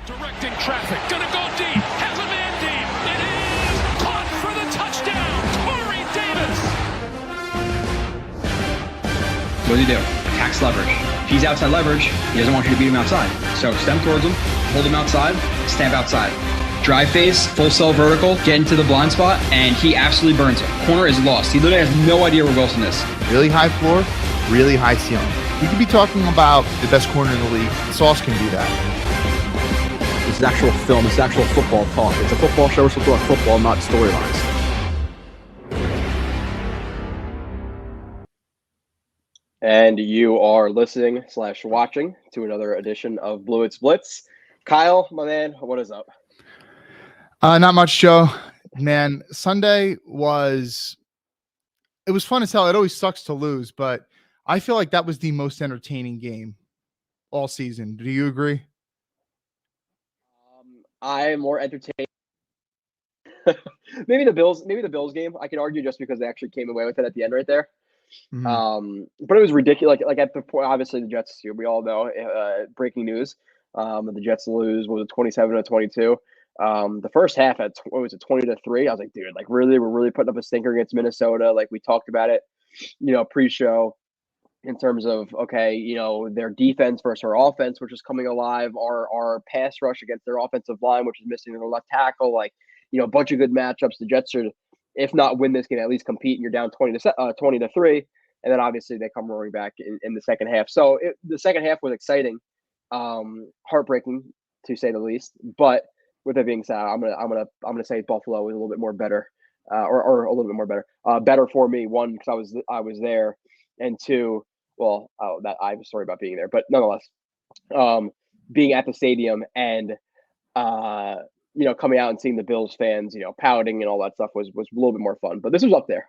Directing traffic, gonna go deep, has a man deep, it is caught for the touchdown, Corey Davis! What does he do? Attacks leverage. If he's outside leverage, he doesn't want you to beat him outside. So stem towards him, hold him outside, stamp outside. Drive face, full cell vertical, get into the blind spot, and he absolutely burns him. Corner is lost. He literally has no idea where Wilson is. Really high floor, really high ceiling. We could be talking about the best corner in the league. Sauce can do that. This is actual film. This is actual football talk. It's a football show. We're supposed to talk football, not storylines. And you are listening/watching to another edition of Blewett's Blitz. Kyle, my man, what is up? Not much, Joe. Man, Sunday was fun as hell. It always sucks to lose, but I feel like that was the most entertaining game all season. Do you agree? I'm more entertained. maybe the Bills game. I could argue just because they actually came away with it at the end right there. Mm-hmm. But it was ridiculous. Like at the point, obviously the Jets. We all know. Breaking news: the Jets lose. Was it 27-22? The first half at 20-3. I was like, dude, like really, we're really putting up a stinker against Minnesota. Like we talked about it, pre-show. In terms of, okay, their defense versus our offense, which is coming alive, our pass rush against their offensive line, which is missing their left tackle, a bunch of good matchups. The Jets should, if not win this game, at least compete, and you're down 20-3. And then obviously they come roaring back in the second half. So the second half was exciting, heartbreaking to say the least. But with that being said, I'm gonna say Buffalo was a little bit more better, or a little bit more better, better for me. One, because I was there, and two, that I have a story about being there, but nonetheless, being at the stadium and coming out and seeing the Bills fans, pouting and all that stuff was a little bit more fun. But this was up there.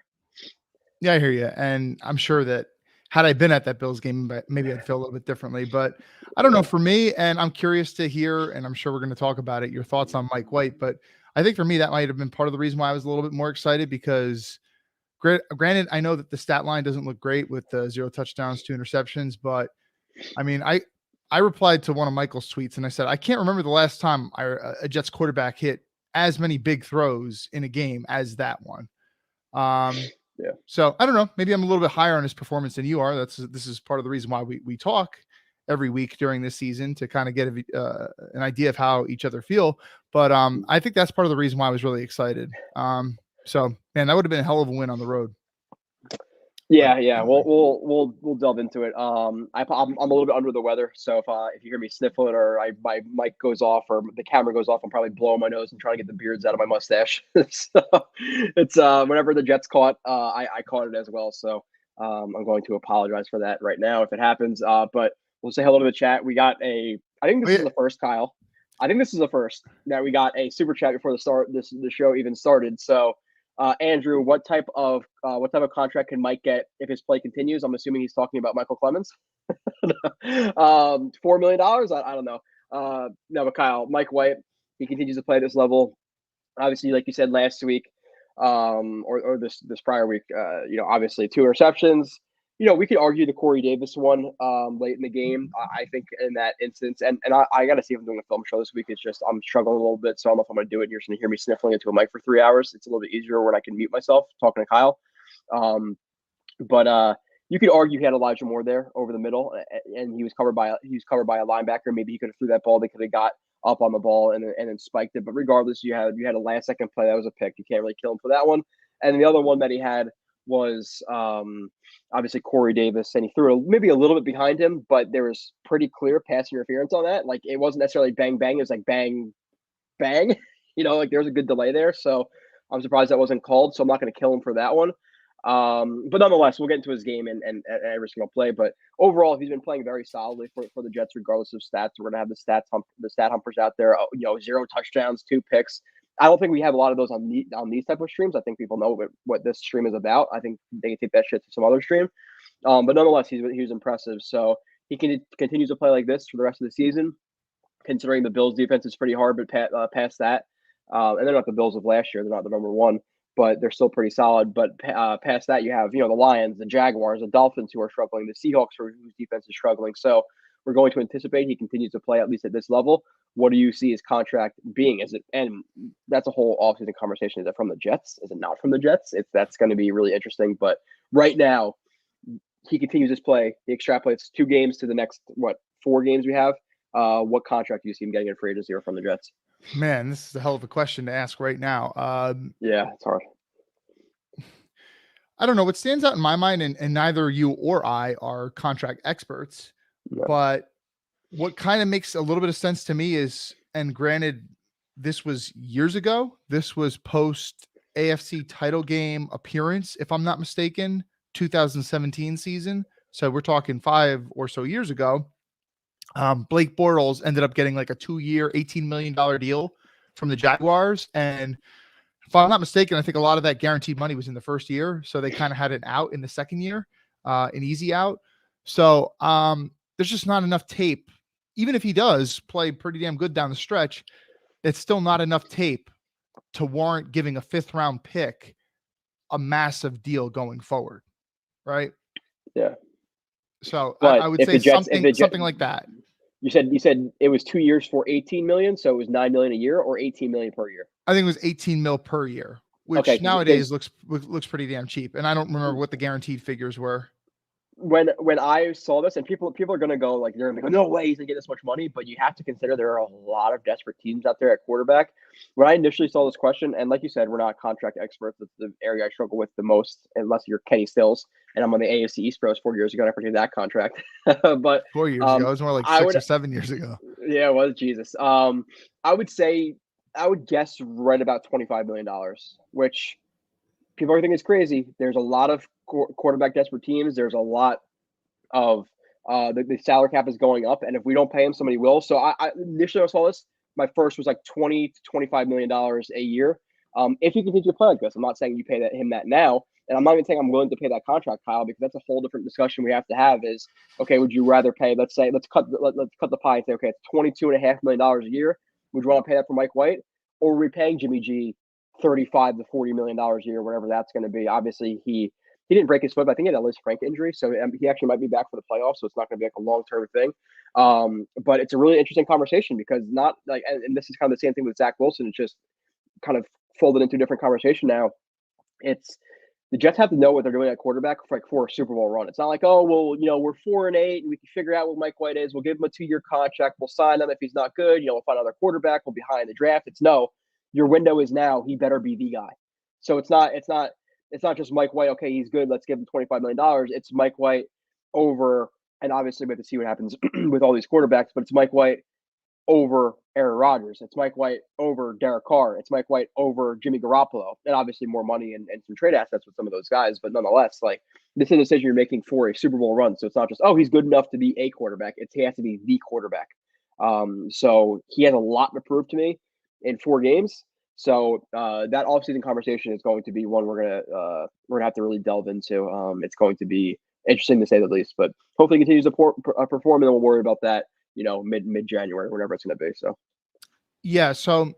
Yeah, I hear you, and I'm sure that had I been at that Bills game, maybe I'd feel a little bit differently. But I don't know, for me, and I'm curious to hear, and I'm sure we're going to talk about it, your thoughts on Mike White. But I think for me, that might have been part of the reason why I was a little bit more excited, because granted, I know that the stat line doesn't look great with 0 touchdowns, 2 interceptions, but I mean, I replied to one of Michael's tweets and I said, I can't remember the last time a Jets quarterback hit as many big throws in a game as that one. Yeah. So I don't know, maybe I'm a little bit higher on his performance than you are. This is part of the reason why we talk every week during this season, to kind of get an idea of how each other feel. But I think that's part of the reason why I was really excited. So, man, that would have been a hell of a win on the road. Yeah. We'll delve into it. I'm a little bit under the weather, so if you hear me sniffling or my mic goes off or the camera goes off, I'm probably blowing my nose and trying to get the beards out of my mustache. So it's whenever the Jets caught, I caught it as well. So I'm going to apologize for that right now if it happens. But we'll say hello to the chat. We got I think this is the first, Kyle. I think this is the first that we got a super chat before the show even started. So. Andrew, what type of contract can Mike get if his play continues? I'm assuming he's talking about Michael Clemens. $4 million? I don't know. No, but Kyle, Mike White, he continues to play at this level. Obviously, like you said last week, or this prior week, obviously 2 interceptions. We could argue the Corey Davis one late in the game. I think in that instance, and I got to see if I'm doing a film show this week. It's just I'm struggling a little bit, so I don't know if I'm going to do it. You're just going to hear me sniffling into a mic for 3 hours. It's a little bit easier when I can mute myself talking to Kyle. But you could argue he had Elijah Moore there over the middle, and he was covered by a linebacker. Maybe he could have threw that ball. They could have got up on the ball and then spiked it. But regardless, you had a last second play that was a pick. You can't really kill him for that one. And the other one that he had was obviously Corey Davis, and he threw maybe a little bit behind him, but there was pretty clear pass interference on that. Like it wasn't necessarily bang bang, it was like bang bang. Like there was a good delay there. So I'm surprised that wasn't called. So I'm not going to kill him for that one. But nonetheless, we'll get into his game and every single play. But overall, he's been playing very solidly for the Jets, regardless of stats. We're going to have the stat humpers out there. 0 touchdowns, 2 picks. I don't think we have a lot of those on these type of streams. I think people know what this stream is about. I think they can take that shit to some other stream. But nonetheless, he was impressive. So he continues to play like this for the rest of the season, considering the Bills' defense is pretty hard, but past that, and they're not the Bills of last year. They're not the number one, but they're still pretty solid. But past that, you have the Lions, the Jaguars, the Dolphins who are struggling, the Seahawks whose defense is struggling. So we're going to anticipate he continues to play at least at this level. what do you see his contract being? Is it, and that's a whole offseason conversation. Is it from the Jets? Is it not from the Jets? That's going to be really interesting. But right now, he continues his play. He extrapolates 2 games to the next 4 games we have. What contract do you see him getting in free agency or from the Jets? Man, this is a hell of a question to ask right now. Yeah, it's hard. I don't know what stands out in my mind, and neither you or I are contract experts, No. but what kind of makes a little bit of sense to me is, and granted, this was years ago. This was post AFC title game appearance, if I'm not mistaken, 2017 season. So we're talking 5 or so years ago. Blake Bortles ended up getting like a 2-year, $18 million deal from the Jaguars. And if I'm not mistaken, I think a lot of that guaranteed money was in the first year. So they kind of had an out in the second year, an easy out. So there's just not enough tape. Even if he does play pretty damn good down the stretch, it's still not enough tape to warrant giving a 5th round pick a massive deal going forward. Right. Yeah. So But I would if say the Jets- something like that. You said it was 2 years for 18 million, so it was 9 million a year or 18 million per year. I think it was 18 mil per year, which Okay, nowadays looks pretty damn cheap. And I don't remember what the guaranteed figures were. When I saw this, and people are gonna go like, they're gonna go, no way he's gonna get this much money, but you have to consider there are a lot of desperate teams out there at quarterback. When I initially saw this question, and like you said, we're not contract experts. It's the area I struggle with the most, unless you're Kenny Stills, and I'm on the AFC East Pros 4 years ago, and I forget that contract. But 4 years ago, it was more like 6 or 7 years ago. Yeah, it was Jesus. I would guess right about $25 million, which people are thinking is crazy. There's a lot of quarterback desperate teams. There's a lot of the salary cap is going up, and if we don't pay him, somebody will. So I initially I saw this. My first was like $20 to $25 million a year. If he continues to play like this, I'm not saying you pay him that now, and I'm not even saying I'm willing to pay that contract, Kyle, because that's a whole different discussion we have to have. Is okay, would you rather pay? Let's cut the pie and say, okay, it's $22.5 million a year. Would you want to pay that for Mike White, or are we paying Jimmy G $35 to $40 million a year, whatever that's going to be? Obviously, he didn't break his foot, but I think he had a Liz Frank injury, so he actually might be back for the playoffs. So it's not going to be like a long-term thing. But it's a really interesting conversation because not like, and this is kind of the same thing with Zach Wilson. It's just kind of folded into a different conversation now. It's the Jets have to know what they're doing at quarterback for a Super Bowl run. It's not like, oh, well, we're 4-8 and we can figure out what Mike White is. We'll give him a 2-year contract. We'll sign him if he's not good. We'll find another quarterback. We'll be high in the draft. It's no, your window is now. He better be the guy. So it's not just Mike White. Okay, he's good. Let's give him $25 million. It's Mike White over, and obviously we have to see what happens with all these quarterbacks, but it's Mike White over Aaron Rodgers. It's Mike White over Derek Carr. It's Mike White over Jimmy Garoppolo, and obviously more money and some trade assets with some of those guys. But nonetheless, like, this is a decision you're making for a Super Bowl run. So it's not just, oh, he's good enough to be a quarterback. He has to be the quarterback. So he has a lot to prove to me in 4 games. So that offseason conversation is going to be one we're gonna have to really delve into. It's going to be interesting to say the least, but hopefully he continues to perform, and then we'll worry about that, mid January, whenever it's going to be. So yeah. So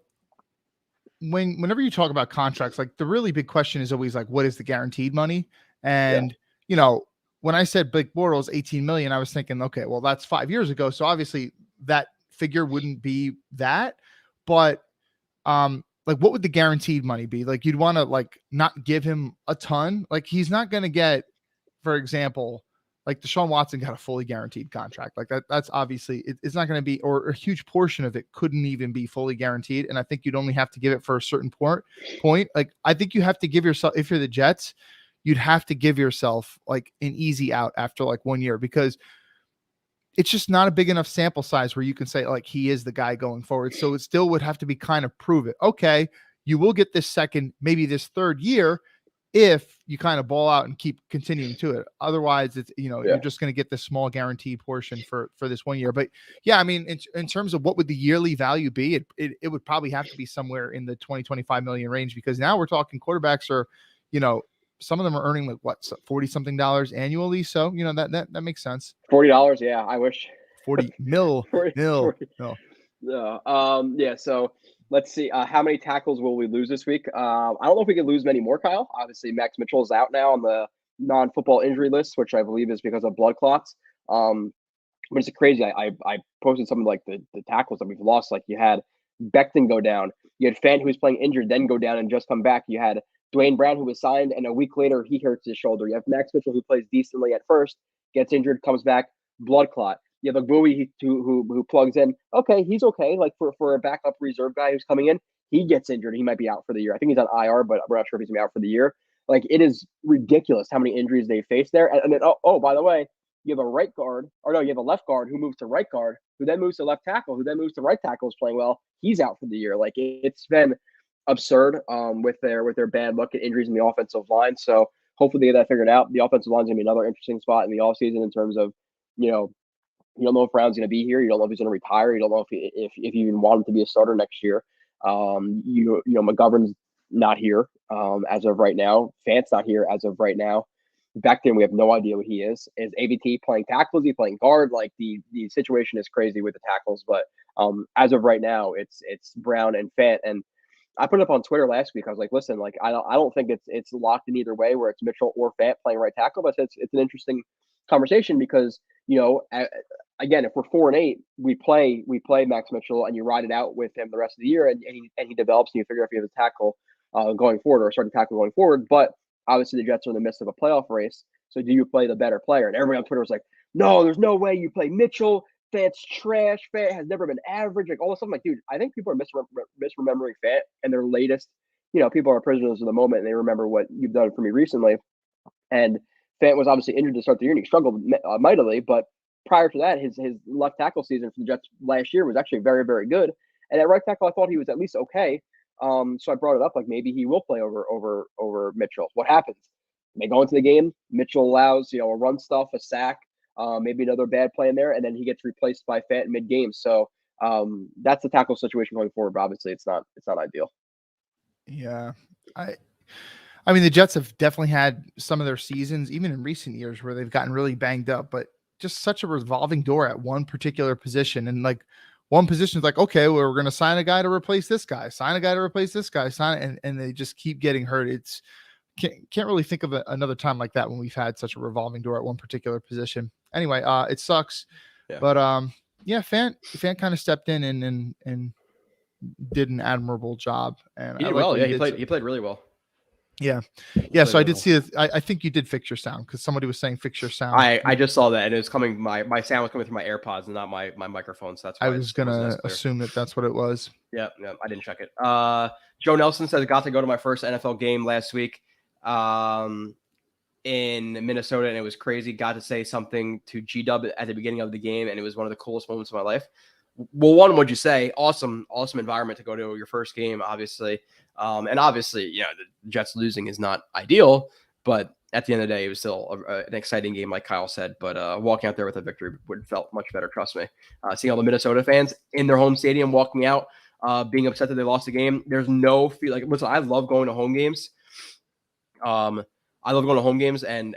whenever you talk about contracts, like, the really big question is always like, what is the guaranteed money? And when I said Blake Bortles 18 million, I was thinking, okay, well, that's 5 years ago, so obviously that figure wouldn't be that, but like, what would the guaranteed money be? Like, you'd want to like not give him a ton. Like, he's not going to get, for example, like Deshaun Watson got a fully guaranteed contract. Like that's obviously it's not going to be, or a huge portion of it couldn't even be fully guaranteed. And I think you'd only have to give it for a certain point. Like, I think you have to give yourself, if you're the Jets, you'd have to give yourself like an easy out after like 1 year, because it's just not a big enough sample size where you can say like he is the guy going forward. So it still would have to be kind of prove it. Okay, you will get this second, maybe this third year, if you kind of ball out and keep continuing to it. Otherwise, it's you're just going to get this small guaranteed portion for this 1 year. But yeah, I mean, in terms of what would the yearly value be, it would probably have to be somewhere in the 20-25 million range, because now we're talking quarterbacks are, some of them are earning like what, $40 something annually. So, that makes sense. $40. Yeah. I wish 40 mil. 40. No. Yeah. So let's see. How many tackles will we lose this week? I don't know if we can lose many more, Kyle. Obviously, Max Mitchell is out now on the non-football injury list, which I believe is because of blood clots. But it's crazy. I posted something like the tackles that we've lost. Like you had Becton go down. You had Fant, who was playing injured, then go down and just come back. You had Dwayne Brown, who was signed, and a week later he hurts his shoulder. You have Max Mitchell, who plays decently at first, gets injured, comes back, blood clot. You have a Bowie who plugs in. Okay, he's okay. Like for a backup reserve guy who's coming in, he gets injured. He might be out for the year. I think he's on IR, but we're not sure if he's gonna be out for the year. Like it is ridiculous how many injuries they face there. And then by the way, you have a right guard, or no, you have a left guard who moves to right guard, who then moves to left tackle, who then moves to right tackle, is playing well. He's out for the year. Like it's been absurd with their bad luck and injuries in the offensive line. So hopefully they get that figured out. The offensive line is gonna be another interesting spot in the offseason in terms of, you don't know if Brown's gonna be here. You don't know if he's gonna retire. You don't know if you even want him to be a starter next year. McGovern's not here as of right now. Fant's not here as of right now. Back then, we have no idea what he is. Is AVT playing tackle? Is he playing guard? Like the situation is crazy with the tackles. But as of right now, it's Brown and Fant. And I put it up on Twitter last week. I was like, listen, like I don't think it's locked in either way, where it's Mitchell or Fant playing right tackle. But it's an interesting conversation because again, if we're 4-8, we play Max Mitchell and you ride it out with him the rest of the year, and he develops, and you figure out if you have a tackle going forward or a starting tackle going forward. But obviously, the Jets are in the midst of a playoff race. So do you play the better player? And everybody on Twitter was like, no, there's no way you play Mitchell. Fant's trash. Fant has never been average. Like all this stuff. I'm like, dude, I think people are misremembering Fant and their latest. People are prisoners of the moment, and they remember what you've done for me recently. And Fant was obviously injured to start the year, and he struggled mightily. But prior to that, his left tackle season for the Jets last year was actually very, very good. And at right tackle, I thought he was at least okay. So I brought it up, like maybe he will play over Mitchell. What happens? They go into the game. Mitchell allows a run stuff, a sack, maybe another bad play in there, and then he gets replaced by Fant mid game. So that's the tackle situation going forward. But obviously, it's not ideal. Yeah, I mean the Jets have definitely had some of their seasons, even in recent years, where they've gotten really banged up, but just such a revolving door at one particular position, and like. One position is like, okay, well, we're going to sign a guy to replace this guy, sign a guy to replace this guy, and they just keep getting hurt. It's can't really think of another time like that when we've had such a revolving door at one particular position. Anyway, it sucks, but Fant kind of stepped in and did an admirable job. And he did well. Yeah, he played really well. Yeah. So I did see it. I think you did fix your sound because somebody was saying fix your sound. I just saw that, and it was coming. My sound was coming through my AirPods and not my microphone. So that's why I was gonna assume that's what it was. Yeah, I didn't check it. Joe Nelson says I got to go to my first NFL game last week in Minnesota, and it was crazy. Got to say something to G-Dub at the beginning of the game, and it was one of the coolest moments of my life. Well, one, what'd you say? Awesome environment to go to your first game, obviously. And obviously, the Jets losing is not ideal, but at the end of the day, it was still an exciting game, like Kyle said. But walking out there with a victory would have felt much better, trust me. Seeing all the Minnesota fans in their home stadium walking out, being upset that they lost the game. There's no feel like, listen, I love going to home games. I love going to home games and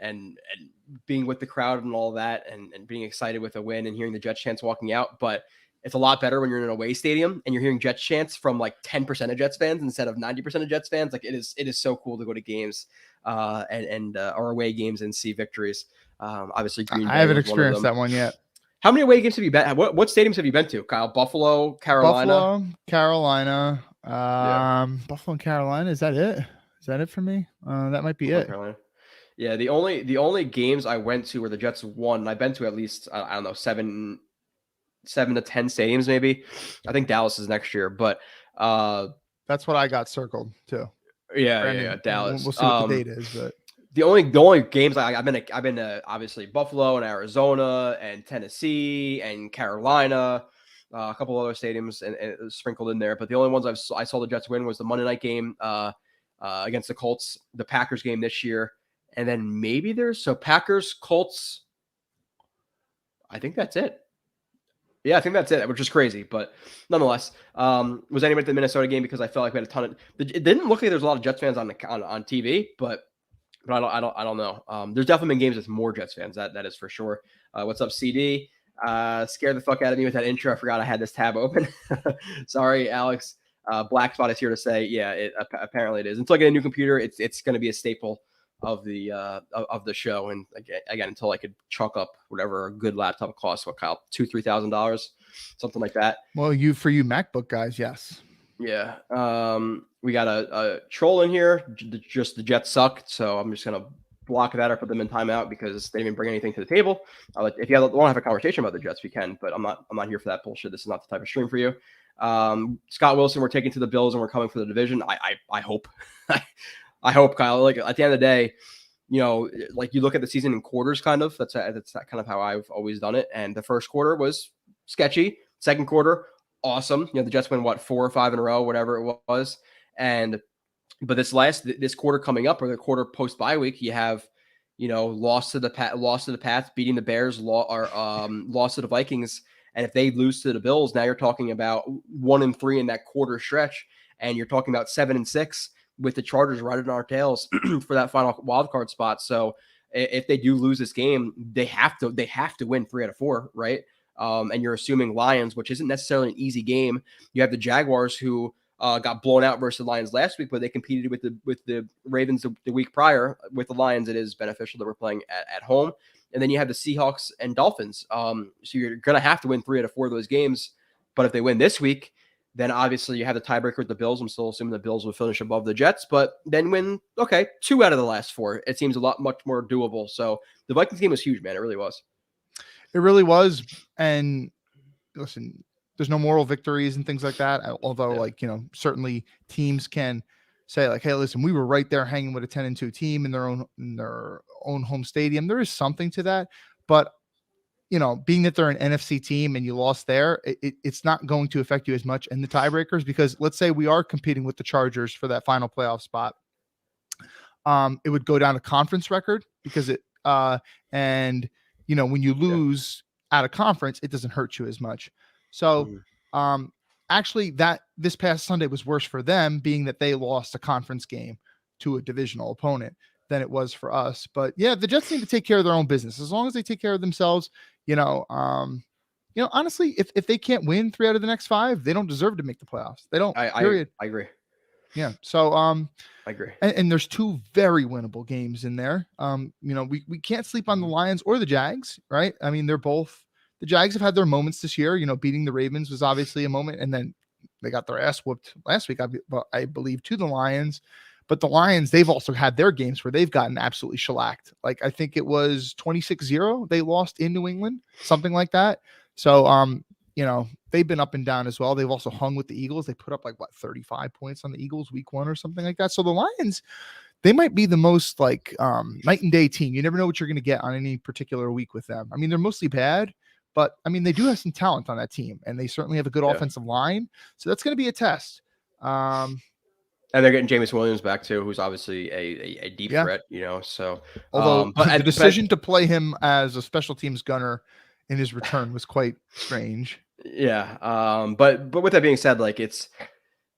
being with the crowd and all that, and being excited with a win and hearing the Jets chants walking out. But it's a lot better when you're in an away stadium and you're hearing Jets chants from like 10% of Jets fans instead of 90% of Jets fans. Like it is so cool to go to games or away games and see victories. Obviously, Green Bay, I haven't experienced that one yet. How many away games have you been? What stadiums have you been to, Kyle? Buffalo, Carolina. Carolina. Buffalo and Carolina. Is that it? Is that it for me? That might be Buffalo, it. Carolina. Yeah, the only games I went to where the Jets won, and I've been to at least I don't know 7 to 10 stadiums maybe. I think Dallas is next year, but that's what I got circled too. Yeah, Dallas. We'll see what the date is, but the only games I've been to obviously Buffalo and Arizona and Tennessee and Carolina, a couple other stadiums and sprinkled in there. But the only ones I saw the Jets win was the Monday night game against the Colts, the Packers game this year, and then maybe Packers, Colts. I think that's it. Yeah, I think that's it, which is crazy, but nonetheless, was anybody at the Minnesota game because I felt like we had a ton of. It didn't look like there's a lot of Jets fans on TV, but I don't know. There's definitely been games with more Jets fans. That is for sure. What's up, CD? Scared the fuck out of me with that intro. I forgot I had this tab open. Sorry, Alex. Black Spot is here to say, yeah, apparently it is. Until I get a new computer, it's going to be a staple the show. And again, until I could chalk up whatever a good laptop costs, what, Kyle, $2,000-$3,000, something like that. Well, for you MacBook guys, yes. Yeah. We got a troll in here. Just the Jets suck. So I'm just gonna block that or put them in timeout because they didn't bring anything to the table. If you want to have a conversation about the Jets, we can, but I'm not here for that bullshit. This is not the type of stream for you. Scott Wilson, we're taking to the Bills and we're coming for the division. I hope. I hope, Kyle. Like, at the end of the day, like, you look at the season in quarters, kind of. That's kind of how I've always done it. And the first quarter was sketchy. Second quarter, awesome. The Jets win 4 or 5 in a row, whatever it was. But this quarter coming up, or the quarter post bye week, you have, loss to the Pats, beating the Bears, loss to the Vikings. And if they lose to the Bills, now you're talking about 1-3 in that quarter stretch, and you're talking about 7-6 with the Chargers right on our tails for that final wild card spot. So if they do lose this game, they have to win 3 out of 4, right? And you're assuming Lions, which isn't necessarily an easy game. You have the Jaguars, who got blown out versus the Lions last week, but they competed with the Ravens the week prior. With the Lions, it is beneficial that we're playing at home. And then you have the Seahawks and Dolphins. So you're going to have to win 3 out of 4 of those games. But if they win this week, then obviously you have the tiebreaker with the Bills. I'm still assuming the Bills will finish above the Jets, but then win, 2 out of the last 4. It seems much more doable. So the Vikings game was huge, man. It really was. It really was. And listen, there's no moral victories and things like that. Although, certainly teams can say, like, hey, listen, we were right there hanging with a 10-2 team in their own home stadium. There is something to that. But, being that they're an NFC team and you lost there, it's not going to affect you as much in the tiebreakers, because let's say we are competing with the Chargers for that final playoff spot. It would go down to conference record, because when you lose out of conference, it doesn't hurt you as much. So, actually, this past Sunday was worse for them, being that they lost a conference game to a divisional opponent, than it was for us. But yeah, the Jets need to take care of their own business. As long as they take care of themselves, honestly, if they can't win 3 out of the next 5, they don't deserve to make the playoffs. They don't. Period. I agree. Yeah. So I agree. And there's 2 very winnable games in there. We can't sleep on the Lions or the Jags, right? I mean, the Jags have had their moments this year. Beating the Ravens was obviously a moment, and then they got their ass whooped last week, I believe, to the Lions. But the Lions, they've also had their games where they've gotten absolutely shellacked. Like, I think it was 26-0 they lost in New England, something like that. So, they've been up and down as well. They've also hung with the Eagles. They put up 35 points on the Eagles week 1 or something like that. So the Lions, they might be the most night and day team. You never know what you're going to get on any particular week with them. I mean, they're mostly bad, but I mean, they do have some talent on that team, and they certainly have a good offensive line. So that's going to be a test. And they're getting Jameis Williams back too, who's obviously a deep threat, so. Although the decision to play him as a special teams gunner in his return was quite strange. Yeah. But with that being said, it's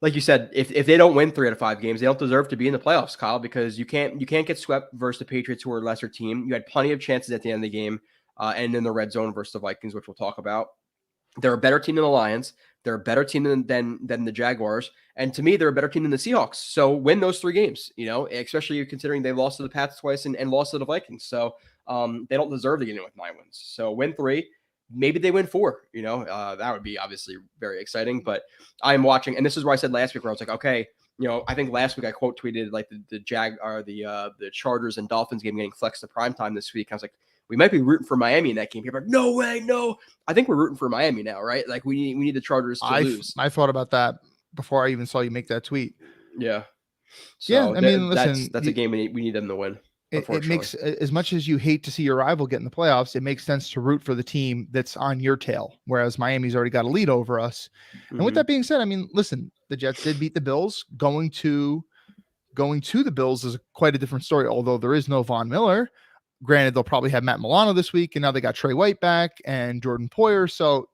like you said, if they don't win 3 out of 5 games, they don't deserve to be in the playoffs, Kyle, because you can't get swept versus the Patriots, who are a lesser team. You had plenty of chances at the end of the game, and in the red zone versus the Vikings, which we'll talk about. They're a better team than the Lions. They're a better team than the Jaguars. And to me, they're a better team than the Seahawks. So win those 3 games, especially considering they lost to the Pats twice and lost to the Vikings. So they don't deserve to get in with 9 wins. So win 3, maybe they win 4, that would be obviously very exciting. But I'm watching, and this is where I said last week, where I was like, okay, I think last week I quote tweeted the Chargers and Dolphins game getting flexed to primetime this week. I was like, we might be rooting for Miami in that game. People are like, no way, no. I think we're rooting for Miami now, right? Like, we need the Chargers to lose. I thought about that before I even saw you make that tweet. Yeah. So yeah, I mean, listen, that's a game we need them to win. It makes, as much as you hate to see your rival get in the playoffs, it makes sense to root for the team that's on your tail, whereas Miami's already got a lead over us. Mm-hmm. And with that being said, I mean, listen, the Jets did beat the Bills. Going to the Bills is quite a different story, although there is no Von Miller. Granted, they'll probably have Matt Milano this week, and now they got Trey White back and Jordan Poyer. So,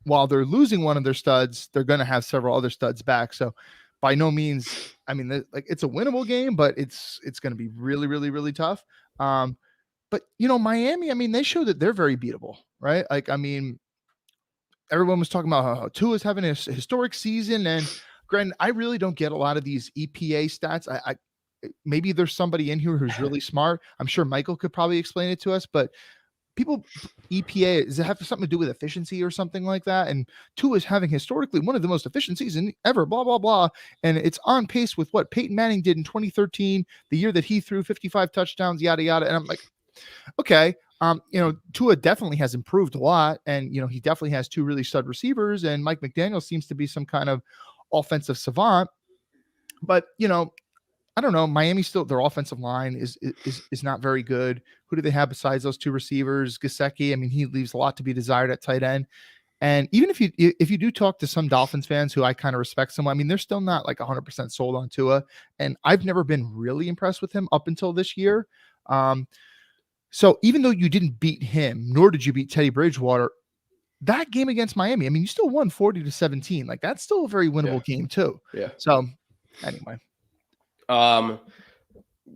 while they're losing one of their studs, they're going to have several other studs back. So by no means, I mean, it's a winnable game, but it's going to be really, really, really tough. But Miami, I mean, they show that they're very beatable, right? Like, I mean, everyone was talking about how Tua's having a historic season, and granted, I really don't get a lot of these EPA stats. maybe there's somebody in here who's really smart. I'm sure Michael could probably explain it to us, but people, EPA, does it have something to do with efficiency or something like that? And Tua is having historically one of the most efficient seasons ever, blah, blah, blah. And it's on pace with what Peyton Manning did in 2013, the year that he threw 55 touchdowns, yada, yada. And I'm like, okay, Tua definitely has improved a lot. And, he definitely has 2 really stud receivers. And Mike McDaniel seems to be some kind of offensive savant. But, I don't know. Miami still, their offensive line is not very good. Who do they have besides those 2 receivers? Gesicki, I mean, he leaves a lot to be desired at tight end. And even if you do talk to some Dolphins fans who I kind of respect somewhat, I mean, they're still not like 100% sold on Tua. And I've never been really impressed with him up until this year. So even though you didn't beat him, nor did you beat Teddy Bridgewater, that game against Miami, I mean, you still won 40-17. Like, that's still a very winnable game too. Yeah. So anyway.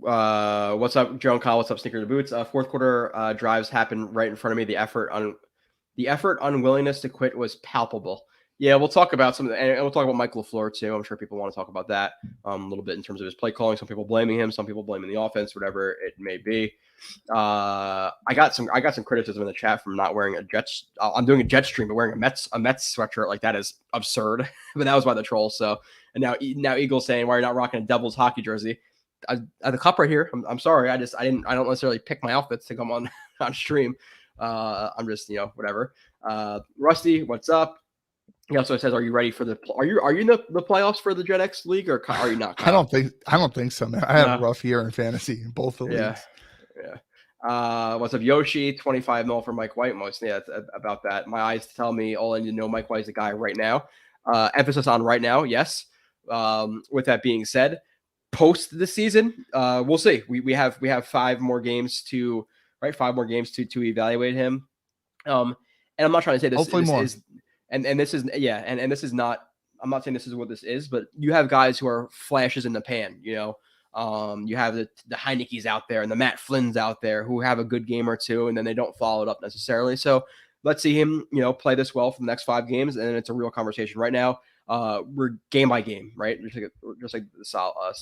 What's up, Joan Kyle? What's up, Sneaker to Boots? Fourth quarter drives happened right in front of me. The effort, unwillingness to quit was palpable. Yeah, we'll talk about some of the, and we'll talk about Mike LaFleur too. I'm sure people want to talk about that a little bit in terms of his play calling. Some people blaming him, some people blaming the offense, whatever it may be. I got some criticism in the chat from not wearing a Jets. I'm doing a Jet stream, but wearing a Mets sweatshirt like that is absurd. But that was by the troll. So, and now Eagles saying, why are you not rocking a Devils hockey jersey? I the cup right here. I'm sorry. I don't necessarily pick my outfits to come on stream. I'm just, whatever. Rusty, what's up? He also says, are you ready for are you in the playoffs for the Gen X League, or are you not? Kyle? I don't think so, man. I had a rough year in fantasy in both the leagues. Yeah. What's up, Yoshi? 25 mil for Mike White. Mostly that's about that. My eyes tell me all I need to know. Mike White is the guy right now. Emphasis on right now. Yes. With that being said, post the season, we'll see. We have 5 more games to evaluate him. And I'm not trying to say this hopefully more. And this is not, I'm not saying this is what this is, but you have guys who are flashes in the pan, you have the Heineke's out there and the Matt Flynn's out there who have a good game or two, and then they don't follow it up necessarily. So let's see him, play this well for the next 5 games. And then it's a real conversation right now. We're game by game, right? Just like the Salah.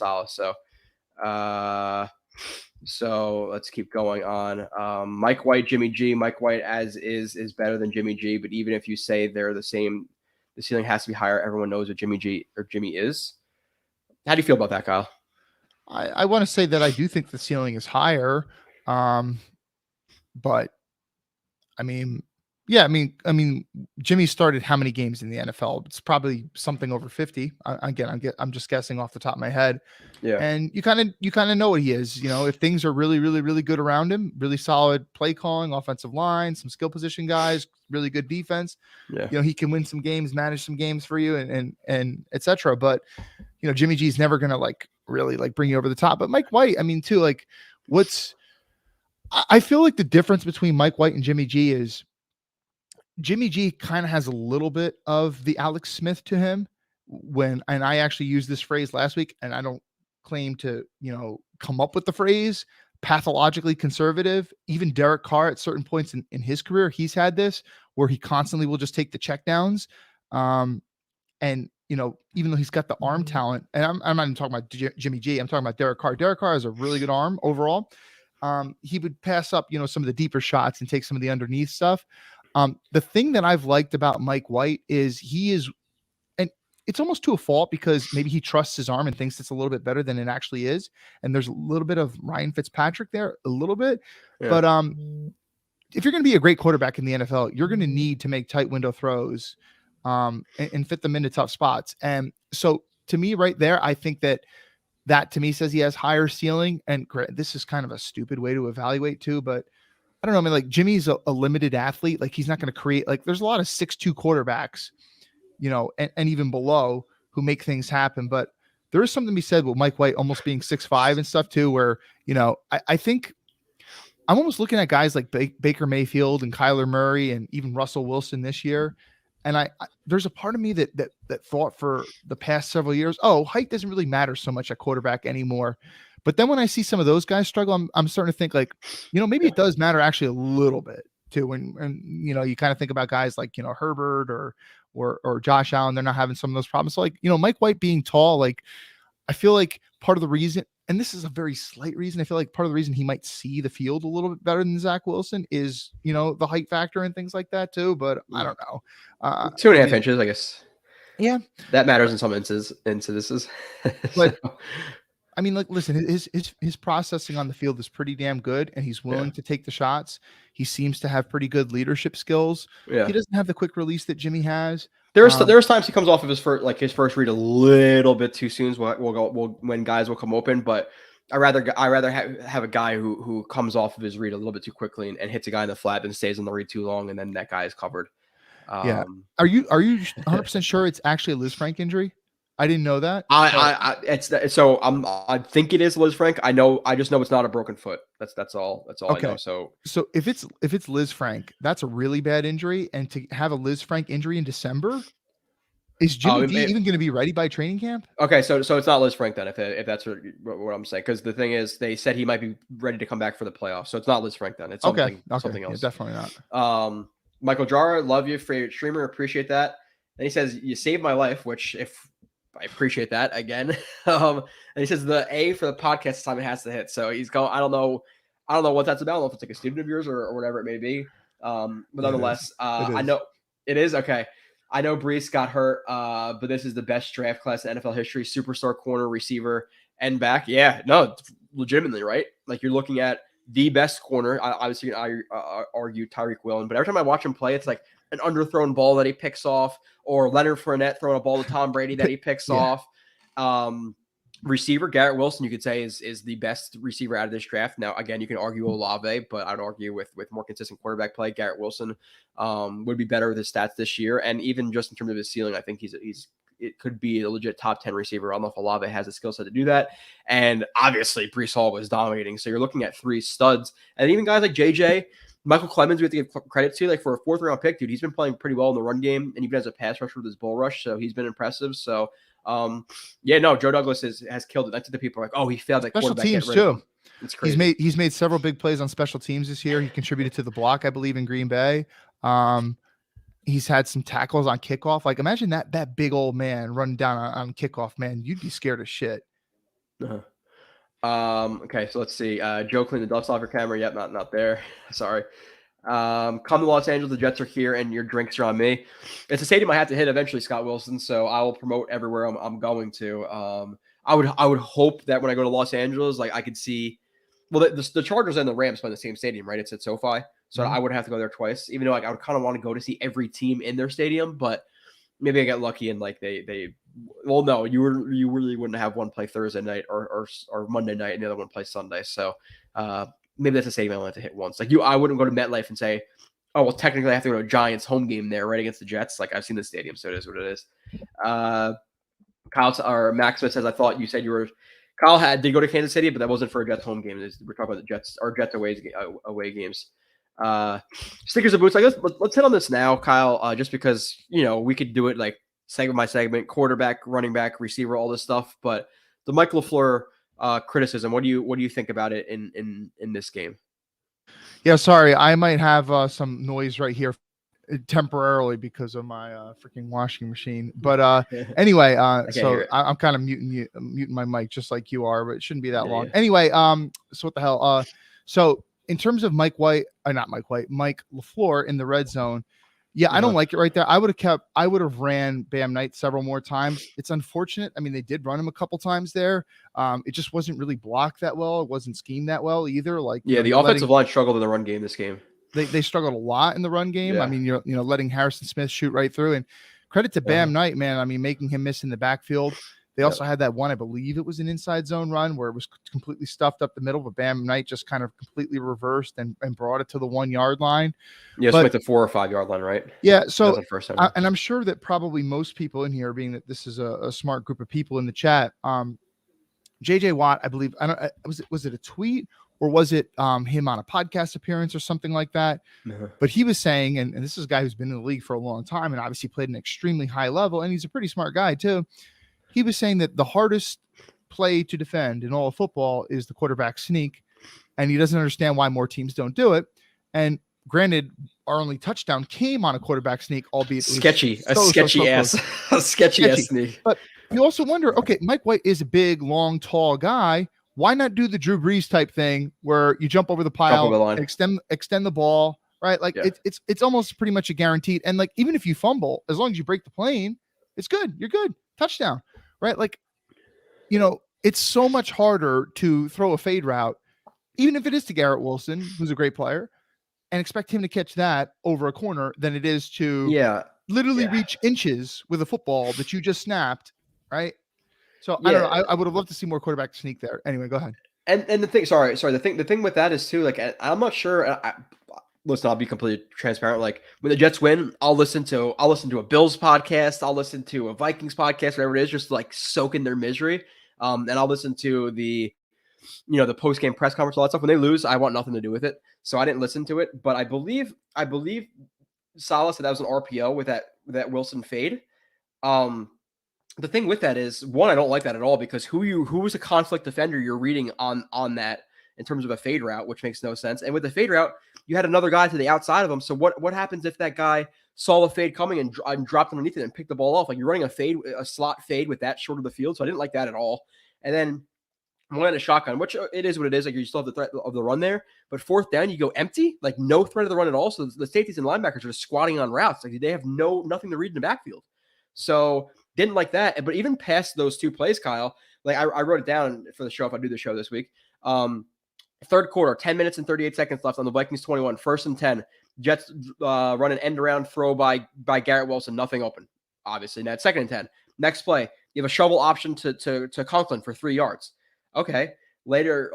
So let's keep going on. Mike White, Jimmy G. Mike White as is better than Jimmy G, but even if you say they're the same, the ceiling has to be higher. Everyone knows what Jimmy is. How do you feel about that, Kyle? I want to say that I do think the ceiling is higher. But I mean, Jimmy started how many games in the NFL? It's probably something over 50. I'm just guessing off the top of my head. Yeah. And you kind of know what he is. If things are really, really, really good around him, really solid play calling, offensive line, some skill position guys, really good defense. Yeah. He can win some games, manage some games for you, and etc. But Jimmy G is never gonna really bring you over the top. But Mike White, I mean, too, I feel like the difference between Mike White and Jimmy G is Jimmy G kind of has a little bit of the Alex Smith to him and I actually used this phrase last week, and I don't claim to, come up with the phrase pathologically conservative. Even Derek Carr at certain points in his career, he's had this where he constantly will just take the checkdowns. And, even though he's got the arm talent, and I'm not even talking about Jimmy G, I'm talking about Derek Carr. Derek Carr has a really good arm overall. He would pass up, some of the deeper shots and take some of the underneath stuff. The thing that I've liked about Mike White is and it's almost to a fault because maybe he trusts his arm and thinks it's a little bit better than it actually is. And there's a little bit of Ryan Fitzpatrick there, a little bit. Yeah. But if you're going to be a great quarterback in the NFL, you're going to need to make tight window throws and fit them into tough spots. And so to me right there, I think that to me says he has higher ceiling. And this is kind of a stupid way to evaluate too, but I don't know. I mean, Jimmy's a limited athlete. He's not going to create, there's a lot of 6'2" quarterbacks, and even below who make things happen. But there is something to be said with Mike White almost being 6'5" and stuff too, where, I think I'm almost looking at guys like Baker Mayfield and Kyler Murray and even Russell Wilson this year. And there's a part of me that thought for the past several years, height doesn't really matter so much at quarterback anymore. But then when I see some of those guys struggle, I'm starting to think maybe it does matter actually a little bit too. And you kind of think about guys like, Herbert or Josh Allen, they're not having some of those problems. So Mike White being tall, I feel like part of the reason, and this is a very slight reason. I feel like part of the reason he might see the field a little bit better than Zach Wilson is, the height factor and things like that too. But I don't know. 2.5 inches, I guess. Yeah, that matters in some instances. But I mean, like, listen, his processing on the field is pretty damn good, and he's willing to take the shots. He seems to have pretty good leadership skills. Yeah. He doesn't have the quick release that Jimmy has. There's times he comes off of his first read a little bit too soon. When guys will come open, but I rather have a guy who comes off of his read a little bit too quickly and hits a guy in the flat and stays on the read too long, and then that guy is covered. Yeah. Are you 100% sure it's actually a Liz Frank injury? I didn't know that. I think it is Liz Frank. I just know it's not a broken foot. That's all Okay. I know. So if it's Liz Frank, that's a really bad injury. And to have a Liz Frank injury in December, is Jimmy D even going to be ready by training camp? Okay, so it's not Liz Frank then, if that's what I'm saying, because the thing is, they said he might be ready to come back for the playoffs, so it's not Liz Frank then. It's something else. Yeah, definitely not. Michael Jara, love you, favorite streamer, appreciate that. And he says you saved my life, which if I appreciate that again. And he says the A for the podcast time it has to hit. So he's going. I don't know what that's about. I don't know if it's like a student of yours or whatever it may be. But nonetheless, I know it is okay. I know Brees got hurt, but this is the best draft class in NFL history. Superstar corner, receiver, and back. Yeah, no, legitimately, right? Like you're looking at the best corner. Obviously, I argue Tyreek Whelan, but every time I watch him play, it's like an underthrown ball that he picks off, or Leonard Fournette throwing a ball to Tom Brady that he picks off. Receiver, Garrett Wilson, you could say is the best receiver out of this draft. Now, again, you can argue Olave, but I'd argue with more consistent quarterback play, Garrett Wilson would be better with his stats this year. And even just in terms of his ceiling, I think it could be a legit top 10 receiver. I don't know if Olave has the skill set to do that. And obviously, Brees Hall was dominating. So you're looking at three studs. And even guys like JJ, Michael Clemens, we have to give credit to, like for a fourth-round pick, dude, he's been playing pretty well in the run game, and even as a pass rusher with his bull rush, so he's been impressive. So, Joe Douglas has killed it. That's what the people are like, oh, he failed that special quarterback. Teams too. It's crazy. He's made several big plays on special teams this year. He contributed to the block, I believe, in Green Bay. He's had some tackles on kickoff. Like, imagine that big old man running down on kickoff, man. You'd be scared as shit. Okay, so let's see. Joe cleaned the dust off your camera. Yep, not there. Sorry. Come to Los Angeles. The Jets are here, and your drinks are on me. It's a stadium I have to hit eventually, Scott Wilson. So I will promote everywhere I'm going to. I would hope that when I go to Los Angeles, like I could see. Well, the Chargers and the Rams play in the same stadium, right? It's at SoFi, so I would have to go there twice. Even though like I would kind of want to go to see every team in their stadium, but maybe I get lucky and like they. Well, no, you really wouldn't have one play Thursday night or Monday night and the other one play Sunday. So maybe that's a stadium I wanted to hit once. Like I wouldn't go to MetLife and say, oh, well, technically I have to go to a Giants home game there, right against the Jets. Like I've seen the stadium, so it is what it is. Maximus says, I thought you said Kyle did go to Kansas City, but that wasn't for a Jets home game. We're talking about the Jets or Jets away games. Stickers of boots. I guess let's hit on this now, Kyle. Just because we could do it like segment by segment, quarterback, running back, receiver, all this stuff. But the Mike LaFleur criticism. What do you think about it in this game? Yeah, sorry, I might have some noise right here temporarily because of my freaking washing machine. But anyway, so I'm kind of muting my mic just like you are, but it shouldn't be that long. Yeah. Anyway, so what the hell? So in terms of Mike LaFleur in the red zone. Yeah, I don't like it right there. I would have ran Bam Knight several more times. It's unfortunate. I mean, they did run him a couple times there. It just wasn't really blocked that well. It wasn't schemed that well either. Like, the offensive line struggled in the run game this game. They struggled a lot in the run game. Yeah. I mean, you're letting Harrison Smith shoot right through. And credit to Bam Knight, man. I mean, making him miss in the backfield. They also had that one, I believe it was an inside zone run where it was completely stuffed up the middle, but Bam Knight just kind of completely reversed and brought it to the 1 yard line. Yeah, it's like the 4 or 5 yard line, right? Yeah. So, and I'm sure that probably most people in here, being that this is a smart group of people in the chat, JJ Watt, I believe, was it a tweet or was it him on a podcast appearance or something like that? But he was saying, and this is a guy who's been in the league for a long time and obviously played an extremely high level, and he's a pretty smart guy too. He was saying that the hardest play to defend in all of football is the quarterback sneak, and he doesn't understand why more teams don't do it. And granted, our only touchdown came on a quarterback sneak, albeit sketchy ass sneak. But you also wonder, okay, Mike White is a big, long, tall guy. why not do the Drew Brees type thing where you jump over the pile, over the line. and extend the ball, right? Like Yeah. it's almost pretty much a guaranteed. And like, even if you fumble, as long as you break the plane, it's good. You're good. Touchdown, right? Like, it's so much harder to throw a fade route, even if it is to Garrett Wilson, who's a great player, and expect him to catch that over a corner than it is to literally reach inches with a football that you just snapped, right? So I don't know. I would have loved to see more quarterback sneak there. Anyway, go ahead. And the thing, the thing with that is too, like, I'm not sure. Listen, I'll be completely transparent. Like, when the Jets win, I'll listen to a Bills podcast, I'll listen to a Vikings podcast, whatever it is, just like soak in their misery. And I'll listen to the post game press conference, all that stuff. When they lose, I want nothing to do with it. So I didn't listen to it, but I believe Salah said that was an RPO with that Wilson fade. The thing with that is, one, I don't like that at all, because who was a conflict defender you're reading on that in terms of a fade route, which makes no sense. And with the fade route, you had another guy to the outside of him. So what happens if that guy saw the fade coming and dropped underneath it and picked the ball off? Like, you're running a slot fade with that short of the field. So I didn't like that at all. And then one in a shotgun, which it is what it is. Like, you still have the threat of the run there, but fourth down, you go empty, like no threat of the run at all. So the safeties and linebackers are just squatting on routes. Like, they have nothing to read in the backfield. So didn't like that. But even past those two plays, Kyle, like I wrote it down for the show if I do the show this week. Third quarter, 10 minutes and 38 seconds left on the Vikings 21, 1st and 10. Jets run an end around throw by Garrett Wilson, nothing open, obviously. Now 2nd and 10. Next play, you have a shovel option to Conklin for 3 yards. Okay. Later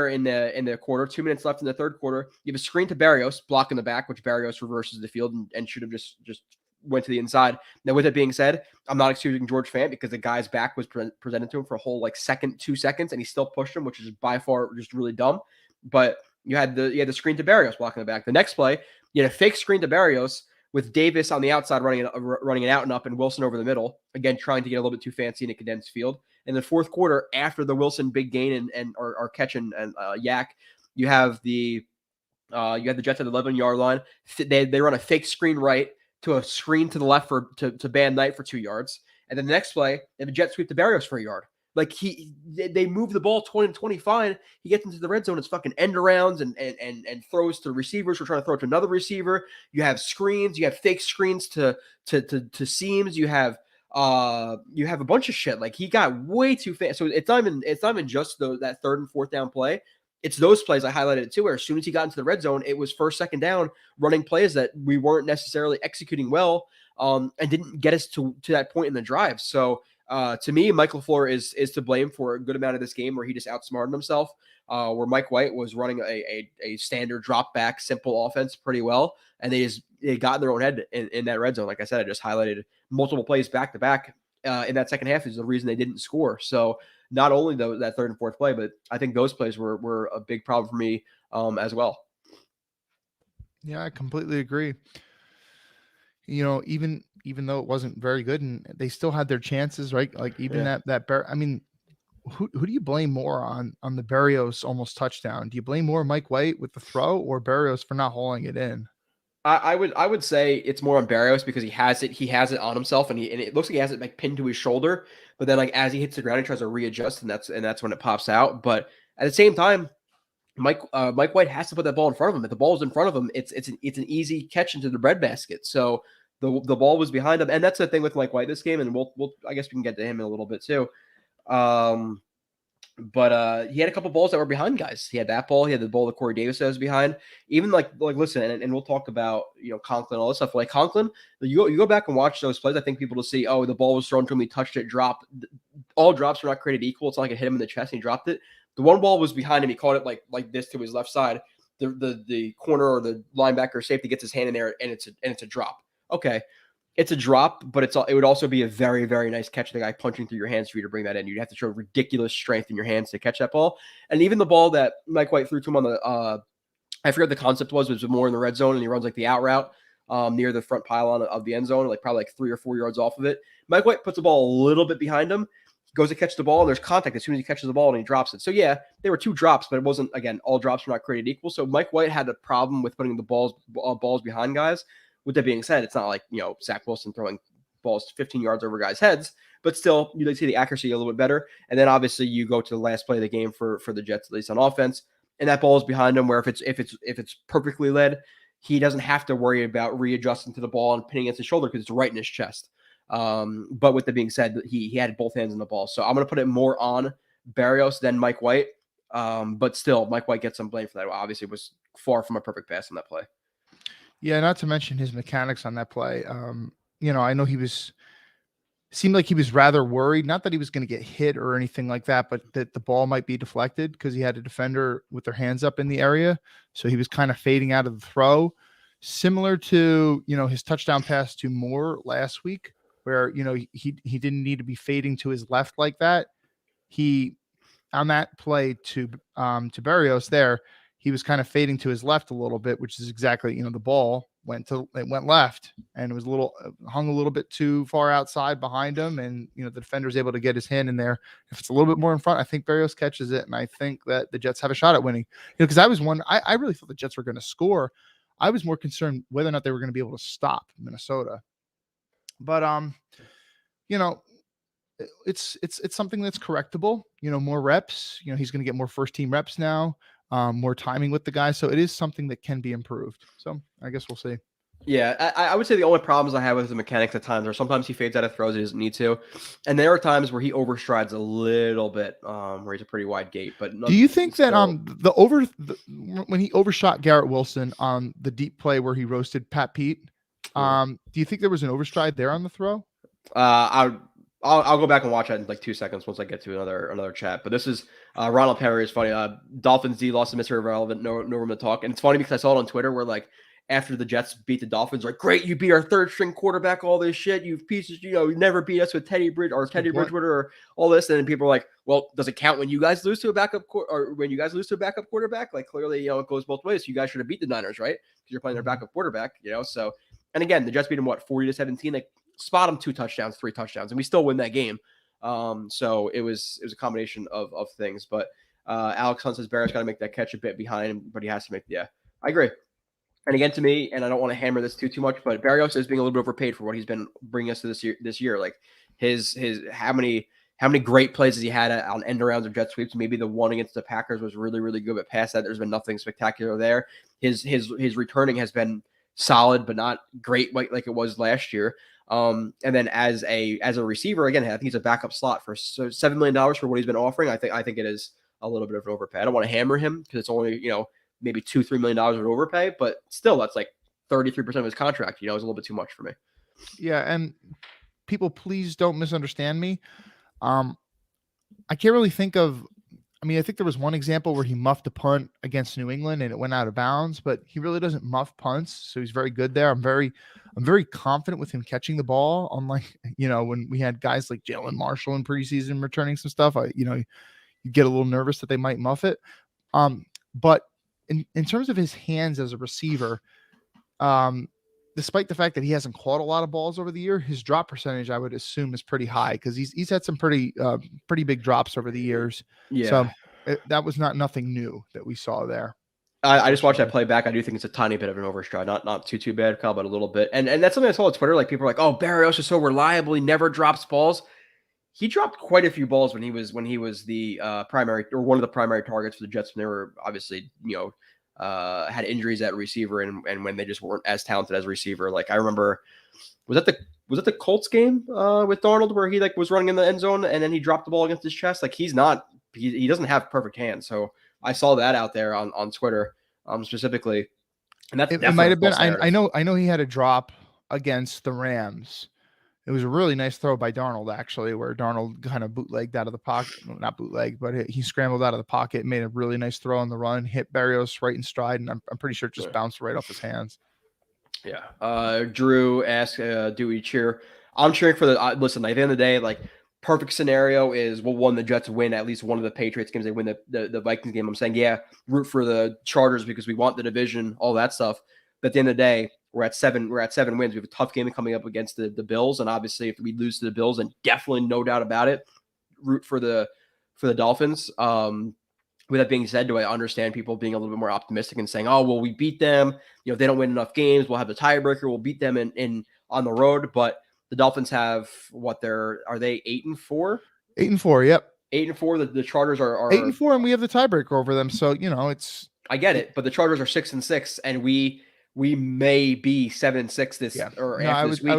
in the quarter, 2 minutes left in the third quarter, you have a screen to Barrios, block in the back, which Barrios reverses the field and should have just went to the inside. Now, with it being said, I'm not excusing George Fant, because the guy's back was presented to him for a whole 2 seconds, and he still pushed him, which is by far just really dumb. But you had the screen to Barrios blocking the back. The next play, you had a fake screen to Barrios with Davis on the outside running it out and up, and Wilson over the middle, again trying to get a little bit too fancy in a condensed field. In the fourth quarter, after the Wilson big gain and catch and yak, you have the Jets at the 11-yard line. They run a fake screen right to a screen to the left to Van Knight for 2 yards. And then the next play, they have a jet sweep to Barrios for a yard. Like, they move the ball 20 fine. He gets into the red zone. It's fucking end arounds and throws to receivers who are trying to throw it to another receiver. You have screens. You have fake screens to seams. You have a bunch of shit. Like, he got way too fast. So it's not even just that 3rd and 4th down play. It's those plays I highlighted it too, where as soon as he got into the red zone, it was 1st, 2nd down, running plays that we weren't necessarily executing well, and didn't get us to that point in the drive. So to me, Mike LaFleur is to blame for a good amount of this game, where he just outsmarted himself, where Mike White was running a standard drop back, simple offense pretty well, and they got in their own head in that red zone. Like I said, I just highlighted multiple plays back to back in that second half is the reason they didn't score. So not only that 3rd and 4th play, but I think those plays were a big problem for me as well. Yeah, I completely agree. Even though it wasn't very good, and they still had their chances, right? Like, even I mean, who do you blame more on the Barrios almost touchdown? Do you blame more Mike White with the throw, or Barrios for not hauling it in? I would say it's more on Barrios, because he has it on himself, and it looks like he has it pinned to his shoulder, but then as he hits the ground, he tries to readjust, and that's when it pops out. But at the same time, Mike White has to put that ball in front of him. If the ball is in front of him, it's an easy catch into the breadbasket. So the ball was behind him, and that's the thing with Mike White this game, and we'll I guess we can get to him in a little bit too. But he had a couple balls that were behind guys. He had that ball. He had the ball that Corey Davis that was behind. Even listen, and we'll talk about Conklin, all this stuff. Like Conklin, you go back and watch those plays. I think people will see, oh, the ball was thrown to him, he touched it, dropped. All drops were not created equal. It's not like it hit him in the chest and he dropped it. The one ball was behind him. He caught it like this to his left side. The corner or the linebacker or safety gets his hand in there, and it's a drop. Okay. It's a drop, but it would also be a very, very nice catch. The guy punching through your hands for you to bring that in. You'd have to show ridiculous strength in your hands to catch that ball. And even the ball that Mike White threw to him on the, I forget what the concept was more in the red zone, and he runs the out route near the front pylon of the end zone, probably 3 or 4 yards off of it. Mike White puts the ball a little bit behind him, goes to catch the ball, and there's contact as soon as he catches the ball and he drops it. So yeah, there were 2 drops, but it wasn't, again, all drops were not created equal. So Mike White had a problem with putting the balls behind guys. With that being said, it's not like Zach Wilson throwing balls 15 yards over guys' heads, but still you see the accuracy a little bit better. And then obviously you go to the last play of the game for the Jets, at least on offense, and that ball is behind him. Where if it's perfectly led, he doesn't have to worry about readjusting to the ball and pinning against his shoulder because it's right in his chest. But with that being said, he had both hands on the ball, so I'm going to put it more on Berrios than Mike White. But still, Mike White gets some blame for that. Obviously, it was far from a perfect pass on that play. Yeah, not to mention his mechanics on that play. I know seemed like he was rather worried, not that he was going to get hit or anything like that, but that the ball might be deflected because he had a defender with their hands up in the area. So he was kind of fading out of the throw, similar to, his touchdown pass to Moore last week, where, he didn't need to be fading to his left like that. He, on that play to Berrios there, he was kind of fading to his left a little bit, which is exactly, the ball went left and it was hung a little bit too far outside behind him. And, the defender's able to get his hand in there. If it's a little bit more in front, I think Berrios catches it. And I think that the Jets have a shot at winning, because I was I really thought the Jets were going to score. I was more concerned whether or not they were going to be able to stop Minnesota. But, it's something that's correctable, more reps, he's going to get more first team reps now. More timing with the guys. So it is something that can be improved. So I guess we'll see. Yeah, I would say the only problems I have with the mechanics at times are sometimes he fades out of throws he doesn't need to. And there are times where he overstrides a little bit, where he's a pretty wide gate. But do you think that when he overshot Garrett Wilson on the deep play where he roasted Pat Pete, do you think there was an overstride there on the throw? I'll go back and watch that in like 2 seconds once I get to another chat. But this is Ronald Perry is funny. Dolphins D lost to Mr. Irrelevant. No room to talk. And it's funny because I saw it on Twitter where like after the Jets beat the Dolphins, like, great, you beat our third string quarterback, all this shit. You pieces, you never beat us with Teddy Bridgewater or all this. And then people are like, well, does it count when you guys lose to a backup or when you guys lose to a backup quarterback? Like clearly, it goes both ways. So you guys should have beat the Niners, right? Because you're playing their backup quarterback, So, and again, the Jets beat them 40-17. Like spot them 2 touchdowns, 3 touchdowns, and we still win that game. So it was a combination of things, but Alex Hunt says Barrett's got to make that catch a bit behind him, but he has to make. Yeah, I agree. And again, to me, and I don't want to hammer this too much, but Berrios is being a little bit overpaid for what he's been bringing us to this year. Like his how many great plays has he had on end arounds or jet sweeps? Maybe the one against the Packers was really, really good, but past that, there's been nothing spectacular there. His returning has been solid, but not great like it was last year. And then as a receiver, again, I think he's a backup slot for $7 million for what he's been offering. I think it is a little bit of an overpay. I don't want to hammer him because it's only, maybe $2-3 million of overpay, but still that's like 33% of his contract, is a little bit too much for me. Yeah. And people, please don't misunderstand me. I can't really think of, I think there was one example where he muffed a punt against New England and it went out of bounds, but he really doesn't muff punts. So he's very good there. I'm very confident with him catching the ball. Unlike, when we had guys like Jalen Marshall in preseason returning some stuff, you get a little nervous that they might muff it. But in terms of his hands as a receiver, despite the fact that he hasn't caught a lot of balls over the year, his drop percentage, I would assume, is pretty high because he's had some pretty big drops over the years. Yeah. So that was nothing new that we saw there. I just watched that play back. I do think it's a tiny bit of an overstride, not too bad, Kyle, but a little bit. And that's something I saw on Twitter. Like people are like, "Oh, Berrios is so reliable. He never drops balls." He dropped quite a few balls when he was the primary or one of the primary targets for the Jets when they were obviously had injuries at receiver and when they just weren't as talented as a receiver. Like I remember, was that the Colts game with Darnold where he was running in the end zone and then he dropped the ball against his chest? Like he doesn't have perfect hands. So I saw that out there on Twitter specifically, and that's it might have been. I know he had a drop against the Rams. It was a really nice throw by Darnold, actually, where Darnold kind of bootlegged out of the pocket. Well, not bootleg, but he scrambled out of the pocket, made a really nice throw on the run, hit Berrios right in stride, and I'm pretty sure it just bounced right off his hands. Yeah. Drew asked, do we cheer? I'm cheering for the listen, at the end of the day, like perfect scenario is the Jets win at least one of the Patriots games. They win the Vikings game. I'm saying, yeah, root for the Chargers because we want the division, all that stuff. But at the end of the day, we're at 7 wins. We have a tough game coming up against the Bills. And obviously if we lose to the Bills, and definitely no doubt about it, root for the Dolphins. With that being said, do I understand people being a little bit more optimistic and saying, oh, well, we beat them. If they don't win enough games, we'll have the tiebreaker. We'll beat them in on the road. But The Dolphins have what are they 8-4? 8-4. Yep. 8-4. The Chargers are 8-4, and we have the tiebreaker over them. So it's. I get it, but the Chargers are 6-6, and we may be 7-6 this or after this week. I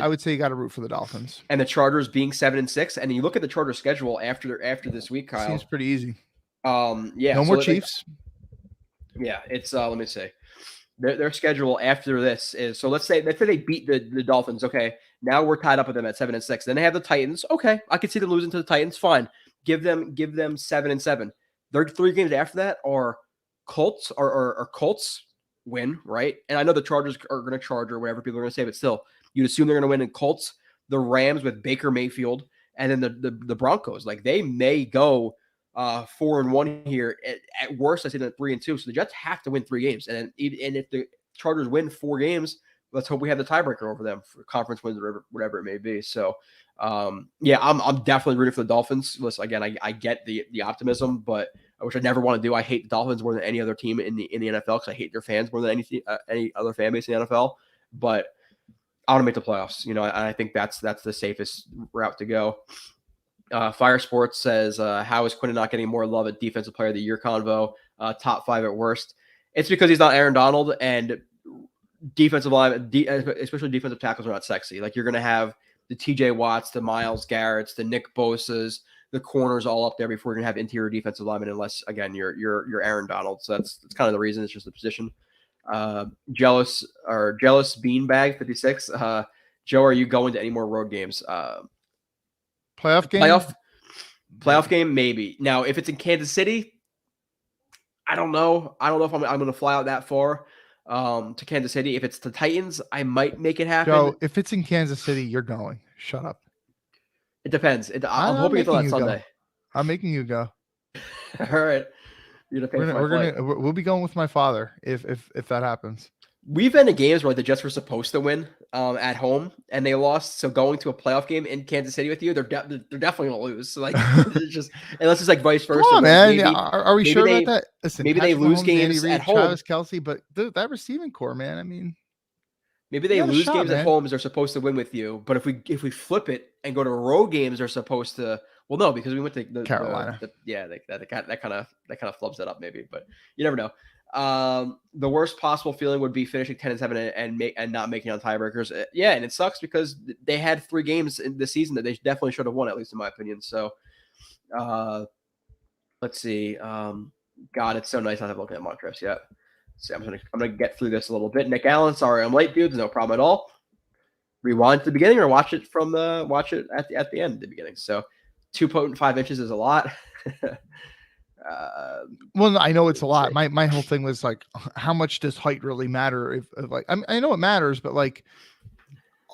would say you got to root for the Dolphins. And the Chargers being 7-6, and you look at the Chargers schedule after this week, Kyle. Seems pretty easy. Yeah. No more Chiefs. Yeah, it's let me see. Their schedule after this is, so let's say they beat the Dolphins. Okay, now we're tied up with them at 7-6. Then they have the Titans. Okay, I could see them losing to the Titans. Fine, give them 7-7. Their 3 games after that are Colts or Colts win, right? And I know the Chargers are going to charge or whatever people are going to say, but still, you'd assume they're going to win in Colts, the Rams with Baker Mayfield, and then the Broncos. Like, they may go 4-1 here. At worst, I say that 3-2. So the Jets have to win 3 games, and if the Chargers win 4 games, let's hope we have the tiebreaker over them for conference wins or whatever it may be. So, yeah, I'm definitely rooting for the Dolphins. Listen, again, I get the optimism, but which I never want to do. I hate the Dolphins more than any other team in the NFL because I hate their fans more than any other fan base in the NFL. But I want to make the playoffs. I think that's the safest route to go. Fire Sports says, how is Quinn not getting more love at Defensive Player of the Year convo? Top 5 at worst. It's because he's not Aaron Donald, and defensive line, especially defensive tackles, are not sexy. Like, you're going to have the TJ Watts, the Myles Garretts, the Nick Bosas, the corners all up there before you're going to have interior defensive linemen, unless, again, you're Aaron Donald. So that's kind of the reason. It's just the position. Jealous Beanbag 56. Joe, are you going to any more road games? Playoff game? Playoff game, maybe. Now, if it's in Kansas City, I don't know. I don't know if I'm going to fly out that far to Kansas City. If it's the Titans, I might make it happen. Joe, if it's in Kansas City, you're going. Shut up. It depends. I'm hoping it's on Sunday. Go. I'm making you go. All right. We'll be going with my father if that happens. We've been to games where the Jets were supposed to win at home and they lost. So going to a playoff game in Kansas City with you, they're definitely going to lose. So like, it's just unless it's like vice versa. Come on, man. Maybe, are we sure about that? Listen, maybe they lose games at home. Travis Kelce, but that receiving core, man. I mean, maybe they lose games at home as they're supposed to win with you. But if we flip it and go to road games, they're supposed to. Well, no, because we went to Carolina. That kind of flubs that up maybe, but you never know. The worst possible feeling would be finishing 10-7 and not making on tiebreakers. Yeah, and it sucks because they had 3 games in the season that they definitely should have won, at least in my opinion. So, let's see. God, it's so nice not to have looking at mock drafts yet. So I'm gonna get through this a little bit. Nick Allen, sorry I'm late, dudes. No problem at all. Rewind to the beginning or watch it at the end, the beginning. So 2 potent 5 inches is a lot. Well, I know it's a lot. My whole thing was like, how much does height really matter? If like, I know it matters, but like,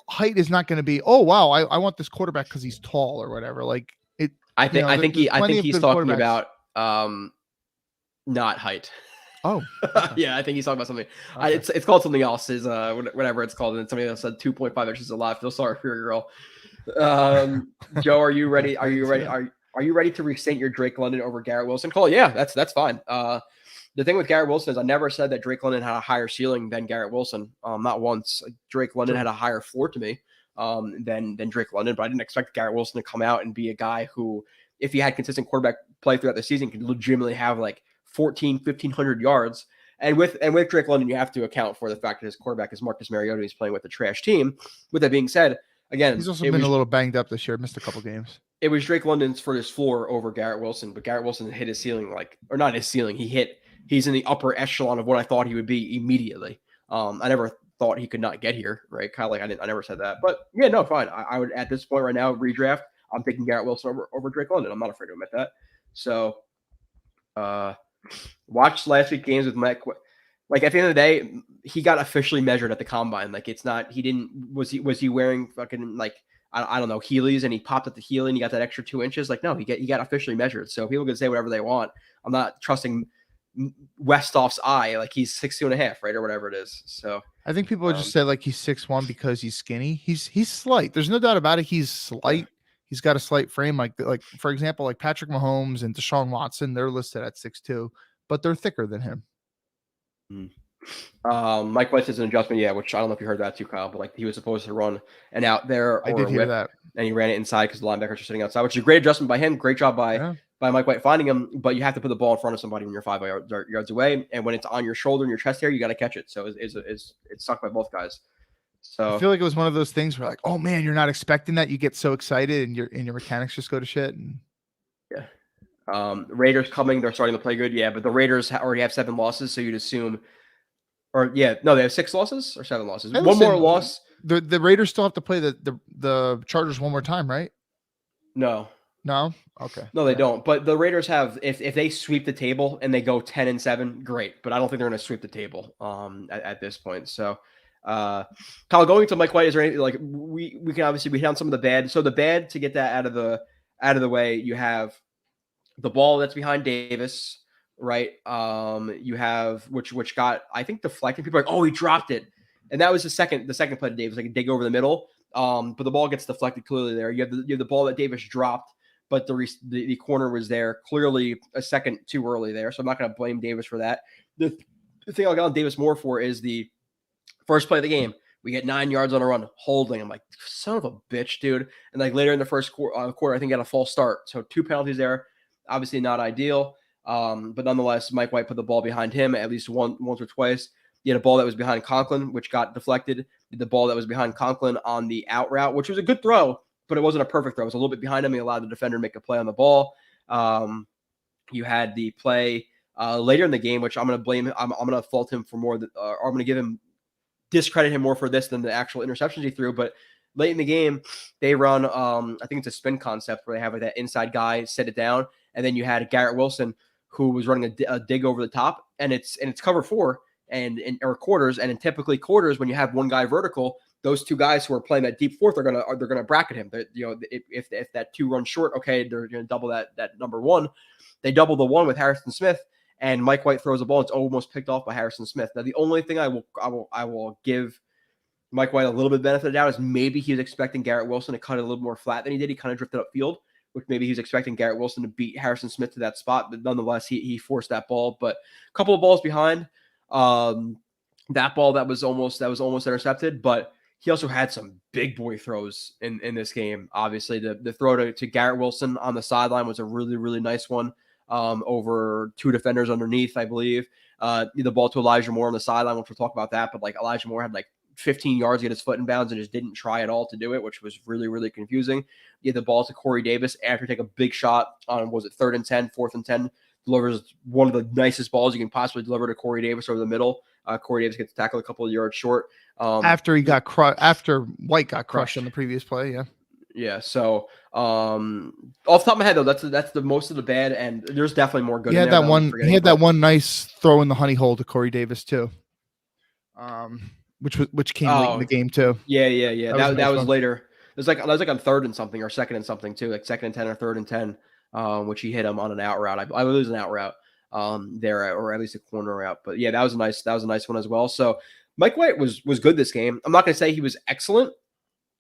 height is not going to be. Oh wow, I want this quarterback because he's tall or whatever. Like it. I think he's talking about not height. Oh, okay. Yeah, I think he's talking about something. Okay. It's called something else. Is whatever it's called. And somebody else said 2.5 inches is a lot. I feel sorry for your girl. Joe, are you ready? Are you ready? Are you ready to restate your Drake London over Garrett Wilson call? Yeah, that's fine. The thing with Garrett Wilson is I never said that Drake London had a higher ceiling than Garrett Wilson. Not once. Drake London had a higher floor to me than Drake London, but I didn't expect Garrett Wilson to come out and be a guy who, if he had consistent quarterback play throughout the season, could legitimately have like 1,500 yards. And with Drake London, you have to account for the fact that his quarterback is Marcus Mariota. He's playing with a trash team. With that being said, again, he's also been a little banged up this year, missed a couple games. It was Drake London's for his floor over Garrett Wilson, but Garrett Wilson hit his ceiling, or not his ceiling. He's in the upper echelon of what I thought he would be immediately. I never thought he could not get here, right? Kind of like I never said that, but yeah, no, fine. I would at this point right now redraft. I'm taking Garrett Wilson over Drake London. I'm not afraid to admit that. So, watched last week's games with Mike. Like at the end of the day, he got officially measured at the combine. Like it's not. He didn't. Was he wearing fucking like. I don't know, Heelys, and he popped at the heel and he got that extra 2 inches. Like, no, he got officially measured. So people can say whatever they want. I'm not trusting Westhoff's eye. Like he's 6'2.5", right? Or whatever it is. So I think people just say like he's 6'1" because he's skinny. He's slight. There's no doubt about it. He's slight. He's got a slight frame. Like for example, like Patrick Mahomes and Deshaun Watson, they're listed at 6'2", but they're thicker than him. Mike White is an adjustment, yeah, which I don't know if you heard that too, Kyle, but like he was supposed to run an out there I or did a hear whip, that. and he ran it inside because the linebackers are sitting outside, which is a great adjustment by him. Great job Yeah. by Mike White finding him, but you have to put the ball in front of somebody when you're 5 yards away, and when it's on your shoulder and your chest area, you got to catch it. So it's sucked by both guys. I So feel like it was one of those things where like, oh man, you're not expecting that. You get so excited and your mechanics just go to shit. And yeah. Raiders coming, they're starting to play good, yeah, but the Raiders already have 7 losses, so you'd assume, or yeah, no, they have 6 losses or 7 losses. Hey, One more listen, loss. The Raiders still have to play the Chargers one more time, right? No, No? Okay. no, they don't. But the Raiders have, if they sweep the table and they go 10-7, great. But I don't think they're going to sweep the table at this point. So, Kyle, going to Mike White, is there anything like we can obviously we hit on some of the bad. So the bad, to get that out of the way, you have the ball that's behind Davis, right? You have which got, I think, deflected. People are like, oh, he dropped it, and that was the second play to Davis, like a dig over the middle. But the ball gets deflected clearly there. You have the ball that Davis dropped, but the corner was there, clearly a second too early there. So I'm not going to blame Davis for that. The thing I'll get on Davis more for is the first play of the game. We get 9 yards on a run, holding. I'm like, son of a bitch, dude. And like later in the first quarter, I think got a false start. So 2 penalties there. Obviously not ideal. But nonetheless, Mike White put the ball behind him at least once or twice. He had a ball that was behind Conklin, which got deflected. The ball that was behind Conklin on the out route, which was a good throw, but it wasn't a perfect throw. It was a little bit behind him. He allowed the defender to make a play on the ball. You had the play later in the game, which I'm going to blame him. I'm going to fault him for more, or I'm going to give him, discredit him more for this than the actual interceptions he threw. But late in the game, they run, I think it's a spin concept where they have like that inside guy set it down. And then you had Garrett Wilson, who was running a dig over the top, and it's cover 4 or quarters. And in typically quarters, when you have one guy vertical, those 2 guys who are playing that deep fourth they're gonna bracket him. If that 2 runs short, okay, they're gonna double that number 1. They double the 1 with Harrison Smith, and Mike White throws the ball. It's almost picked off by Harrison Smith. Now the only thing I will give Mike White a little bit benefit of the doubt is maybe he was expecting Garrett Wilson to cut it a little more flat than he did. He kind of drifted upfield, which maybe he was expecting Garrett Wilson to beat Harrison Smith to that spot, but nonetheless, he forced that ball. But a couple of balls behind, that ball that was almost intercepted, but he also had some big boy throws in this game. Obviously, the throw to Garrett Wilson on the sideline was a really, really nice one, over 2 defenders underneath, I believe. The ball to Elijah Moore on the sideline, which we'll talk about that, but like Elijah Moore had like 15 yards to get his foot in bounds and just didn't try at all to do it, which was really, really confusing. You had the ball to Corey Davis after take a big shot on, was it 3rd and 10, 4th and 10, delivers one of the nicest balls you can possibly deliver to Corey Davis over the middle. Corey Davis gets tackled a couple of yards short. After he got after White got crushed on the previous play, yeah. Yeah, so off the top of my head though, that's the most of the bad, and there's definitely more good. He had that one. He had that one nice throw in the honey hole to Corey Davis too. Which came late in the game too. Yeah. That was fun. later. It was like on 3rd and something or 2nd and something too, like 2nd and 10 or 3rd and 10, which he hit him on an out route. I would lose an out route there, or at least a corner route. But yeah, that was a nice one as well. So Mike White was good this game. I'm not going to say he was excellent,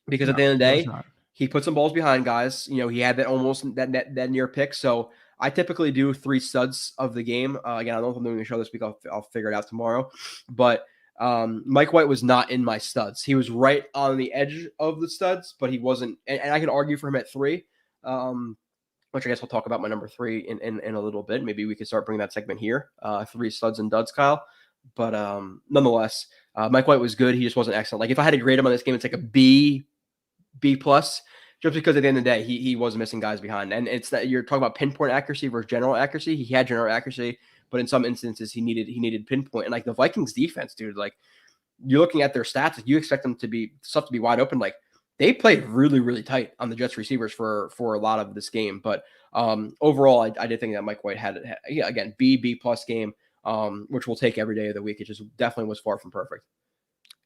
because at the end of the day, he put some balls behind guys. He had that near pick. So I typically do 3 studs of the game. Again, I don't know if I'm doing the show this week. I'll figure it out tomorrow. But Mike White was not in my studs. He was right on the edge of the studs, but he wasn't. And I can argue for him at 3, which I guess we'll talk about my number 3 in a little bit. Maybe we could start bringing that segment here. 3 studs and duds, Kyle. But nonetheless, Mike White was good. He just wasn't excellent. Like if I had to grade him on this game, it's like a B plus, just because at the end of the day, he was missing guys behind. And it's that you're talking about pinpoint accuracy versus general accuracy. He had general accuracy, but in some instances he needed pinpoint. And like the Vikings defense, dude, like you're looking at their stats, like you expect them to be wide open. Like they played really, really tight on the Jets receivers for a lot of this game. But overall, I did think that Mike White had again, B plus game, which we'll take every day of the week. It just definitely was far from perfect.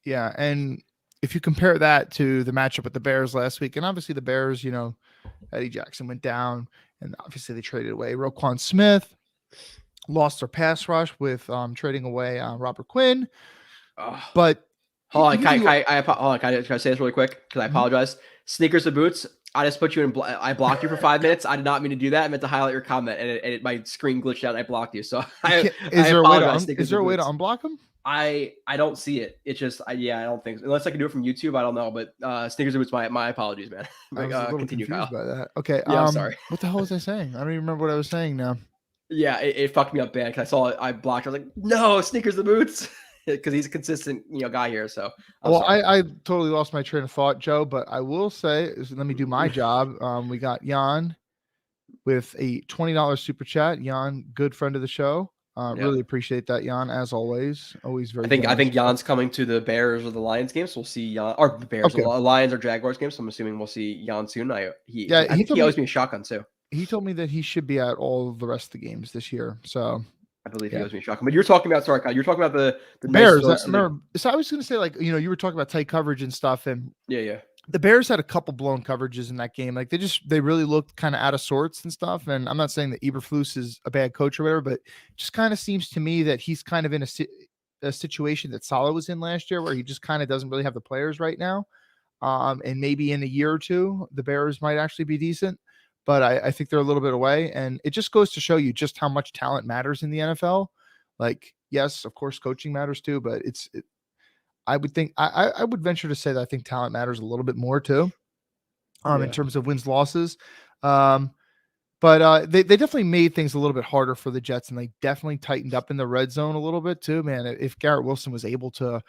Yeah. And if you compare that to the matchup with the Bears last week, and obviously the Bears, Eddie Jackson went down, and obviously they traded away Roquan Smith, lost their pass rush with trading away Robert Quinn. But hold on, can I say this really quick? Because I apologize. Sneakers and boots. I just put you in. I blocked you for 5 minutes. I did not mean to do that. I meant to highlight your comment, and my screen glitched out, and I blocked you. So is there a way to unblock him? I don't see it. It's just I don't think so. Unless I can do it from YouTube. I don't know. But Snickers and Boots, my apologies, man. I was a little Continue, confused Kyle. by that. Okay. Yeah, I'm sorry. What the hell was I saying? I don't even remember what I was saying now. Yeah, it fucked me up bad because I saw it. I blocked. I was like, no, Snickers and Boots, because he's a consistent guy here. So I totally lost my train of thought, Joe. But I will say, let me do my job. We got Jan with a $20 super chat. Jan, good friend of the show. Really appreciate that, Jan, as always. Always very. I think Jan's coming to the Bears or the Lions game, so we'll see Jan or the Bears, or Lions or Jaguars game. So I'm assuming we'll see Jan soon. I think he owes me a shotgun too. He told me that he should be at all of the rest of the games this year. So I believe he owes me a shotgun. But you're talking about you're talking about the Bears. So I was going to say, like, you were talking about tight coverage and stuff, and the Bears had a couple blown coverages in that game. Like they really looked kind of out of sorts and stuff. And I'm not saying that Eberflus is a bad coach or whatever, but it just kind of seems to me that he's kind of in a situation that Saleh was in last year, where he just kind of doesn't really have the players right now. And maybe in a year or two, the Bears might actually be decent, but I think they're a little bit away. And it just goes to show you just how much talent matters in the NFL. Like, yes, of course, coaching matters too, but I would think I would venture to say that I think talent matters a little bit more too, in terms of wins, losses. But they definitely made things a little bit harder for the Jets, and they definitely tightened up in the red zone a little bit too, man. If Garrett Wilson was able to,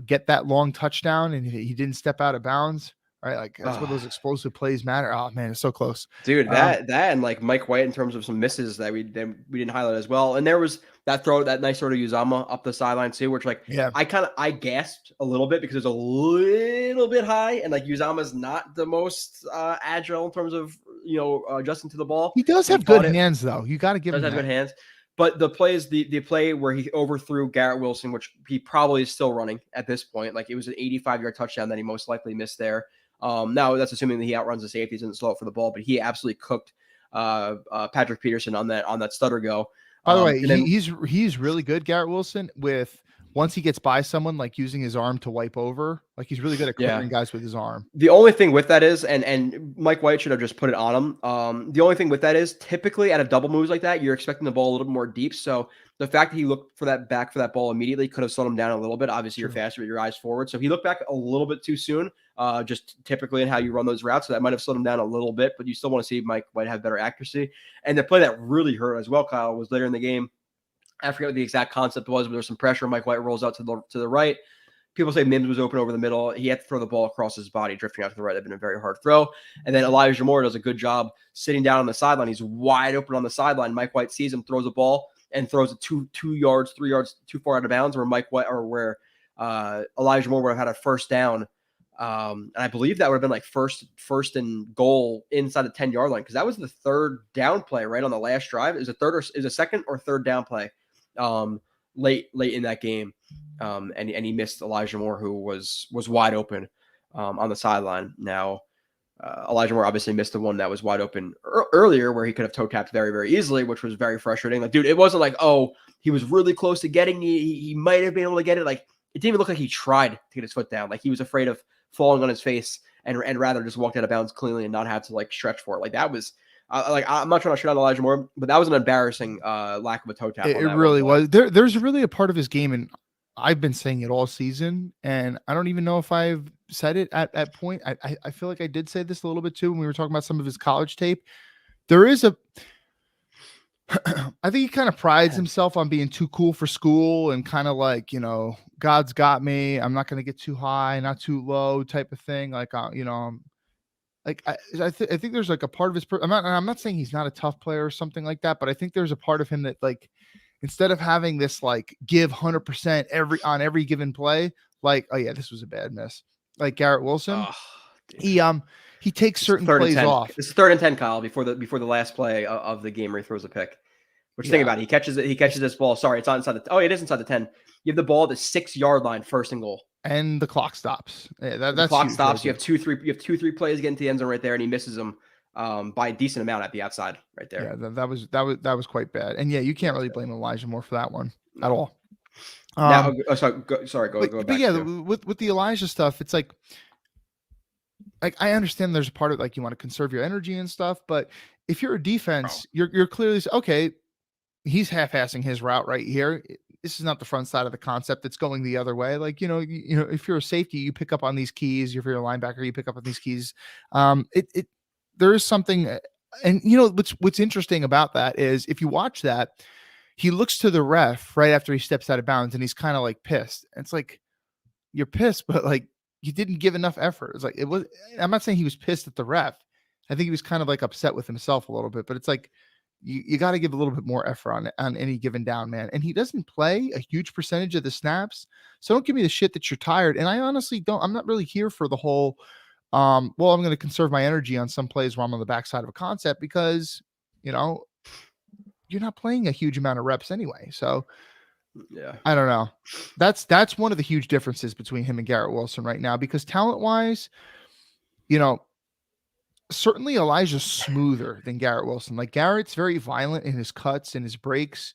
get that long touchdown and he didn't step out of bounds, right? Like that's where those explosive plays matter. Oh man, it's so close, dude. That and like Mike White in terms of some misses that we didn't highlight as well. And there was that nice throw to Uzama up the sideline too, which I gasped a little bit because it was a little bit high, and like Uzama's not the most agile in terms of adjusting to the ball. He does have good hands though. You got to give him that. Good hands. But the play where he overthrew Garrett Wilson, which he probably is still running at this point, like it was an 85-yard touchdown that he most likely missed there. Now that's assuming that he outruns the safeties and slow up for the ball, but he absolutely cooked Patrick Peterson on that stutter go. By the way, he's really good, Garrett Wilson, with once he gets by someone, like using his arm to wipe over. Like he's really good at clearing guys with his arm. The only thing with that is, and Mike White should have just put it on him. The only thing with that is typically at a double moves like that, you're expecting the ball a little more deep. So the fact that he looked for that ball immediately could have slowed him down a little bit. Obviously, you're faster with your eyes forward. So he looked back a little bit too soon, just typically in how you run those routes. So that might have slowed him down a little bit, but you still want to see Mike White have better accuracy. And the play that really hurt as well, Kyle, was later in the game. I forget what the exact concept was, but there was some pressure. Mike White rolls out to the right. People say Mims was open over the middle. He had to throw the ball across his body, drifting out to the right. That'd been a very hard throw. And then Elijah Moore does a good job sitting down on the sideline. He's wide open on the sideline. Mike White sees him, throws a ball, and throws it 3 yards too far out of bounds, where Elijah Moore would have had a first down. And I believe that would have been like first and goal inside the 10-yard line, because that was the third down play right on the last drive. Is a second or third down play late in that game. And he missed Elijah Moore, who was wide open on the sideline. Now, Elijah Moore obviously missed the one that was wide open earlier, where he could have toe tapped very, very easily, which was very frustrating. Like, dude, it wasn't like, he was really close to getting he might have been able to get it. Like, it didn't even look like he tried to get his foot down. Like, he was afraid of falling on his face and rather just walked out of bounds cleanly and not have to like stretch for it. Like, that was I'm not trying to shit on Elijah Moore, but that was an embarrassing lack of a toe tap. It really was. There's really a part of his game, and I've been saying it all season, and I don't even know if I've said it at point. I feel like I did say this a little bit too when we were talking about some of his college tape. There is I think he kind of prides himself on being too cool for school and kind of like, God's got me. I'm not going to get too high, not too low type of thing. Like, I think there's like a part of his, I'm not saying he's not a tough player or something like that, but I think there's a part of him that, like, instead of having this like give 100% on every given play, like, oh yeah, this was a bad miss. Like Garrett Wilson, he takes certain plays off. It's 3rd and 10, Kyle, before the last play of the game where he throws a pick. Which think about it, he catches this ball. Sorry, it's not inside it is inside the 10. You have the ball at the 6-yard line, 1st and goal. And the clock stops. Yeah, that's the clock stops. You have 2-3 plays getting to the end zone right there, and he misses them by a decent amount at the outside right there. Yeah, that was quite bad. And yeah, you can't really blame Elijah Moore for that one at all. Go back. But yeah, with the Elijah stuff, it's like I understand there's a part of like you want to conserve your energy and stuff, but if you're a defense, you're clearly okay. He's half-assing his route right here. this is not the front side of the concept. It's going the other way. Like, if you're a safety, you pick up on these keys. If you're a linebacker, you pick up on these keys. There is something, and what's interesting about that is if you watch that, he looks to the ref right after he steps out of bounds, and he's kind of like pissed. And it's like, you're pissed, but like you didn't give enough effort. It's like I'm not saying he was pissed at the ref. I think he was kind of like upset with himself a little bit, but it's like you got to give a little bit more effort on any given down, man. And he doesn't play a huge percentage of the snaps. So don't give me the shit that you're tired. And I honestly I'm not really here for the whole, I'm going to conserve my energy on some plays where I'm on the backside of a concept because, you're not playing a huge amount of reps anyway. So yeah, I don't know. That's one of the huge differences between him and Garrett Wilson right now, because talent wise, certainly Elijah's smoother than Garrett Wilson. Like Garrett's very violent in his cuts and his breaks,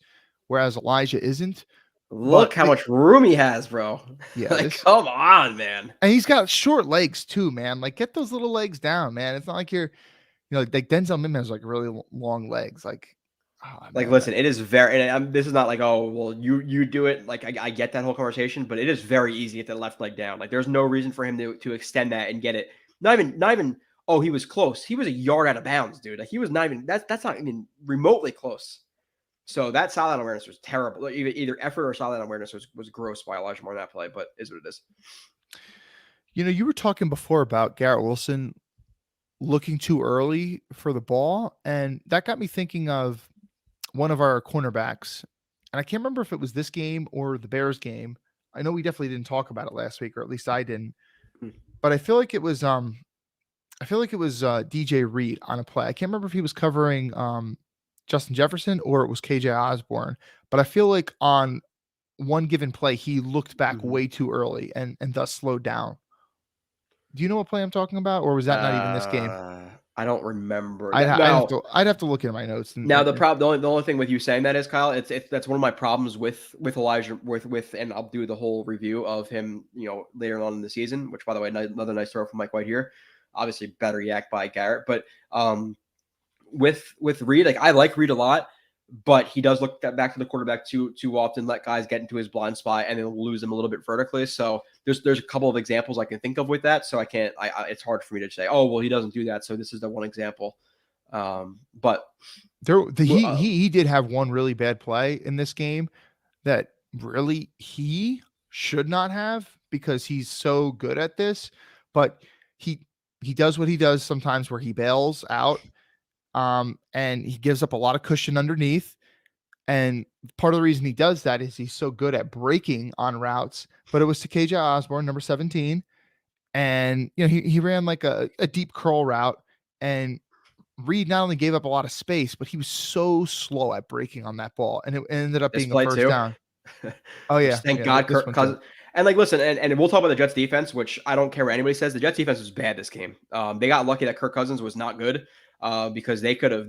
whereas Elijah isn't. Look how much room he has, bro. Yeah. Like, come on, man. And he's got short legs too, man. Like get those little legs down, man. It's not like you're, like Denzel Mims has like really long legs. Like, listen, it is very, and this is not like, oh, well, you do it. Like I get that whole conversation, but it is very easy to get that left leg down. Like there's no reason for him to extend that and get it. Not even. Oh, he was close. He was a yard out of bounds, dude. Like he was not even. That's not even remotely close. So that sideline awareness was terrible. Like, either effort or sideline awareness was gross by Elijah Moore in that play, but is what it is. You were talking before about Garrett Wilson looking too early for the ball, and that got me thinking of one of our cornerbacks. And I can't remember if it was this game or the Bears game. I know we definitely didn't talk about it last week, or at least I didn't. But I feel like it was DJ Reed on a play. I can't remember if he was covering Justin Jefferson or it was KJ Osborne, but I feel like on one given play, he looked back way too early and thus slowed down. Do you know what play I'm talking about? Or was that not even this game? I don't remember. I'd have to look into my notes. The only thing with you saying that is, Kyle, that's one of my problems with Elijah, and I'll do the whole review of him, later on in the season, which, by the way, another nice throw from Mike White here. Obviously better yak by Garrett, but with Reed, like I like Reed a lot, but he does look back to the quarterback too often, let guys get into his blind spot and then lose him a little bit vertically. So there's a couple of examples I can think of with that. So it's hard for me to say, oh, well, he doesn't do that. So this is the one example. But he did have one really bad play in this game that really he should not have, because he's so good at this, but he does what he does sometimes where he bails out, and he gives up a lot of cushion underneath. And part of the reason he does that is he's so good at breaking on routes. But it was to KJ Osborne, number 17. And, he ran like a deep curl route, and Reed not only gave up a lot of space, but he was so slow at breaking on that ball. And it ended up being a first down. Oh yeah. Thank God. And listen, and we'll talk about the Jets defense, which I don't care what anybody says. The Jets defense was bad this game. They got lucky that Kirk Cousins was not good, because they could have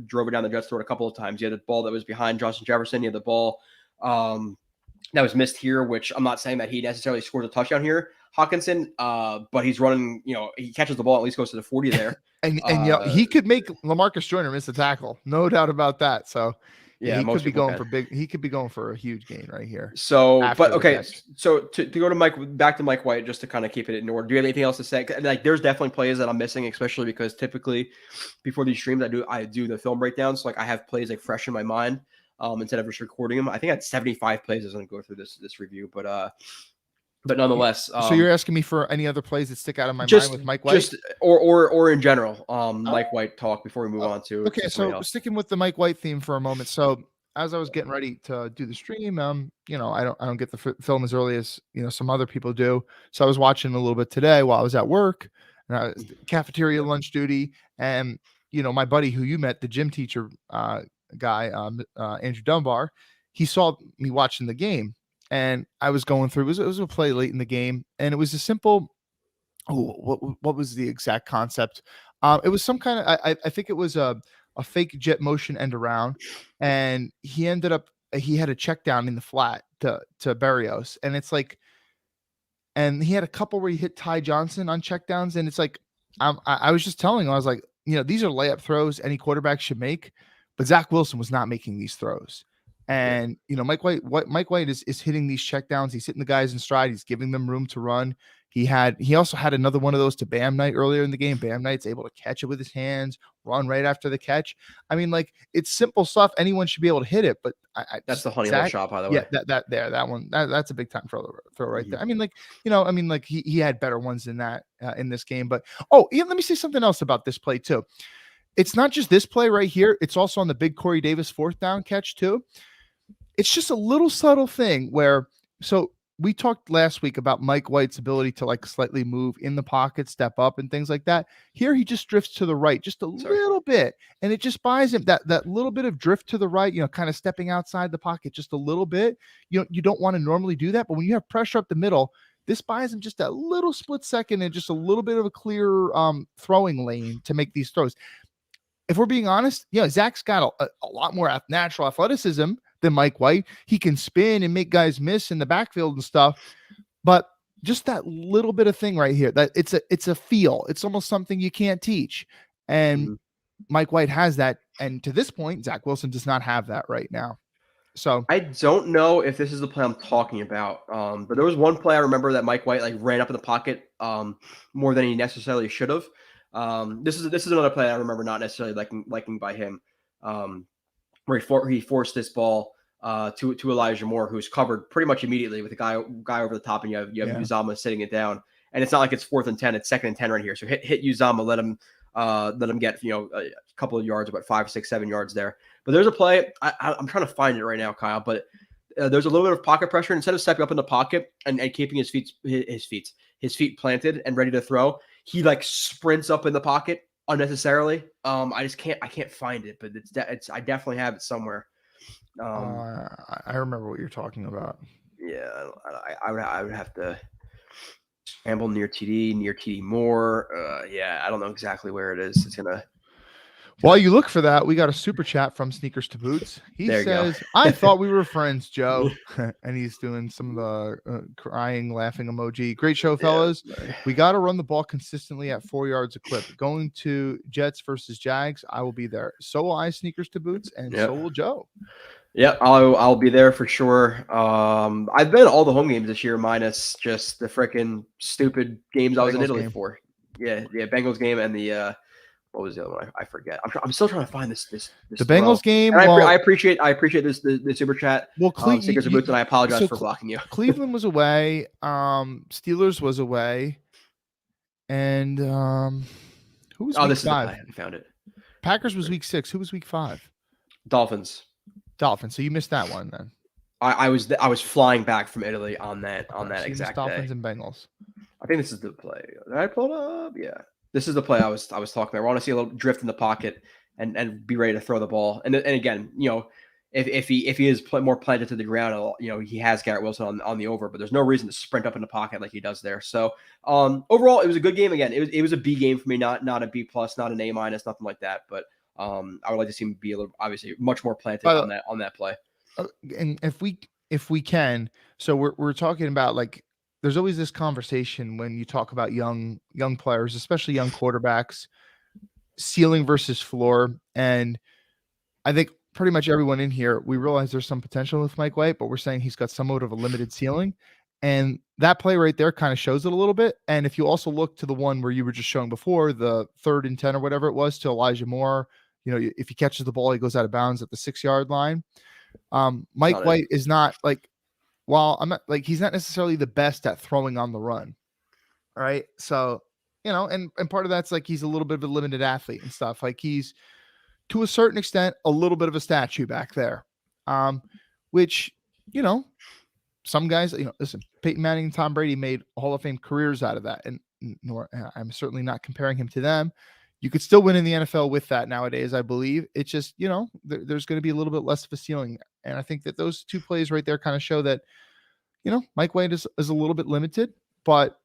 drove it down the Jets' throat a couple of times. You had the ball that was behind Justin Jefferson. You had the ball that was missed here, which I'm not saying that he necessarily scores a touchdown here, Hawkinson, but he's running. He catches the ball, at least goes to the 40 there. and he could make LaMarcus Joyner miss the tackle, no doubt about that. So. Yeah, he could be going for big. He could be going for a huge gain right here. So, but okay. So to go to back to Mike White, just to kind of keep it in order. Do you have anything else to say? Like, there's definitely plays that I'm missing, especially because typically before these streams, I do the film breakdowns. Like I have plays like fresh in my mind, instead of just recording them. I think I had 75 plays as I'm going through this review, but nonetheless. So you're asking me for any other plays that stick out of my mind with Mike White, or in general, Mike White talk before we move on to. Okay, so sticking with the Mike White theme for a moment. So as I was getting ready to do the stream, I don't get the film as early as some other people do. So I was watching a little bit today while I was at work, and I was cafeteria lunch duty, and my buddy who you met, the gym teacher guy, Andrew Dunbar, he saw me watching the game. And I was going through, it was a play late in the game, and it was a simple, what was the exact concept? It was some kind of, I think it was a fake jet motion end around, and he had a check down in the flat to Berrios. And it's like, and he had a couple where he hit Ty Johnson on check downs. And it's like, I was just telling him, I was like, these are layup throws any quarterback should make, but Zach Wilson was not making these throws. And Mike White is hitting these checkdowns. He's hitting the guys in stride. He's giving them room to run. He also had another one of those to Bam Knight earlier in the game. Bam Knight's able to catch it with his hands, run right after the catch. I mean, like, it's simple stuff. Anyone should be able to hit it, but that's the honey hole shot, by the way. Yeah, that one, that's a big time throw right there. I mean, like, he had better ones than that in this game. But let me say something else about this play too. It's not just this play right here. It's also on the big Corey Davis 4th down catch too. It's just a little subtle thing where, so we talked last week about Mike White's ability to like slightly move in the pocket, step up and things like that. Here, he just drifts to the right just a little bit. And it just buys him that little bit of drift to the right, kind of stepping outside the pocket just a little bit. You don't want to normally do that. But when you have pressure up the middle, this buys him just a little split second and just a little bit of a clear throwing lane to make these throws. If we're being honest, Zach's got a lot more natural athleticism than Mike White. He can spin and make guys miss in the backfield and stuff, but just that little bit of thing right here, that it's a feel. It's almost something you can't teach. And Mike White has that. And to this point, Zach Wilson does not have that right now. So I don't know if this is the play I'm talking about. But there was one play I remember that Mike White like ran up in the pocket more than he necessarily should have. This is another play I remember not necessarily liking by him. Where he forced this ball to Elijah Moore, who's covered pretty much immediately with a guy over the top, and you have Uzama sitting it down. And it's not like it's 4th and 10; it's 2nd and 10 right here. So hit Uzama, let him get a couple of yards, about 5, 6, 7 yards there. But there's a play I'm trying to find it right now, Kyle. But there's a little bit of pocket pressure. Instead of stepping up in the pocket and keeping his feet planted and ready to throw, he like sprints up in the pocket unnecessarily. I can't find it, but I definitely have it somewhere. I remember what you're talking about. Yeah, I would have to scramble near TD Moore. Yeah, I don't know exactly where it is. It's gonna. While you look for that, we got a super chat from Sneakers to Boots. He says, I thought we were friends, Joe. And he's doing some of the crying, laughing emoji. Great show, fellas. Yeah. We got to run the ball consistently at 4 yards a clip. Going to Jets versus Jags, I will be there. So will I, Sneakers to Boots, and so will Joe. Yeah, I'll be there for sure. I've been to all the home games this year, minus just the freaking stupid games I was in Italy for. Yeah, Bengals game and the what was the other one? I forget. I'm still trying to find this the Bengals game. I appreciate this the super chat. Well, Sneakers and Boots, and I apologize for blocking you. Cleveland was away. Steelers was away, and who was? This is the play. I found it. Packers was week 6. Who was week 5? Dolphins. So you missed that one then. I was flying back from Italy on that exact Dolphins day. And Bengals. I think this is the play. Did I pull it up? Yeah. This is the play I was talking about. I want to see a little drift in the pocket and be ready to throw the ball. And again, if he is more planted to the ground, he has Garrett Wilson on the over, but there's no reason to sprint up in the pocket like he does there. So overall, it was a good game. Again, it was a B game for me, not a B plus, not an A minus, nothing like that. But I would like to see him be obviously much more planted on that play. And if we can, so we're talking about like. There's always this conversation when you talk about young players, especially young quarterbacks, ceiling versus floor. And I think pretty much everyone in here, we realize there's some potential with Mike White, but we're saying he's got somewhat of a limited ceiling. And that play right there kind of shows it a little bit. And if you also look to the one where you were just showing before, the 3rd and 10 or whatever it was to Elijah Moore, if he catches the ball, he goes out of bounds at the 6-yard line. Mike White is not like, while I'm not like, he's not necessarily the best at throwing on the run. All right. So, and part of that's like, he's a little bit of a limited athlete and stuff. Like he's to a certain extent, a little bit of a statue back there. Which, some guys, listen, Peyton Manning and Tom Brady made Hall of Fame careers out of that. And I'm certainly not comparing him to them. You could still win in the NFL with that nowadays, I believe. It's just, there's going to be a little bit less of a ceiling. And I think that those two plays right there kind of show that, Mike White is a little bit limited, but,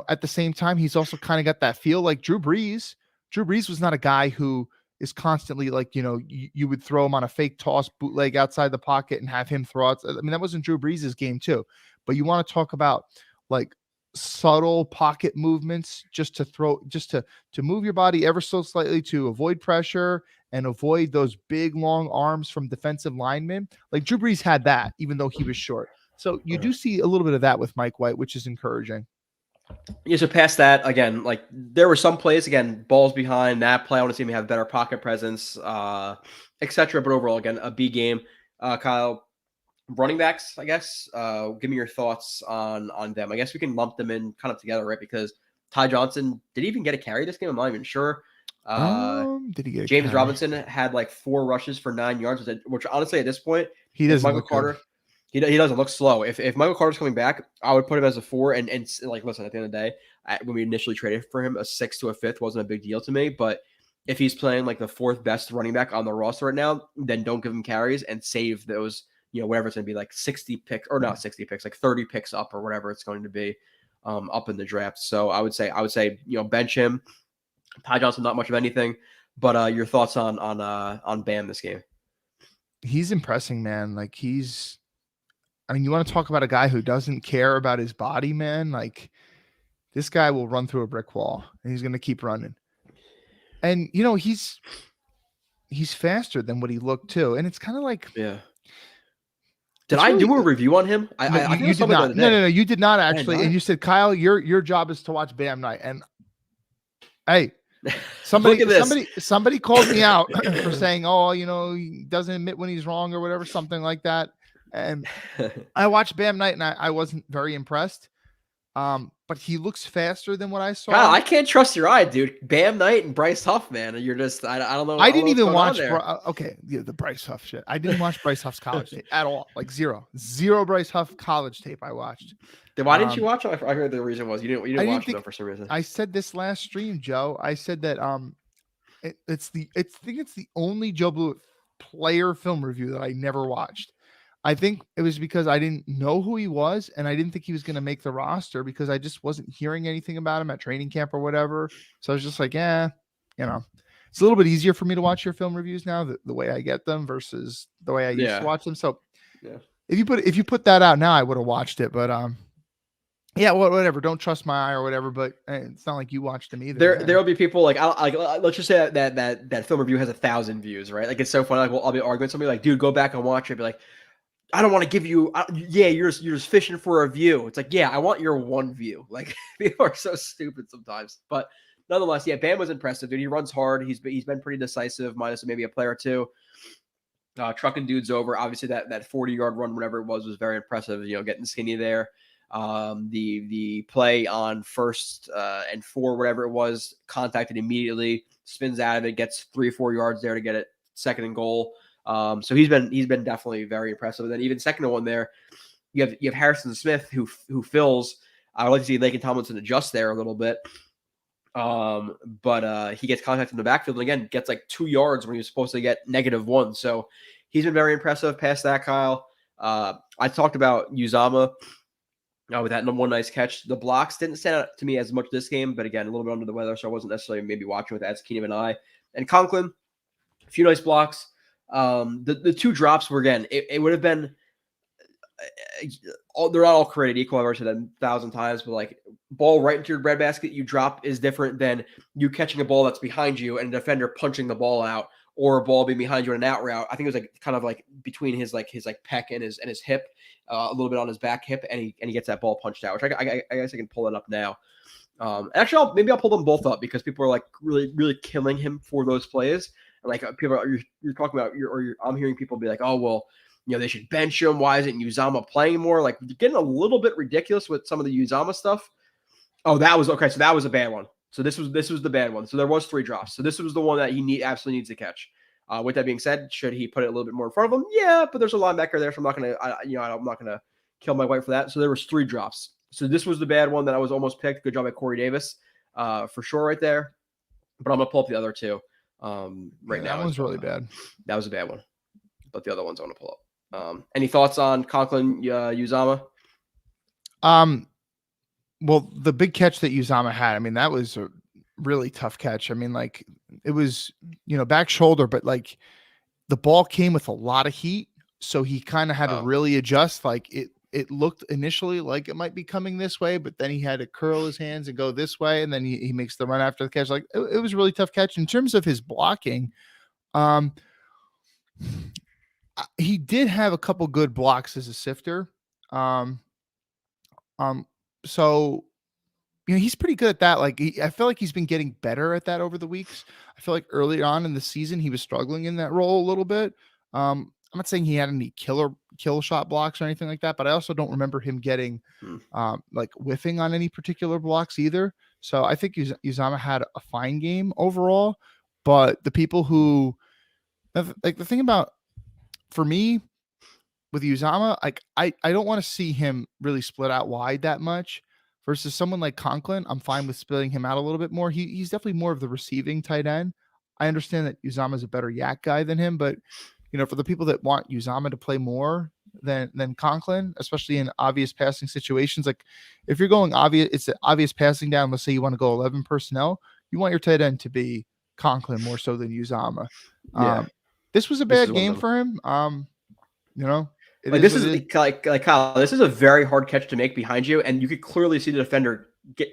at the same time, he's also kind of got that feel like Drew Brees. Drew Brees was not a guy who is constantly like, you would throw him on a fake toss bootleg outside the pocket and have him throw out. I mean, that wasn't Drew Brees' game too, but you want to talk about like subtle pocket movements just to move your body ever so slightly to avoid pressure and avoid those big long arms from defensive linemen. Like Drew Brees had that, even though he was short. So you do see a little bit of that with Mike White, which is encouraging. Yeah, so past that, again, like there were some plays, again, balls behind that play. I want to see him have better pocket presence, etc. But overall, again, a B game. Kyle, running backs, I guess. Give me your thoughts on them. I guess we can lump them in kind of together, right? Because Ty Johnson, did he even get a carry this game? I'm not even sure. Did he get James Robinson had like 4 rushes for 9 yards, which honestly at this point, he doesn't Michael look Carter. good. He doesn't look slow. If Michael Carter's coming back, I would put him as a 4. And like, listen, at the end of the day, when we initially traded for him, a 6 to a 5th wasn't a big deal to me. But if he's playing like the 4th best running back on the roster right now, then don't give him carries and save those, whatever it's going to be, like 60 picks or not 60 picks, like 30 picks up or whatever it's going to be up in the draft. So I would say, bench him. Ty Johnson, not much of anything. But your thoughts on Bam this game? He's impressing, man. Like you want to talk about a guy who doesn't care about his body, man. Like this guy will run through a brick wall and he's going to keep running. And he's faster than what he looked too. And it's kind of like, yeah. Did I do a review on him? You did not. No, you did not actually. And you said, Kyle, your job is to watch Bam Night. And hey, somebody called me out for saying, he doesn't admit when he's wrong or whatever, something like that. And I watched Bam Night and I wasn't very impressed. But he looks faster than what I saw. Kyle, I can't trust your eye, dude. Bam Knight and Bryce Huff, man. You're just, I don't know. I didn't even watch. The Bryce Huff shit. I didn't watch Bryce Huff's college tape at all. Like zero Bryce Huff college tape I watched. Then why didn't you watch it? I heard the reason was you didn't watch it for some reason. I said this last stream, Joe. I said that it's the only Joe Blewett player film review that I never watched. I think it was because I didn't know who he was and I didn't think he was going to make the roster because I just wasn't hearing anything about him at training camp or whatever. So I was just like, it's a little bit easier for me to watch your film reviews now, the way I get them versus the way I used to watch them. So if you put that out now, I would have watched it, but whatever. Don't trust my eye or whatever, but it's not like you watched them either. There'll be people like let's just say that film review has 1,000 views, right? Like it's so funny. Like I'll be arguing with somebody like, dude, go back and watch it. Be like, I don't want to give you, you're just fishing for a view. It's like, I want your one view. Like people are so stupid sometimes, but nonetheless, Bam was impressive, dude. He runs hard. He's been pretty decisive, minus maybe a play or two. Trucking dudes over. Obviously that 40-yard run, whatever it was very impressive. Getting skinny there. The play on 1st and 4, whatever it was, contacted immediately, spins out of it, gets 3 or 4 yards there to get it 2nd and goal. So he's been definitely very impressive. And then even 2nd and 1 there, you have Harrison Smith who fills. I would like to see Laken Tomlinson adjust there a little bit. But he gets contact in the backfield and again gets like 2 yards when he was supposed to get -1. So he's been very impressive past that, Kyle. I talked about Uzama with that number 1 nice catch. The blocks didn't stand out to me as much this game, but again, a little bit under the weather, so I wasn't necessarily maybe watching with as keen of an eye. And Conklin, a few nice blocks. The 2 drops were, again, it would have been they're not all created equal. I've already said that 1,000 times, but like ball right into your breadbasket you drop is different than you catching a ball that's behind you and a defender punching the ball out, or a ball being behind you in an out route. I think it was like kind of like between his pec and his hip, a little bit on his back hip, and he gets that ball punched out, which I guess I can pull it up now. Actually, maybe I'll pull them both up because people are like really, really killing him for those plays. Like people you're talking about, I'm hearing people be like, oh, well, they should bench him. Why isn't Uzama playing more? Like getting a little bit ridiculous with some of the Uzama stuff. Oh, that was okay. So that was a bad one. So this was the bad one. So there was 3 drops. So this was the one that he absolutely needs to catch. With that being said, should he put it a little bit more in front of him? Yeah, but there's a linebacker there, so I'm not gonna kill my White for that. So there was 3 drops. So this was the bad one that I was almost picked. Good job by Corey Davis, for sure, right there. But I'm gonna pull up the other 2. Now that one's really bad. That was a bad one, but the other ones I want to pull up. Any thoughts on Conklin, Uzama? Well, the big catch that Uzama had, I mean, that was a really tough catch. I mean, like it was, back shoulder, but like the ball came with a lot of heat, so he kind of had to really adjust. Like it looked initially like it might be coming this way, but then he had to curl his hands and go this way, and then he makes the run after the catch. Like it was a really tough catch. In terms of his blocking, he did have a couple good blocks as a sifter. So he's pretty good at that. Like I feel like he's been getting better at that over the weeks. I feel like early on in the season he was struggling in that role a little bit. I'm not saying he had any kill shot blocks or anything like that, but I also don't remember him getting like whiffing on any particular blocks either. So I think Uzama had a fine game overall, but the people who like the thing about for me with Uzama, like I don't want to see him really split out wide that much versus someone like Conklin. I'm fine with splitting him out a little bit more. He's definitely more of the receiving tight end. I understand that Uzama is a better yak guy than him, but for the people that want Uzama to play more than Conklin, especially in obvious passing situations, like if you're going obvious, it's an obvious passing down. Let's say you want to go 11 personnel, you want your tight end to be Conklin more so than Uzama. Yeah. This was a bad game for him. This is like Kyle. This is a very hard catch to make behind you, and you could clearly see the defender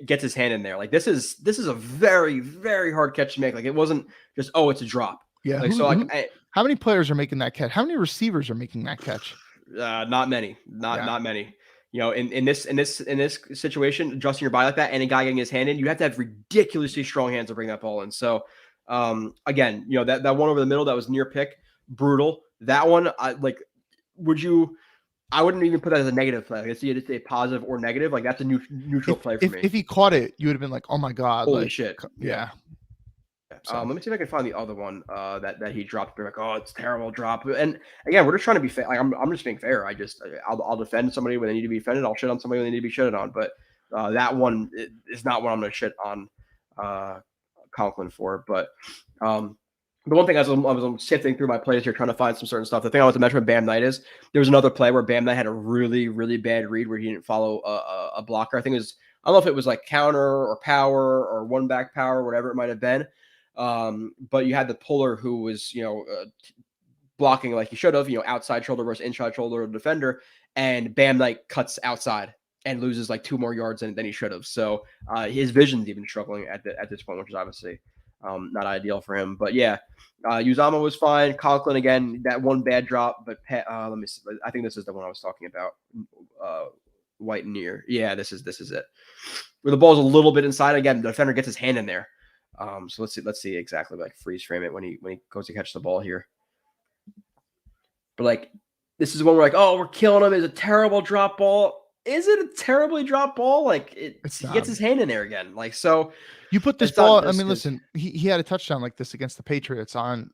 gets his hand in there. Like this is a very, very hard catch to make. Like it wasn't just it's a drop. Yeah. Like how many players are making that catch? How many receivers are making that catch? Not many. Not many. In this situation, adjusting your body like that, and a guy getting his hand in, you have to have ridiculously strong hands to bring that ball in. So, again, that one over the middle that was near pick, brutal. That one, I wouldn't even put that as a negative play. It's either a positive or negative. Like that's a neutral play for me. If he caught it, you would have been like, "Oh my god, holy shit!" Yeah. So. Let me see if I can find the other one that he dropped. Be like, oh, it's a terrible drop. And again, we're just trying to be fair. Like, I'm just being fair. I'll defend somebody when they need to be defended. I'll shit on somebody when they need to be shitted on. But that one is not what I'm going to shit on Conklin for. But the one thing as I was sifting through my plays here, trying to find some certain stuff. The thing I want to mention with Bam Knight is there was another play where Bam Knight had a really, really bad read where he didn't follow a blocker. I think it was, I don't know if it was like counter or power or one back power, whatever it might have been. But you had the puller who was, blocking like he should have, outside shoulder versus inside shoulder of the defender, and Bam Knight cuts outside and loses like 2 more yards than he should have. So his vision's even struggling at this point, which is obviously not ideal for him. But yeah, Uzama was fine. Conklin again, that one bad drop, but let me see. I think this is the one I was talking about. White near, yeah, this is it. Where the ball's a little bit inside again, the defender gets his hand in there. So let's see exactly like freeze frame it when he goes to catch the ball here. But like this is when we're like, oh, we're killing him. It's a terrible drop ball. Is it a terribly drop ball? Like he gets his hand in there again. Like so, you put this ball. I mean, listen, he had a touchdown like this against the Patriots on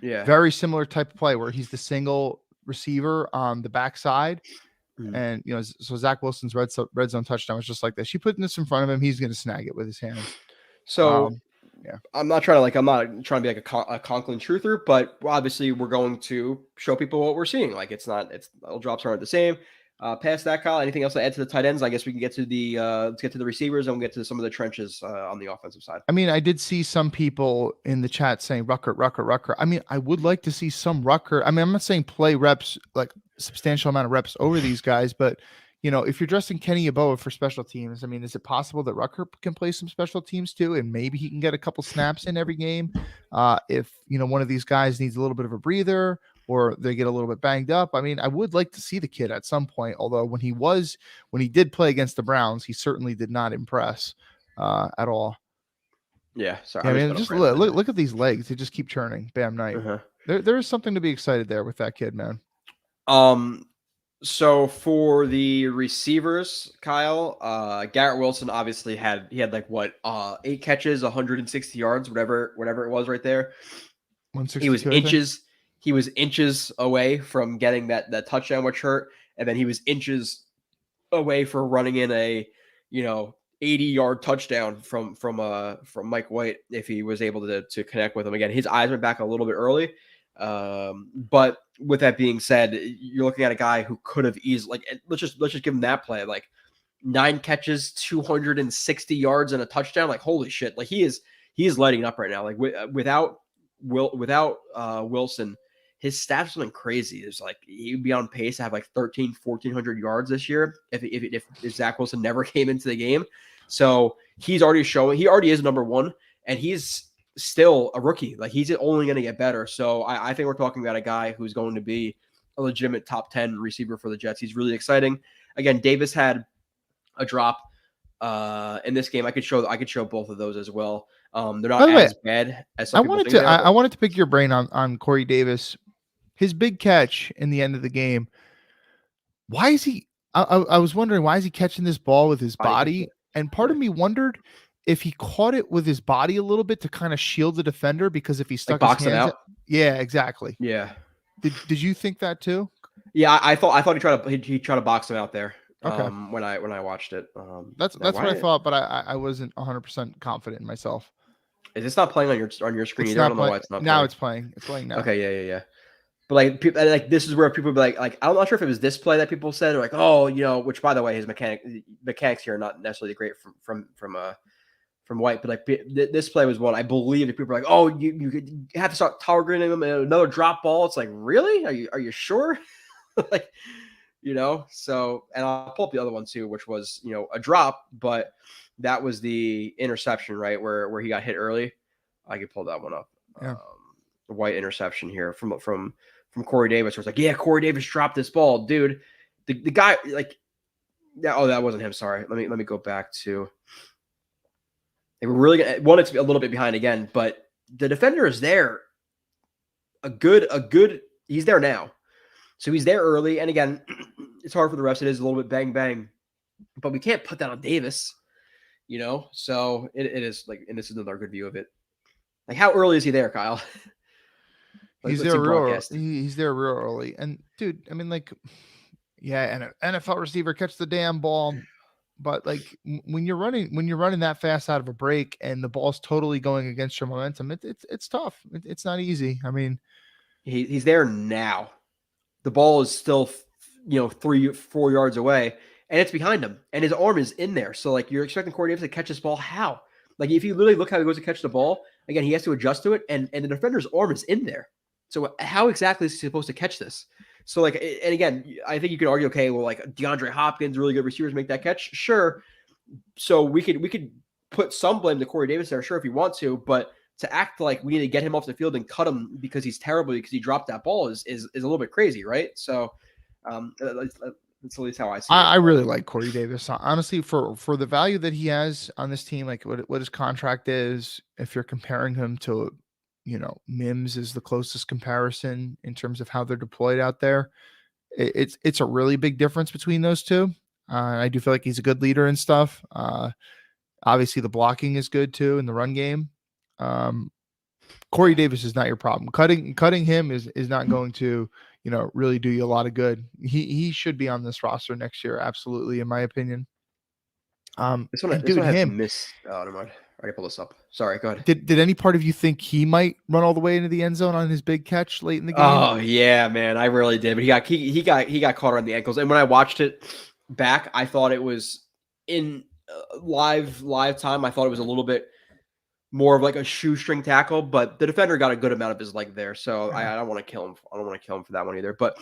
very similar type of play where he's the single receiver on the backside. And so Zach Wilson's red zone touchdown was just like this. You put this in front of him, he's going to snag it with his hands. So yeah, I'm not trying to be like a Conklin truther, but obviously we're going to show people what we're seeing. Like all drops aren't the same. Past that, Kyle, anything else to add to the tight ends? I guess we can get to the let's get to the receivers and we'll get to some of the trenches on the offensive side. I mean, I did see some people in the chat saying Rucker. I mean, I would like to see some Rucker. I mean, I'm not saying play reps, like substantial amount of reps over these guys, but if you're dressing Kenny Yeboah for special teams, I mean, is it possible that Rucker can play some special teams too, and maybe he can get a couple snaps in every game? If one of these guys needs a little bit of a breather or they get a little bit banged up. I mean, I would like to see the kid at some point, although when he did play against the Browns, he certainly did not impress at all. Yeah, sorry. Yeah, I mean, just look at these legs. They just keep churning. Bam Knight. There is something to be excited there with that kid, man. So for the receivers, Kyle, Garrett Wilson obviously had like 8 catches, 160 yards, whatever it was right there. He was inches away from getting that touchdown, which hurt, and then he was inches away for running in a 80-yard touchdown from Mike White if he was able to connect with him. Again, his eyes went back a little bit early. But with that being said, you're looking at a guy who could have easily, like, let's just give him that play, like 9 catches, 260 yards and a touchdown. Like, holy shit. Like he is lighting up right now. Like without Wilson, his stats something crazy. It's like he'd be on pace to have like 1,400 yards this year if Zach Wilson never came into the game. So he's already showing he already is number one, and he's still a rookie. Like he's only going to get better. So I think we're talking about a guy who's going to be a legitimate top 10 receiver for the Jets. He's really exciting. Again, Davis had a drop in this game. I could show both of those as well. They're not as bad as some people think. I wanted to pick your brain on Corey Davis. His big catch in the end of the game. Why is he? I was wondering, why is he catching this ball with his body? And part of me wondered if he caught it with his body a little bit to kind of shield the defender, because if he stuck like his hands out. Yeah, exactly. Yeah. Did you think that too? Yeah, I thought he tried to box him out there. Okay. When I watched it. That's what I thought, but I wasn't 100% confident in myself. Is this not playing on your screen either? I don't know why it's not. Now it's playing. It's playing now. Okay, yeah. But like this is where people be like I'm not sure if it was this play that people said, or like, oh, which by the way, his mechanics here are not necessarily great from White, but like this play was one I believe that people were like, oh, you have to start targeting him, and another drop ball. It's like, really? Are you sure? Like, so, and I'll pull up the other one too, which was a drop, but that was the interception, right, where he got hit early. I could pull that one up. Yeah. The White interception here from Corey Davis, where it's like, yeah, Corey Davis dropped this ball, dude. The guy, like, yeah, oh, that wasn't him. Sorry, let me go back to. They were really gonna, it's a little bit behind again, but the defender is there. A good. He's there now, so he's there early. And again, it's hard for the refs. It is a little bit bang bang, but we can't put that on Davis, So it is like, and this is another good view of it. Like, how early is he there, Kyle? He's there real early. And dude, I mean, like, yeah, and an NFL receiver catch the damn ball, but like when you're running that fast out of a break and the ball's totally going against your momentum, it's tough. It's not easy. I mean, he's there now. The ball is still 3-4 yards away, and it's behind him, and his arm is in there. So like, you're expecting Corey Davis to catch this ball. How? Like, if you literally look how he goes to catch the ball, again, he has to adjust to it, and the defender's arm is in there. So how exactly is he supposed to catch this? So like, and again, I think you could argue, okay, well, like DeAndre Hopkins, really good receivers make that catch, sure. So we could put some blame to Corey Davis there, sure, if you want to, but to act like we need to get him off the field and cut him because he's terrible because he dropped that ball is a little bit crazy, right? So that's at least how I see it. I really like Corey Davis, honestly, for the value that he has on this team, like what his contract is. If you're comparing him to, Mims is the closest comparison in terms of how they're deployed out there. It's a really big difference between those two. I do feel like he's a good leader and stuff. Obviously, the blocking is good too in the run game. Corey Davis is not your problem. Cutting him is not going to really do you a lot of good. He should be on this roster next year, absolutely, in my opinion. This one has missed. Oh, never mind. I gotta pull this up. Sorry, go ahead. Did any part of you think he might run all the way into the end zone on his big catch late in the game? Oh yeah, man, I really did. But he got caught around the ankles, and when I watched it back, I thought it was in live time. I thought it was a little bit more of like a shoestring tackle, but the defender got a good amount of his leg there, so I don't want to kill him. I don't want to kill him for that one either. But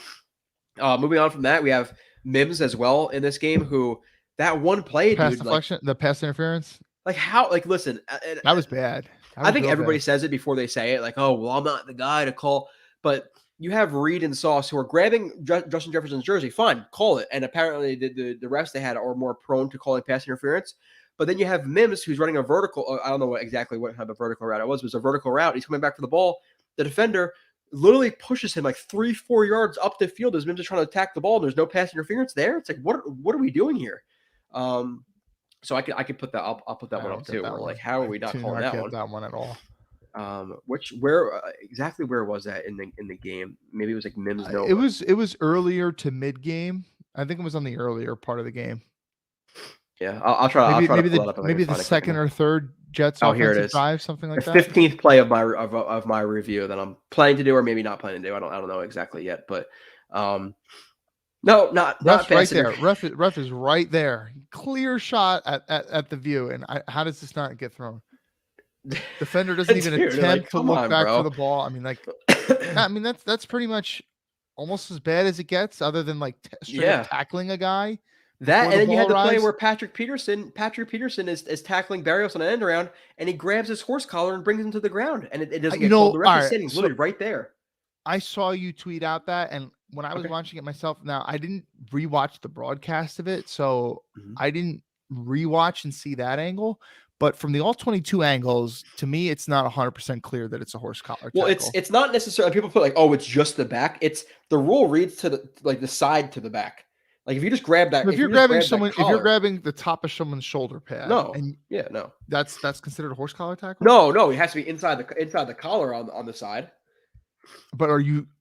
moving on from that, we have Mims as well in this game, who that one play, pass dude, deflection, the pass interference. Like how? Like listen, that was bad. I think everybody says it before they say it. Like, oh well, I'm not the guy to call. But you have Reed and Sauce who are grabbing Justin Jefferson's jersey. Fine, call it. And apparently the refs they had are more prone to calling pass interference. But then you have Mims who's running a vertical. I don't know exactly what type of vertical route it was. It was a vertical route. He's coming back for the ball. The defender literally pushes him like 3-4 yards up the field as Mims is trying to attack the ball. And there's no pass interference there. It's like, what are we doing here? So I could put that up. I'll put that one up too. We're like, how are we not calling that one? That one at all. Where exactly where was that in the game? Maybe it was like Mims. No, it was earlier to mid game. I think it was on the earlier part of the game. Yeah, I'll try. Maybe the second or third Jets offensive drive, something like that. 15th play of my review that I'm planning to do, or maybe not planning to do. I don't know exactly yet, but no, not right there. Ref is right there. Clear shot at the view. And how does this not get thrown? Defender doesn't even attempt to look back for the ball. I mean, like I mean, that's pretty much almost as bad as it gets, other than like straight up tackling a guy. That, and then you had the play arrives. where Patrick Peterson is tackling Barrios on an end around, and he grabs his horse collar and brings him to the ground, and it doesn't get called. The ref is sitting literally right there. I saw you tweet out that, and when I was watching it myself, now I didn't rewatch the broadcast of it, so I didn't rewatch and see that angle. But from the all 22 angles, to me, it's not 100% clear that it's a horse collar tackle. Well, it's not necessarily. People put like, oh, it's just the back. It's the rule reads to the side to the back. Like if you just grab that, if you're grabbing if you're grabbing the top of someone's shoulder pad, no, that's considered a horse collar tackle. No, it has to be inside the collar on the side. But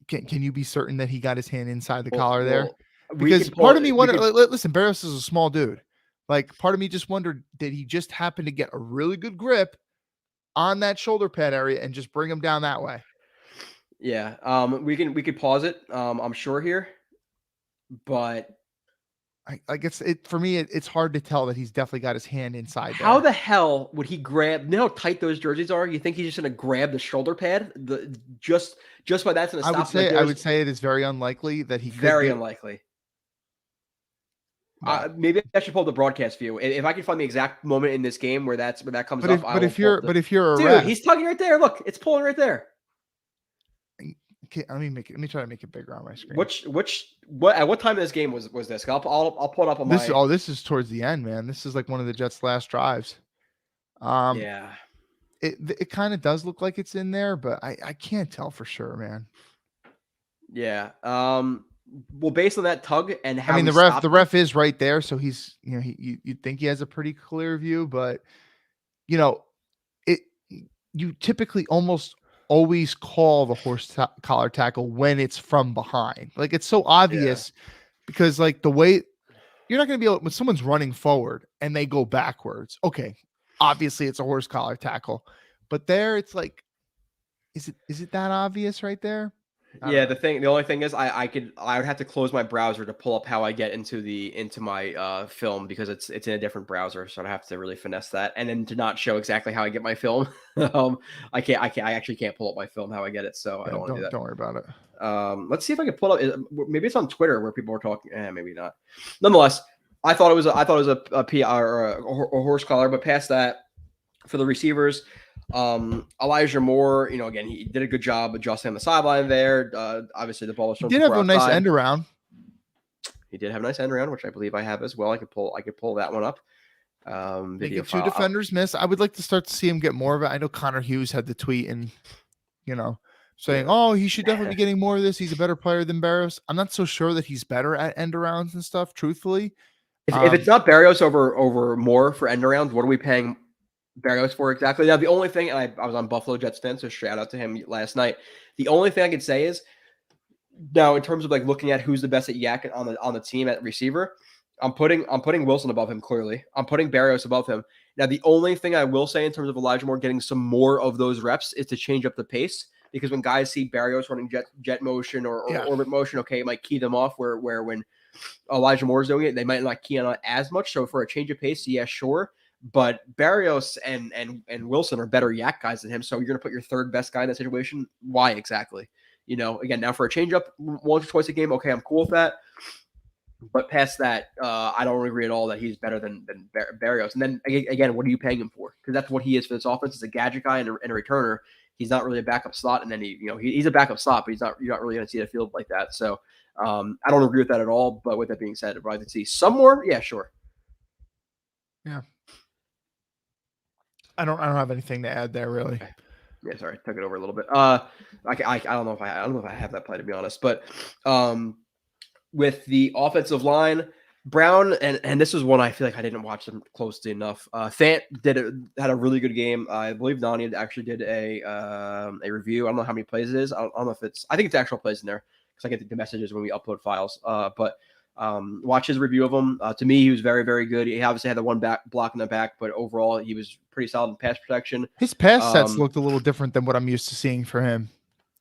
can you be certain that he got his hand inside the collar there? Because part of me wondered. Listen, Barrios is a small dude. Like part of me just wondered, did he just happen to get a really good grip on that shoulder pad area and just bring him down that way? Yeah. We could pause it. I'm sure here, but I guess for me, it's hard to tell that he's definitely got his hand inside there. How the hell would he grab? You know how tight those jerseys are? You think he's just going to grab the shoulder pad? Just by that's going to stop. I would say it is very unlikely that he could. Very unlikely. Maybe I should pull the broadcast view. If I can find the exact moment in this game where that comes up. But if you're a dude, ref, he's tugging right there. Look, it's pulling right there. Okay, let me try to make it bigger on my screen. At what time of this game was this? I'll pull it up on this. Oh, this is towards the end, man. This is like one of the Jets' last drives. Yeah. It kind of does look like it's in there, but I can't tell for sure, man. Yeah. Well, based on that tug and how the ref is right there, so he's you'd think he has a pretty clear view, but you typically almost always call the horse collar tackle when it's from behind. Like it's so obvious because like the way you're not going to be able, when someone's running forward and they go backwards. Okay, obviously it's a horse collar tackle, but there it's like, is it that obvious right there? Yeah, the only thing is I would have to close my browser to pull up how I get into my film because it's in a different browser, so I have to really finesse that, and then to not show exactly how I get my film. I actually can't pull up my film how I get it, so I don't want to do that. Don't worry about it. Let's see if I can pull up. Maybe it's on Twitter where people are talking. Maybe not. Nonetheless, I thought it was a PR or a horse collar, but past that, for the receivers. Elijah Moore, again, he did a good job adjusting on the sideline there. Obviously, the ball was thrown. He did have a nice end around. He did have a nice end around, which I believe I have as well. I could pull that one up. Video two defenders miss. I would like to start to see him get more of it. I know Connor Hughes had the tweet and saying, "Oh, he should definitely be getting more of this. He's a better player than Barrios." I'm not so sure that he's better at end arounds and stuff. Truthfully, if it's not Barrios over Moore for end arounds, what are we paying Barrios for exactly? Now, the only thing, and I was on Buffalo Jets fan, so shout out to him last night. The only thing I could say is, now in terms of like looking at who's the best at yak on the team at receiver, I'm putting Wilson above him clearly. I'm putting Barrios above him. Now, the only thing I will say in terms of Elijah Moore getting some more of those reps is to change up the pace, because when guys see Barrios running jet motion or orbit motion, okay, it might key them off. Where when Elijah Moore's doing it, they might not key on it as much. So for a change of pace, yeah, sure. But Barrios and Wilson are better yak guys than him. So you're going to put your third best guy in that situation. Why exactly? Again, now for a change up once or twice a game, okay, I'm cool with that. But past that, I don't agree at all that he's better than Barrios. And then again, what are you paying him for? Because that's what he is for this offense. He's a gadget guy and a returner. He's not really a backup slot. And then he's a backup slot, but you're not really going to see a field like that. So I don't agree with that at all. But with that being said, I'd rather see some more. Yeah, sure. Yeah. I don't have anything to add there, really. Okay. Yeah, sorry, took it over a little bit. I don't know if I have that play, to be honest. But with the offensive line, Brown and this was one I feel like I didn't watch them closely enough. Fant had a really good game. I believe Nani actually did a review. I don't know how many plays it is. I don't know if I think it's actual plays in there because I get the messages when we upload files. But watch his review of him. To me, he was very, very good. He obviously had the one block in the back, but overall, he was pretty solid in pass protection. His pass sets looked a little different than what I'm used to seeing for him.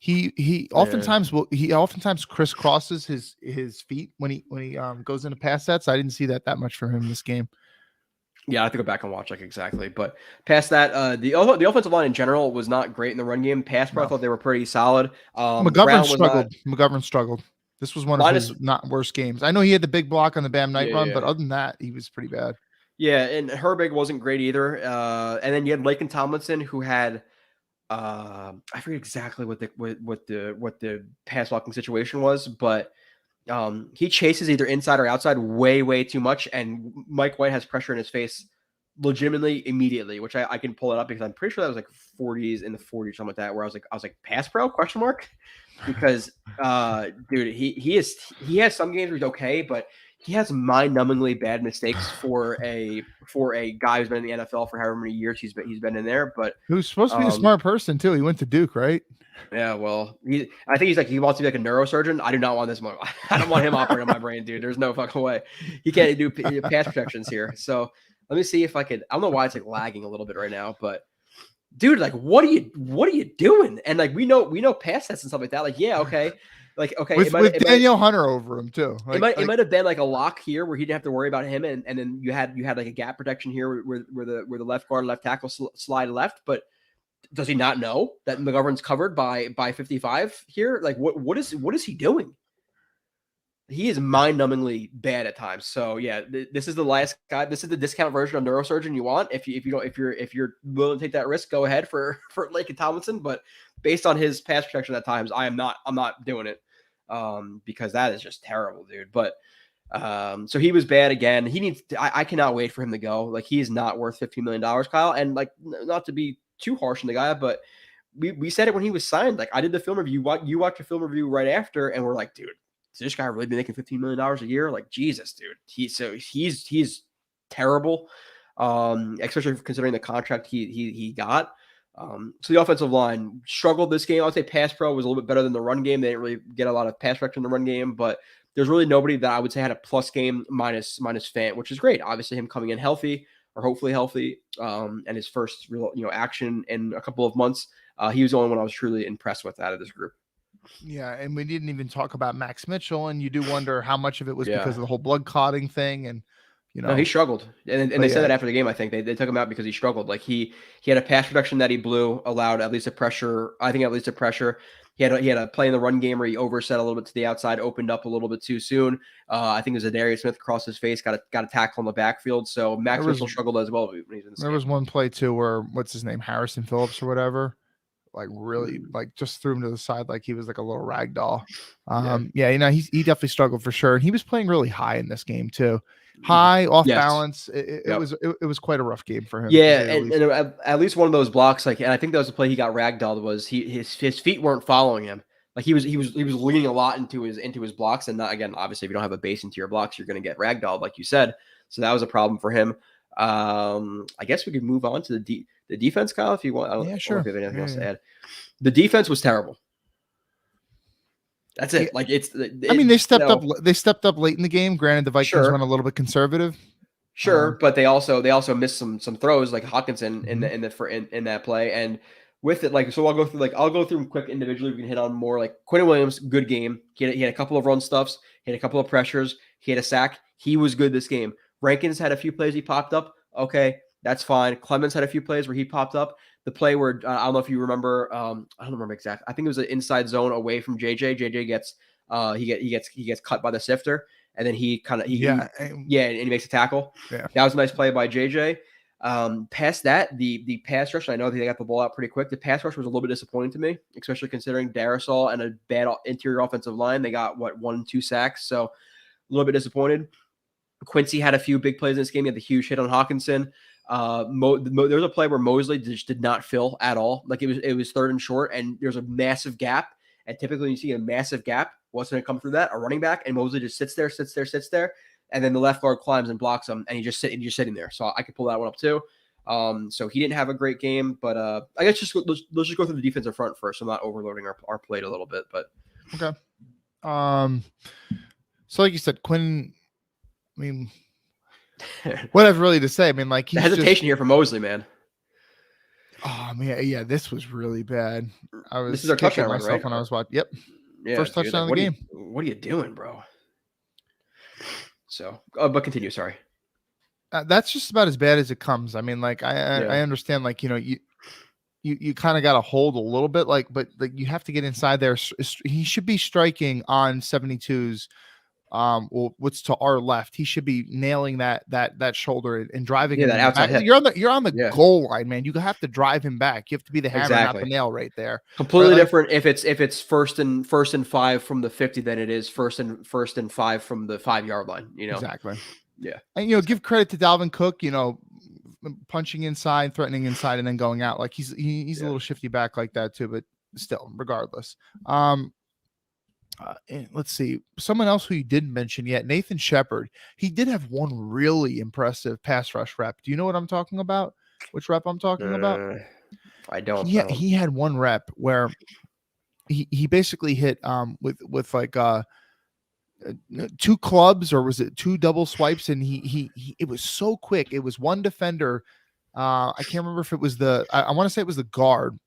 He oftentimes crisscrosses his feet when he goes into pass sets. I didn't see that much for him this game. Yeah, I have to go back and watch like exactly. But past that, the offensive line in general was not great in the run game. Pass pro, I No. thought they were pretty solid. McGovern Brown was not struggled. McGovern struggled. This was one of minus. his not worst games. I know he had the big block on the Bam Knight run, but Yeah, other than that, he was pretty bad. yeah, and Herbig wasn't great either. And then you had Laken Tomlinson, who had I forget exactly what the pass blocking situation was, but he chases either inside or outside way too much, and Mike White has pressure in his face legitimately immediately, which I can pull it up because I'm pretty sure that was like 40s in the 40s, something like that, where I was like pass pro question mark, because dude, he has some games where he's okay, but he has mind-numbingly bad mistakes for a guy who's been in the NFL for however many years he's been in there. But He was supposed to be a smart person too. He went to Duke, right? yeah, well, I think he wants to be like a neurosurgeon. I do not want this. I don't want him operating on my brain, dude. There's no fucking way. He can't do pass protections here. So let me see if I could. I don't know why it's like lagging a little bit right now, but dude, like, what are you doing? And like, we know pass sets and stuff like that. Like, yeah, okay. Like, okay, with Danielle Hunter over him too. Like, it might have been like a lock here where he didn't have to worry about him, and then you had like a gap protection here where the left guard, left tackle slide left, but does he not know that McGovern's covered by 55 here? Like, what is he doing? He is mind-numbingly bad at times. So yeah, this is the last guy. This is the discount version of neurosurgeon you want. If you're willing to take that risk, go ahead for Laken Tomlinson. But based on his pass protection at times, I'm not doing it because that is just terrible, dude. But so he was bad again. He needs. I cannot wait for him to go. Like, he is not worth $15 million, Kyle. And like, not to be too harsh on the guy, but we said it when he was signed. Like, I did the film review. You watched a film review right after, and we're like, dude, does this guy really be making $15 million a year? Like, Jesus, dude. He's terrible, especially considering the contract he got. So the offensive line struggled this game. I'd say pass pro was a little bit better than the run game. They didn't really get a lot of pass protection in the run game, but there's really nobody that I would say had a plus game minus Fant, which is great. Obviously, him coming in healthy, or hopefully healthy, and his first real action in a couple of months. He was the only one I was truly impressed with out of this group. Yeah, and we didn't even talk about Max Mitchell, and you do wonder how much of it was because of the whole blood clotting thing, and no, he struggled, and they said that after the game. I think they took him out because he struggled. Like, he had a pass protection that he blew, allowed at least a pressure. I think at least a pressure. He had a play in the run game where he overset a little bit to the outside, opened up a little bit too soon. I think it was a Darius Smith across his face, got a tackle in the backfield. So Max Mitchell struggled as well when he's in the There was one play too where, what's his name, Harrison Phillips or whatever, like really like just threw him to the side like he was like a little rag doll. Yeah, he definitely struggled for sure. And he was playing really high in this game too. High, off balance. It was quite a rough game for him. Yeah, and at least one of those blocks, like, and I think that was the play he got ragdolled, was his feet weren't following him. Like, he was leaning a lot into his blocks, and not, again, obviously if you don't have a base into your blocks, you're going to get ragdolled, like you said. So that was a problem for him. I guess we could move on to the defense, Kyle, if you want. I don't know if you have anything else to add. The defense was terrible. That's it. Like, I mean, they stepped up. They stepped up late in the game. Granted, the Vikings went a little bit conservative. Sure, but they also missed some throws, like Hawkinson in that play. And with it, like, so I'll go through them quick individually. We can hit on more. Like, Quinn Williams, good game. He had a couple of run stuffs. He had a couple of pressures. He had a sack. He was good this game. Rankins had a few plays he popped up. Okay, that's fine. Clemens had a few plays where he popped up. The play where I don't know if you remember. I don't remember exactly. I think it was an inside zone away from JJ. JJ gets he gets cut by the sifter, and then he and he makes a tackle. Yeah, that was a nice play by JJ. Past that, the pass rush. I know they got the ball out pretty quick. The pass rush was a little bit disappointing to me, especially considering Darisaw and a bad interior offensive line. They got 1-2 sacks, so a little bit disappointed. Quincy had a few big plays in this game. He had the huge hit on Hawkinson. There was a play where Mosley just did not fill at all. Like, it was third and short, and there's a massive gap. And typically, when you see a massive gap, what's going to come through that? A running back, and Mosley just sits there, and then the left guard climbs and blocks him, and he's just sitting there. So I could pull that one up too. So he didn't have a great game, but I guess let's just go through the defensive front first. I'm not overloading our plate a little bit, but okay. So like you said, Quinn. I mean, what I've really to say. I mean, like, the hesitation here for Mosley, man. Oh man, yeah, this was really bad. This is our touchdown run, right? When I was watching. Yep. Yeah, first touchdown of the game. What are you doing, bro? So, but continue. Sorry. That's just about as bad as it comes. I mean, like I understand, like, you kind of got to hold a little bit, like, but like you have to get inside there. He should be striking on 72s. Well, what's to our left? He should be nailing that shoulder and driving him that outside back. hit. You're on the goal line, man. You have to drive him back. You have to be the hammer, not the nail, right there. Completely different if it's first and 5 from the 50 than it is first and 5 from the 5-yard line. Exactly. Yeah, and give credit to Dalvin Cook. Punching inside, threatening inside, and then going out. Like he's a little shifty back like that too. But still, regardless. Let's see. Someone else who you didn't mention yet, Nathan Shepard. He did have one really impressive pass rush rep. Do you know what I'm talking about? Which rep I'm talking about? I don't. He had one rep where he basically hit with like 2 clubs, or was it 2 double swipes? And he it was so quick. It was one defender. I can't remember if it was I want to say it was the guard.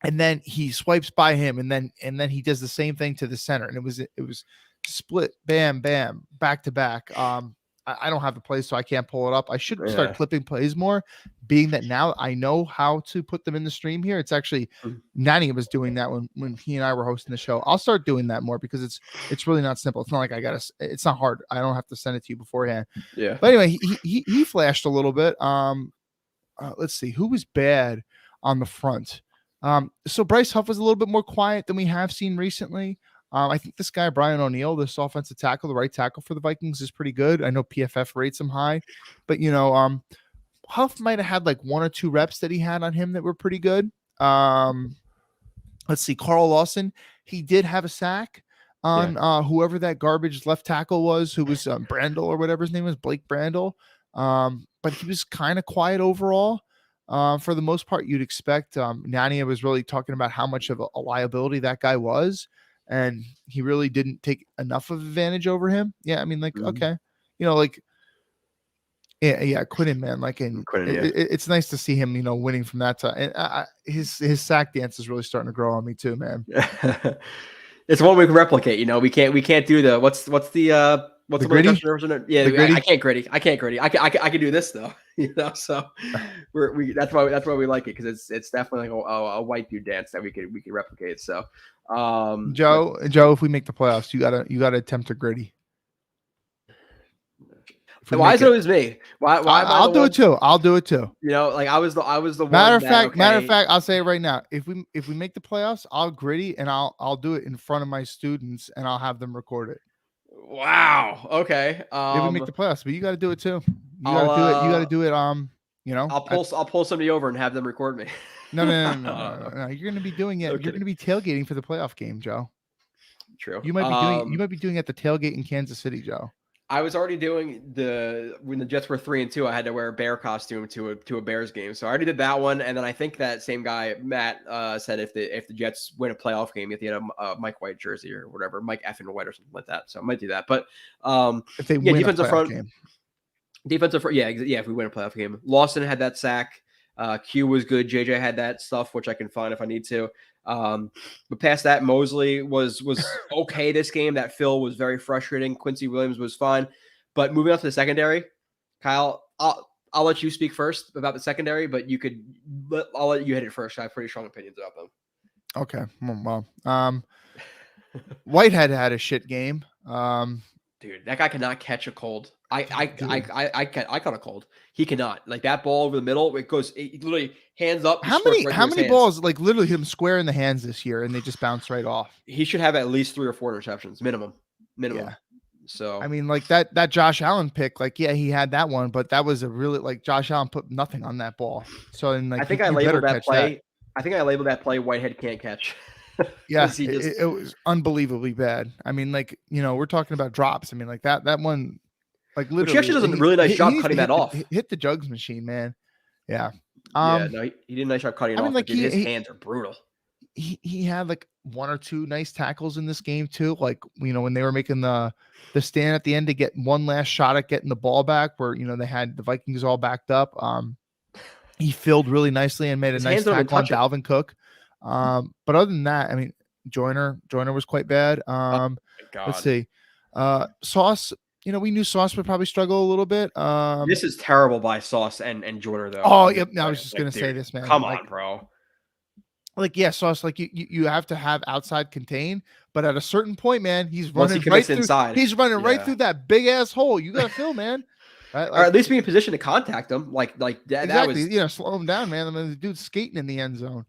And then he swipes by him, and then he does the same thing to the center, and it was split, bam, bam, back to back. I don't have the plays, so I can't pull it up. I should start clipping plays more, being that now I know how to put them in the stream here. It's actually Nanny was doing that when he and I were hosting the show. I'll start doing that more because it's really not simple. It's not like it's not hard. I don't have to send it to you beforehand. Yeah. But anyway, he flashed a little bit. Let's see who was bad on the front. So Bryce Huff was a little bit more quiet than we have seen recently. I think this guy, Brian O'Neill, this offensive tackle, the right tackle for the Vikings, is pretty good. I know PFF rates him high, but Huff might have had like 1 or 2 reps that he had on him that were pretty good. Let's see, Carl Lawson, he did have a sack on whoever that garbage left tackle was, who was Brandel or whatever his name was, Blake Brandel. But he was kind of quiet overall. For the most part, you'd expect. Nania was really talking about how much of a liability that guy was, and he really didn't take enough of advantage over him. Yeah, I mean, like, okay, like, yeah, Quinton, man, like, and it's nice to see him, winning from that time. And his sack dance is really starting to grow on me too, man. It's one we can replicate. We can't do the what's the gritty? Yeah, I can't gritty. I can do this though. So that's why we like it, because it's definitely like a white dude dance that we can replicate. So, Joe, if we make the playoffs, you gotta attempt a gritty. Why is it always me? Why I'll do it too. I'll do it too. Like I was the matter of fact, I'll say it right now. If we make the playoffs, I'll gritty, and I'll do it in front of my students, and I'll have them record it. Wow. Okay. If we make the playoffs, but you got to do it too. You got to do it. I'll pull somebody over and have them record me. No. You're going to be doing it. Okay. You're going to be tailgating for the playoff game, Joe. True. You might be doing at the tailgate in Kansas City, Joe. I was already doing when the Jets were 3-2, I had to wear a bear costume to a Bears game. So I already did that one. And then I think that same guy, Matt, said if the Jets win a playoff game, if they had a Mike White jersey or whatever, Mike effing White or something like that. So I might do that. But if they win defensive front game. Defensive front, yeah, if we win a playoff game. Lawson had that sack. Q was good. JJ had that stuff, which I can find if I need to. But past that, Mosley was okay this game. That Phil was very frustrating. Quincy Williams was fine. But moving on to the secondary, Kyle, I'll let you speak first about the secondary, but I'll let you hit it first. I have pretty strong opinions about them. Okay. Well, Whitehead had a shit game. Dude, that guy cannot catch a cold. I caught a cold. He cannot. Like that ball over the middle, it literally hands up. How many balls like literally hit him square in the hands this year, and they just bounce right off? He should have at least 3 or 4 interceptions minimum. Yeah. So I mean, like that Josh Allen pick, like, yeah, he had that one, but that was a really, like, Josh Allen put nothing on that ball. So I think I labeled that play. I think I labeled that play Whitehead can't catch. Yeah, it was unbelievably bad. I mean, like, we're talking about drops. I mean, like that one, like, literally. She actually does a really nice job cutting that off. Hit the jugs machine, man. Yeah. He did a nice job cutting it off. Like, his hands are brutal. He had like 1 or 2 nice tackles in this game too. Like, when they were making the stand at the end to get one last shot at getting the ball back, where they had the Vikings all backed up. He filled really nicely and made a nice tackle on Dalvin Cook. But other than that, I mean, Joyner was quite bad. Let's see. Sauce, we knew Sauce would probably struggle a little bit. This is terrible by Sauce and Joyner though. Oh, yep. No, I was just gonna say this, man. Come on, bro. Yeah, Sauce, you have to have outside contain, but at a certain point, man, he's Once running he right commits through. inside. He's running right Yeah. through that big ass hole. You gotta fill, man. Right? Or at least be in position to contact him. Like that exactly. was Slow him down, man. I mean, the dude's skating in the end zone.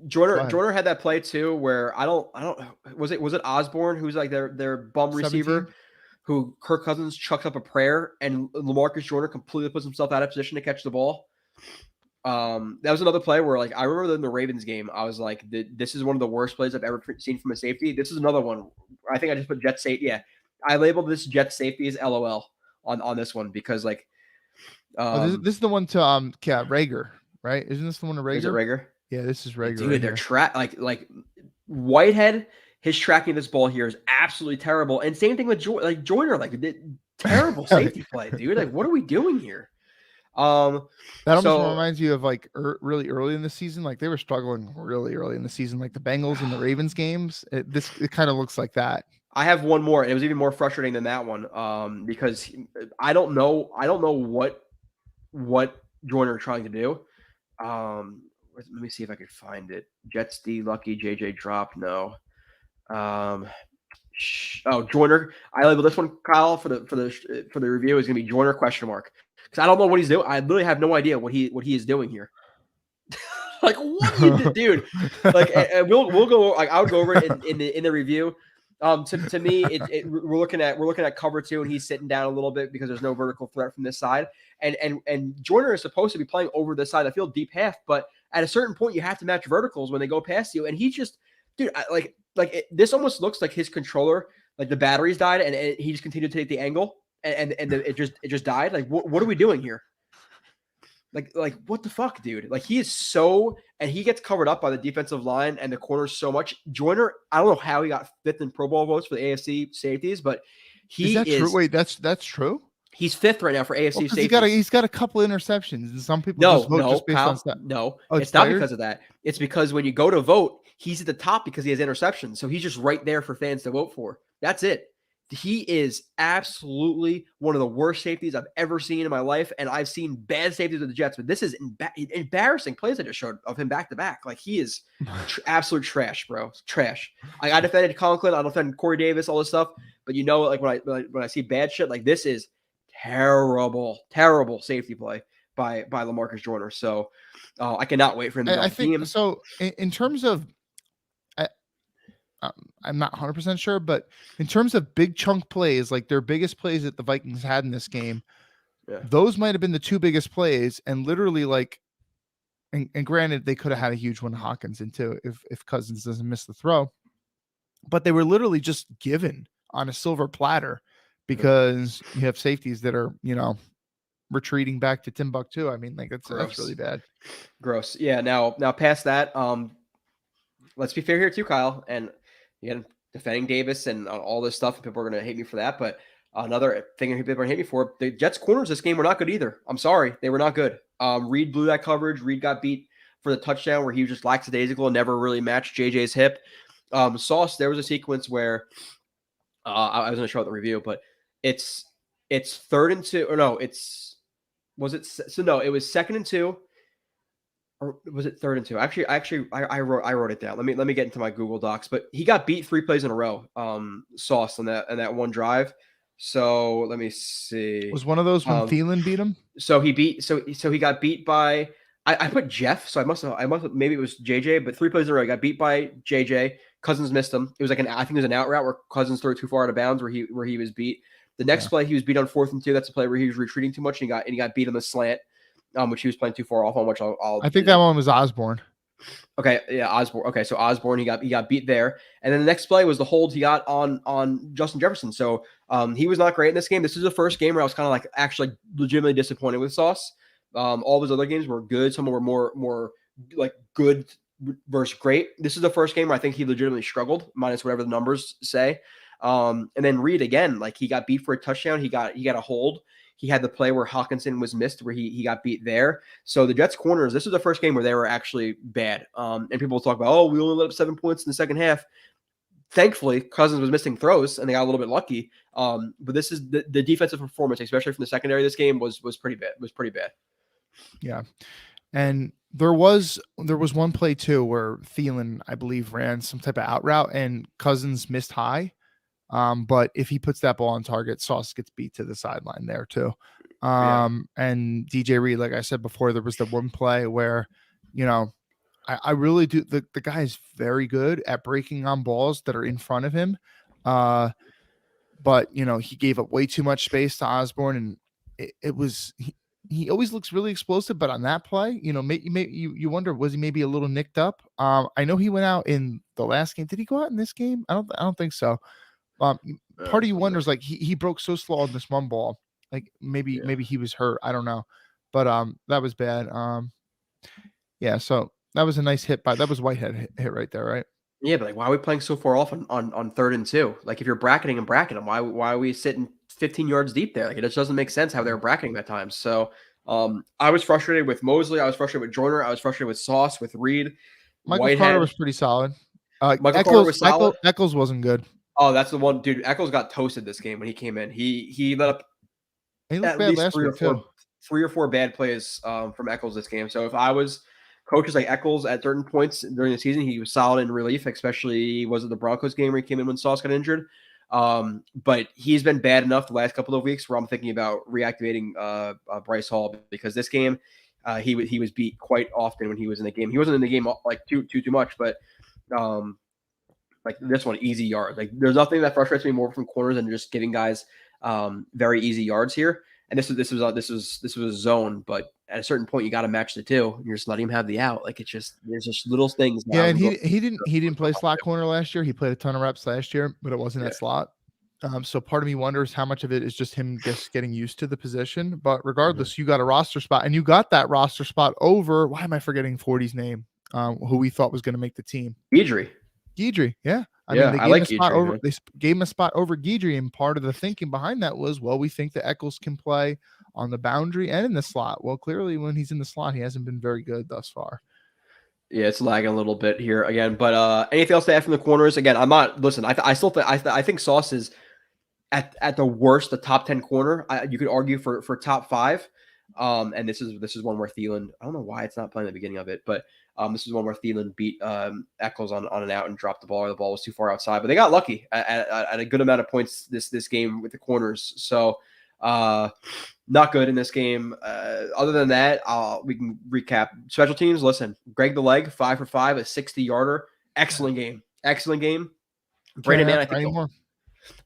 Joyner had that play too, where I don't was it Osborne who's like their bum 17? receiver, who Kirk Cousins chucks up a prayer and LaMarcus Joyner completely puts himself out of position to catch the ball. That was another play where like I remember in the Ravens game, I was like, this is one of the worst plays I've ever seen from a safety. This is another one. I think I just put jet safety. Yeah, I labeled this jet safety as LOL on this one because like this is the one to Rager, right? Isn't this the one to Rager? Is it Rager? Yeah, this is Rager. Dude, they're like Whitehead. His tracking of this ball here is absolutely terrible. And same thing with Joyner, terrible safety play, dude. Like, what are we doing here? That almost reminds you of like really early in the season. Like they were struggling really early in the season, like the Bengals and the Ravens games. It kind of looks like that. I have one more. It was even more frustrating than that one because I don't know what Joyner is trying to do. Let me see if I could find it. Jets D lucky JJ drop no. Joyner. I labeled this one, Kyle, for the review is gonna be Joyner question mark because I don't know what he's doing. I literally have no idea what he is doing here. Like what do you dude? Like and we'll go. Like I would go over it in the review. To me, we're looking at cover 2, and he's sitting down a little bit because there's no vertical threat from this side. And Joyner is supposed to be playing over this side of the field, deep half, but at a certain point, you have to match verticals when they go past you. And he just, dude, this almost looks like his controller, like the batteries died, and he just continued to take the angle, and it just died. Like, what are we doing here? Like what the fuck, dude? Like he is so, and he gets covered up by the defensive line and the corners so much. Joyner, I don't know how he got 5th in Pro Bowl votes for the AFC safeties, but is that true? Wait, that's true. He's 5th right now for AFC safeties. He's got a couple interceptions, and some people just vote just based on that. No, it's not because of that. It's because when you go to vote, he's at the top because he has interceptions, so he's just right there for fans to vote for. That's it. He is absolutely one of the worst safeties I've ever seen in my life, and I've seen bad safeties with the Jets, but this is embarrassing plays I just showed of him back to back. Like he is absolute trash, bro. Trash. I defended Conklin, I defended Corey Davis, all this stuff, but like when I see bad shit, like this is terrible safety play by LaMarcus Joyner. So I cannot wait for him to I think so. In terms of I'm not 100% sure, but in terms of big chunk plays, like their biggest plays that the Vikings had in this game, those might have been the 2 biggest plays. And literally, like, and granted, they could have had a huge one to Hawkins into if Cousins doesn't miss the throw, but they were literally just given on a silver platter because you have safeties that are, retreating back to Timbuktu. I mean, like that's really bad. Gross. Yeah. Now past that, let's be fair here too, Kyle. And again, defending Davis and all this stuff, people are going to hate me for that. But another thing people are going to hate me for, the Jets corners this game were not good either. I'm sorry. They were not good. Reed blew that coverage. Reed got beat for the touchdown where he was just lackadaisical and never really matched JJ's hip. Sauce, there was a sequence where I was going to show it the review, but it's 3rd and 2. Or no, it was 2nd and 2. Or was it 3rd and 2? Actually, I wrote it down. Let me get into my Google Docs. But he got beat 3 plays in a row. Sauce on that one drive. So let me see. Was one of those when Thielen beat him? So he got beat by. I put Jeff. So I must have maybe it was JJ. But 3 plays in a row, he got beat by JJ. Cousins missed him. It was like I think it was an out route where Cousins threw too far out of bounds where he was beat. The next play he was beat on 4th and 2. That's a play where he was retreating too much and he got beat on the slant. Which he was playing too far off on, which I think that one was Osborne. Okay, yeah, Osborne. Okay, so Osborne, he got beat there, and then the next play was the hold he got on Justin Jefferson. So he was not great in this game. This is the first game where I was kind of like actually legitimately disappointed with Sauce. All those other games were good. Some were more like good versus great. This is the first game where I think he legitimately struggled, minus whatever the numbers say. And then Reed again, like he got beat for a touchdown. He got a hold. He had the play where Hawkinson was missed, where he got beat there. So the Jets corners, this is the first game where they were actually bad. And people will talk about, we only let up 7 points in the second half. thankfully, Cousins was missing throws, and they got a little bit lucky. But this is the defensive performance, especially from the secondary. This game was pretty bad. Yeah, and there was one play too where Thielen, I believe, ran some type of out route, and Cousins missed high. But if he puts that ball on target, Sauce gets beat to the sideline there too. And DJ Reed, like I said before, there was the one play where, I really do. The guy is very good at breaking on balls that are in front of him. But he gave up way too much space to Osborne, and it was he always looks really explosive. But on that play, you wonder, was he maybe a little nicked up? I know he went out in the last game. Did he go out in this game? I don't think so. Part of you wonders, like he broke so slow on this one ball, like maybe he was hurt. I don't know, but that was bad. So that was a nice hit that was Whitehead hit right there, right? Yeah, but like, why are we playing so far off on 3rd and 2? Like, if you're bracketing them, why are we sitting 15 yards deep there? Like, it just doesn't make sense how they were bracketing that time. So I was frustrated with Mosley. I was frustrated with Joyner. I was frustrated with Sauce, with Reed. Michael Whitehead. Carter was pretty solid. Michael Carter was solid. Eccles wasn't good. Oh, that's the one, dude. Eccles got toasted this game when he came in. He let up at least three or four bad plays from Eccles this game. So if I was coaches like Eccles at certain points during the season, he was solid in relief, especially was it the Broncos game where he came in when Sauce got injured. But he's been bad enough the last couple of weeks where I'm thinking about reactivating Bryce Hall, because this game he was beat quite often when he was in the game. He wasn't in the game like too much, but like this one, easy yards. Like, there's nothing that frustrates me more from corners than just giving guys very easy yards here. And this was a zone, but at a certain point you got to match the two. And you're just letting him have the out. Like, there's just little things. Yeah, and he didn't play slot corner last year. He played a ton of reps last year, but it wasn't at slot. So part of me wonders how much of it is just him just getting used to the position. But regardless, you got a roster spot, and you got that roster spot over. Why am I forgetting 40's name? Who we thought was going to make the team? Guidry, yeah. I mean, they gave him a spot over Guidry, and part of the thinking behind that was, well, we think that Eccles can play on the boundary and in the slot. Well, clearly when he's in the slot, he hasn't been very good thus far. Yeah, it's lagging a little bit here again. But anything else to add from the corners? Again, I'm not. Listen, I still think I think Sauce is at the worst, the top 10 corner. You could argue for top 5. And this is one where Thielen, I don't know why it's not playing the beginning of it, but this is one where Thielen beat Eccles on an out and dropped the ball, or the ball was too far outside. But they got lucky at a good amount of points this game with the corners. So not good in this game. Other than that, we can recap. Special teams, listen, Greg the Leg, 5 for 5, a 60-yarder. Excellent game. Brandon Mann,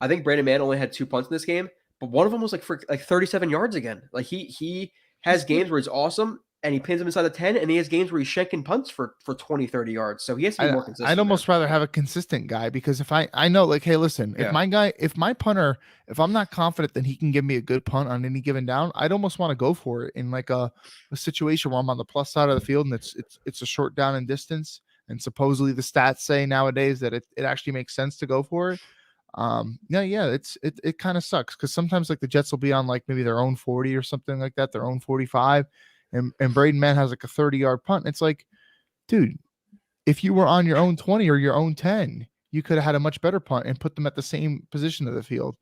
I think Brandon Mann only had 2 punts in this game, but one of them was like for 37 yards again. Like, he has games where he's awesome and he pins him inside the 10, and he has games where he's shanking punts for 20, 30 yards. So he has to be more consistent. I'd almost rather have a consistent guy, because if I know, like, hey, listen, if my punter, if I'm not confident that he can give me a good punt on any given down, I'd almost want to go for it in like a situation where I'm on the plus side of the field and it's a short down in distance. And supposedly the stats say nowadays that it actually makes sense to go for it. It kind of sucks, because sometimes like the Jets will be on like maybe their own 40 or something like that, their own 45, and Braden Mann has like a 30-yard punt. And it's like, dude, if you were on your own 20 or your own 10, you could have had a much better punt and put them at the same position of the field.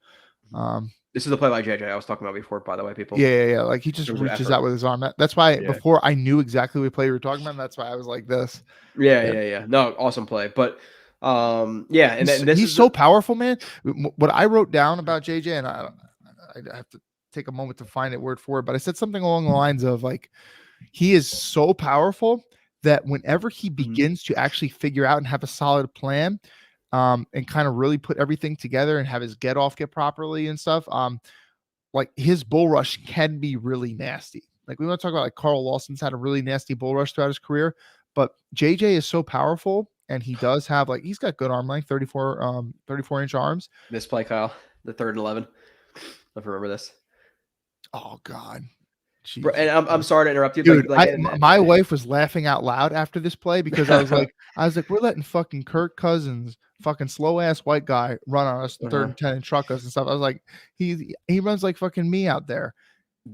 This is the play by JJ I was talking about before, by the way, people. Yeah. Like, he just reaches out with his arm. That's why before I knew exactly what play you were talking about. That's why I was like this. Yeah. No, awesome play. But and he's so powerful, man. What I wrote down about JJ, and I have to take a moment to find it word for word, but I said something along the lines of like, he is so powerful that whenever he begins to actually figure out and have a solid plan, and kind of really put everything together and have his get properly and stuff, like his bull rush can be really nasty. Like, we want to talk about like Carl Lawson's had a really nasty bull rush throughout his career, but JJ is so powerful, and he does have he's got good arm length, 34-inch arms. This play, Kyle, the 3rd and 11. I remember this. Oh God. Jeez. And I'm sorry to interrupt you, dude. My wife was laughing out loud after this play, because I was like, we're letting fucking Kirk Cousins, fucking slow ass white guy, run on us 3rd and 10 and truck us and stuff. I was like, he runs like fucking me out there.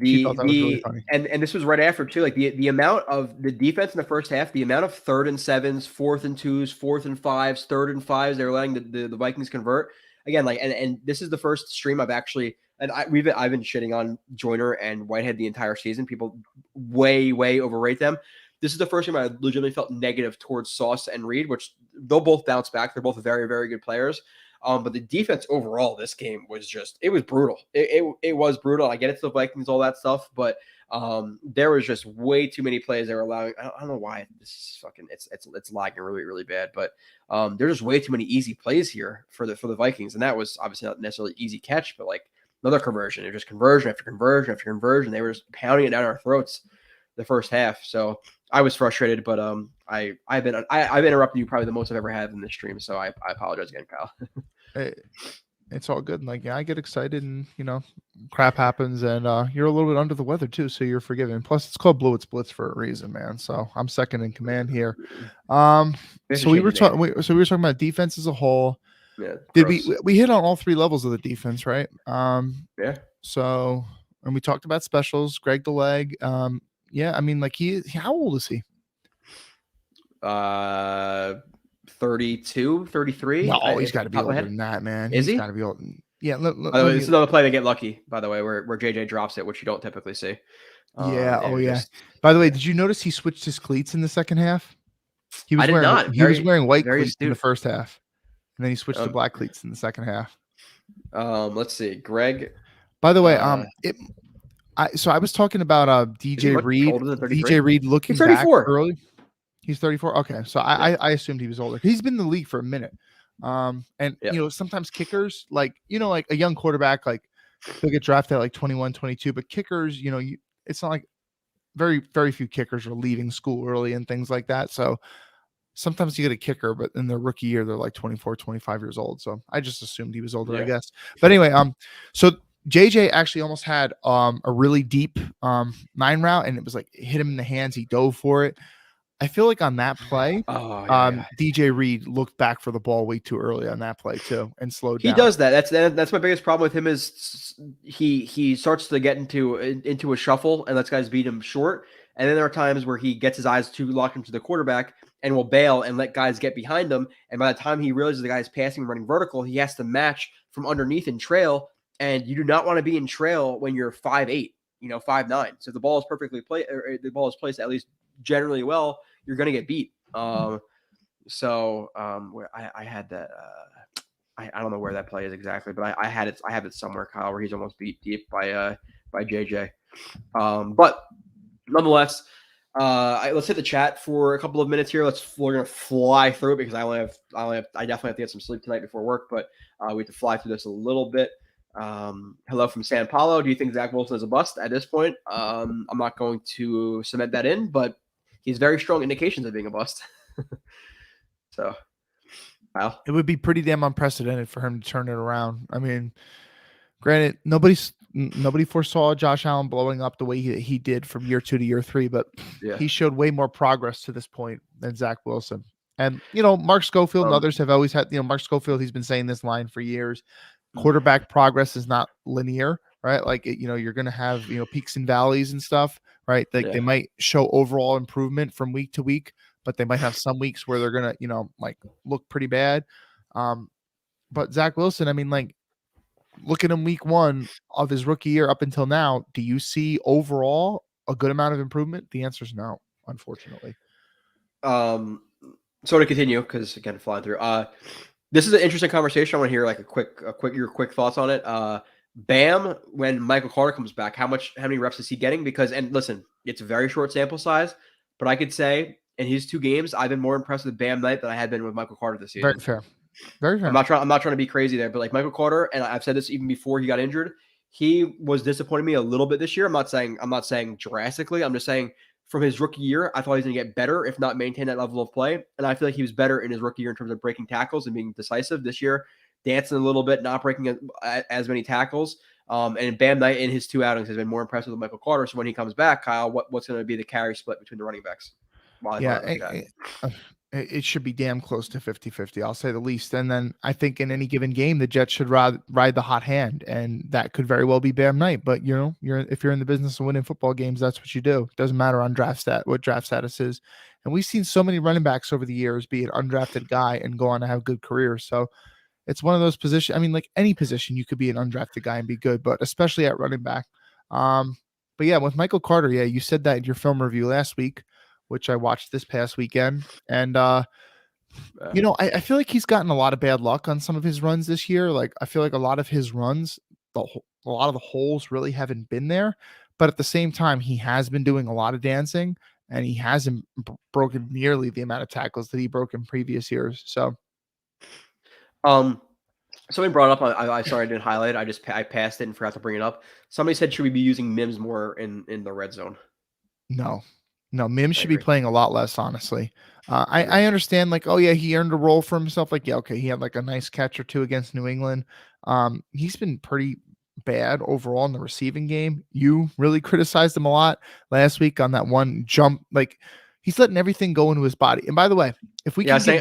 She thought that was really funny. And this was right after too. Like the amount of the defense in the first half, the amount of 3rd and 7s, 4th and 2s, 4th and 5s, 3rd and 5s they were letting the Vikings convert. Again, like and this is the first stream I've actually I've been shitting on Joyner and Whitehead the entire season. People way overrate them. This is the first time I legitimately felt negative towards Sauce and Reed, which they'll both bounce back. They're both very, very good players. But the defense overall, this game was it was brutal. It was brutal. I get it to the Vikings, all that stuff, but there was just way too many plays they were allowing. I don't know why this is fucking it's lagging really, really bad, but there's just way too many easy plays here for the Vikings, and that was obviously not necessarily easy catch, but like another conversion. It was just conversion after conversion after conversion. They were just pounding it down our throats the first half. So I was frustrated, but I've interrupted you probably the most I've ever had in this stream, so I apologize again, Kyle. It's all good. Like, yeah, I get excited, and crap happens, and you're a little bit under the weather too, so you're forgiven. Plus, it's called Blewett's Blitz for a reason, man. So I'm second in command here. So we were talking about defense as a whole. Yeah. Did we hit on all 3 levels of the defense, right? Yeah. So, and we talked about specials, Greg the Leg. Yeah, I mean, like how old is he? 32, 33. No, he's got to be older than that, man. Is he? Got to be old. Yeah. By the way, this is another play they get lucky, by the way, where JJ drops it, which you don't typically see. Yeah. Oh, yeah. By the way, did you notice he switched his cleats in the second half? He was wearing white cleats in the first half, and then he switched to black cleats in the second half. Let's see, Greg. By the way, so I was talking about DJ Reed. DJ Reed looking back early. He's 34. Okay, so I assumed he was older. He's been in the league for a minute. And sometimes kickers, like like a young quarterback, like they'll get drafted at like 21, 22. But kickers, it's not like very, very few kickers are leaving school early and things like that. So sometimes you get a kicker, but in their rookie year, they're like 24, 25 years old. So I just assumed he was older, I guess. But anyway, so JJ actually almost had a really deep 9 route, and it was like it hit him in the hands. He dove for it. I feel like on that play, DJ Reed looked back for the ball way too early on that play too, and slowed down. He does that. That's my biggest problem with him is he starts to get into a shuffle and lets guys beat him short. And then there are times where he gets his eyes too locked into the quarterback and will bail and let guys get behind him. And by the time he realizes the guy's passing, running vertical, he has to match from underneath and trail. And you do not want to be in trail when you're 5'8", 5'9". So if the ball is perfectly placed, or the ball is placed at least generally well, you're going to get beat. Where I had that, I don't know where that play is exactly, but I have it somewhere, Kyle, where he's almost beat deep by JJ. But nonetheless, let's hit the chat for a couple of minutes here. We're going to fly through it because I definitely have to get some sleep tonight before work, but we have to fly through this a little bit. Hello from San Paulo. Do you think Zach Wilson is a bust at this point? I'm not going to cement that in, but he's very strong indications of being a bust. So, wow. It would be pretty damn unprecedented for him to turn it around. I mean, granted, nobody foresaw Josh Allen blowing up the way he did from year 2 to year 3, but he showed way more progress to this point than Zach Wilson. And, Mark Schofield and others have always had, Mark Schofield, he's been saying this line for years. Quarterback progress is not linear, right? Like, you're going to have, peaks and valleys and stuff, right? They might show overall improvement from week to week, but they might have some weeks where they're going to, look pretty bad. But Zach Wilson, I mean, like, look at him week 1 of his rookie year up until now. Do you see overall a good amount of improvement? The answer is no, unfortunately. So to continue, because again, flying through, this is an interesting conversation. I want to hear your quick thoughts on it. Bam, when Michael Carter comes back, how many reps is he getting? And listen, it's a very short sample size, but I could say in his 2 games, I've been more impressed with Bam Knight than I had been with Michael Carter this season. Very fair. Very fair. I'm not trying to be crazy there, but like Michael Carter, and I've said this even before he got injured, he was disappointing me a little bit this year. I'm not saying drastically. I'm just saying from his rookie year, I thought he was going to get better, if not maintain that level of play. And I feel like he was better in his rookie year in terms of breaking tackles and being decisive. This year, dancing a little bit, not breaking as many tackles. And Bam Knight in his 2 outings has been more impressive than Michael Carter. So when he comes back, Kyle, what's going to be the carry split between the running backs? it should be damn close to 50-50, I'll say the least. And then I think in any given game, the Jets should ride the hot hand, and that could very well be Bam Knight. But if you're in the business of winning football games, that's what you do. It doesn't matter on what draft status is. And we've seen so many running backs over the years be an undrafted guy and go on to have good careers. So it's one of those positions. I mean, like any position, you could be an undrafted guy and be good, but especially at running back. But yeah, with Michael Carter, yeah, you said that in your film review last week, which I watched this past weekend. And, I feel like he's gotten a lot of bad luck on some of his runs this year. Like, I feel like a lot of his runs, a lot of the holes really haven't been there. But at the same time, he has been doing a lot of dancing, and he hasn't broken nearly the amount of tackles that he broke in previous years. So, somebody brought up, I sorry I didn't highlight it. I passed it and forgot to bring it up. Somebody said, should we be using Mims more in the red zone? No, Mims should be playing a lot less, honestly. I understand, like, oh yeah, he earned a role for himself. Like, yeah, okay, he had like a nice catch or two against New England. He's been pretty bad overall in the receiving game. You really criticized him a lot last week on that one jump. Like, he's letting everything go into his body. And by the way, if we I said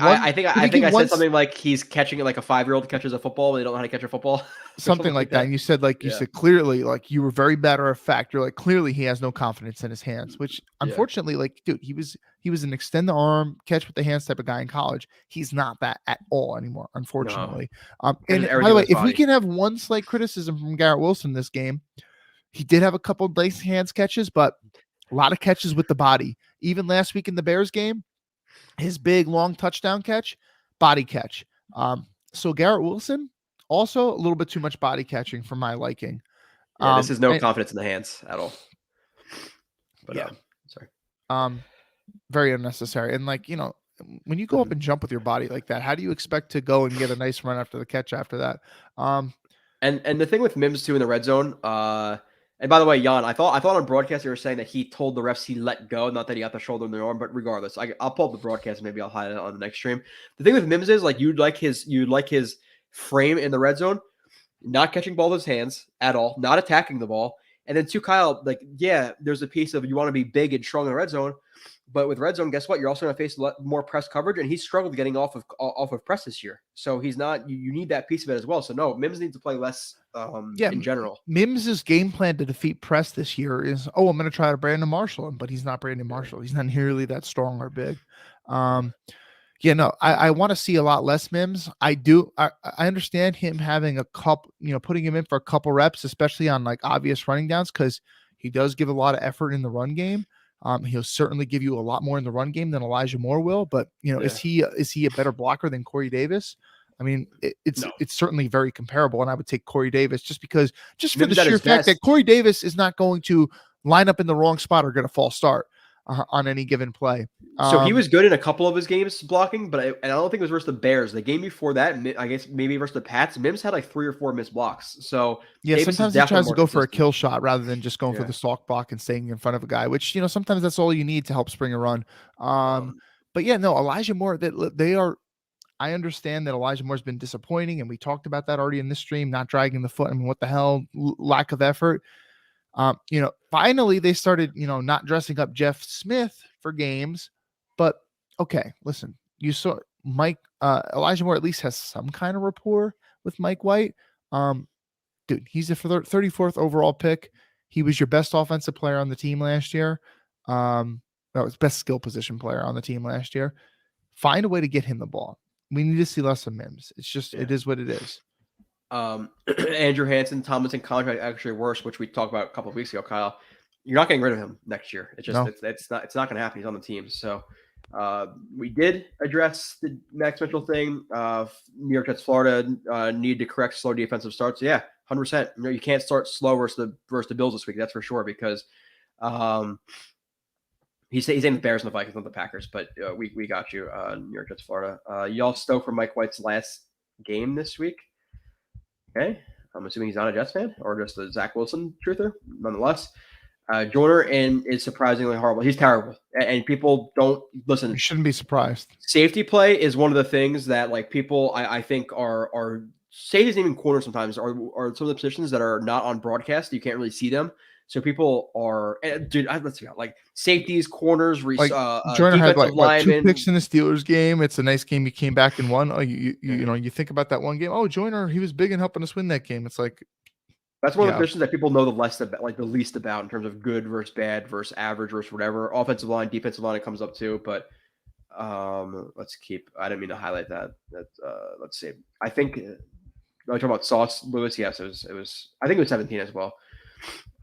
something like he's catching it like a 5-year-old catches a football, but they don't know how to catch a football. Something like that. And you said clearly, like, you were very matter of fact. You're like, clearly he has no confidence in his hands, which unfortunately, like, dude, he was an extend the arm, catch with the hands type of guy in college. He's not that at all anymore, unfortunately. No. And by the way, if we can have one slight criticism from Garrett Wilson this game, he did have a couple of nice hands catches, but a lot of catches with the body. Even last week in the Bears game, his big long touchdown catch, body catch. So Garrett Wilson, also a little bit too much body catching for my liking. Yeah, this is no confidence in the hands at all. But yeah, sorry. Very unnecessary. And like, when you go up and jump with your body like that, how do you expect to go and get a nice run after the catch after that? And the thing with Mims too in the red zone, and by the way, Jan, I thought on broadcast they were saying that he told the refs he let go, not that he got the shoulder in the arm. But regardless, I'll pull up the broadcast and maybe I'll highlight it on the next stream. The thing with Mims is, like, you'd like his frame in the red zone, not catching ball with his hands at all, not attacking the ball. And then to Kyle, like, yeah, there's a piece of you want to be big and strong in the red zone, but with red zone, guess what? You're also going to face a lot more press coverage, and he's struggled getting off of press this year. So he's not. You need that piece of it as well. So no, Mims needs to play less. In general, Mims's game plan to defeat press this year is, I'm going to try to Brandon Marshall him, but he's not Brandon Marshall. He's not nearly that strong or big. I want to see a lot less Mims. I do. I understand him having a couple, putting him in for a couple reps, especially on like obvious running downs, because he does give a lot of effort in the run game. He'll certainly give you a lot more in the run game than Elijah Moore will. But is he a better blocker than Corey Davis? I mean, it's certainly very comparable, and I would take Corey Davis just for the sheer fact that Corey Davis is not going to line up in the wrong spot or get a false start on any given play. So he was good in a couple of his games blocking, but I don't think it was versus the Bears. The game before that, I guess maybe versus the Pats, Mims had like 3 or 4 missed blocks. So yeah, Davis sometimes he tries to go for a kill shot rather than just going for the stalk block and staying in front of a guy, which sometimes that's all you need to help spring a run. But yeah, no, Elijah Moore, they are. I understand that Elijah Moore's been disappointing, and we talked about that already in this stream, not dragging the foot. I mean, what the hell, lack of effort. Finally they started, not dressing up Jeff Smith for games, but okay, listen, you saw Elijah Moore at least has some kind of rapport with Mike White. Dude, he's a 34th overall pick. He was your best offensive player on the team last year. That was best skill position player on the team last year. Find a way to get him the ball. We need to see less of Mims. It's just, it is what it is. Andrew Hansen, Tomlinson contract actually worse, which we talked about a couple of weeks ago, Kyle. You're not getting rid of him next year. It's just, it's not going to happen. He's on the team. So we did address the Max Mitchell thing. New York Jets, Florida need to correct slow defensive starts. Yeah, 100%. You can't start slow versus the Bills this week. That's for sure, because he's in the Bears and the Vikings, not the Packers, but we got you, New York Jets, Florida. Y'all stoked for Mike White's last game this week? Okay. I'm assuming he's not a Jets fan or just a Zach Wilson truther, nonetheless. Joyner is surprisingly horrible. He's terrible. And people don't listen. You shouldn't be surprised. Safety play is one of the things that, like, people I think are safeties, even corners sometimes are some of the positions that are not on broadcast. You can't really see them. So people are, dude. Let's see, like safeties, corners, Like Joyner had defensive like 2 linemen. picks in the Steelers game. It's a nice game. He came back and won. Oh, you know, you think about that one game. Oh, Joyner, he was big in helping us win that game. It's like, That's one of the positions that people know the least about in terms of good versus bad versus average versus whatever. Offensive line, defensive line, it comes up too. But let's keep. I didn't mean to highlight that. Let's see. I think. Are you talking about Sauce Lewis? Yes, it was. I think it was 17 as well.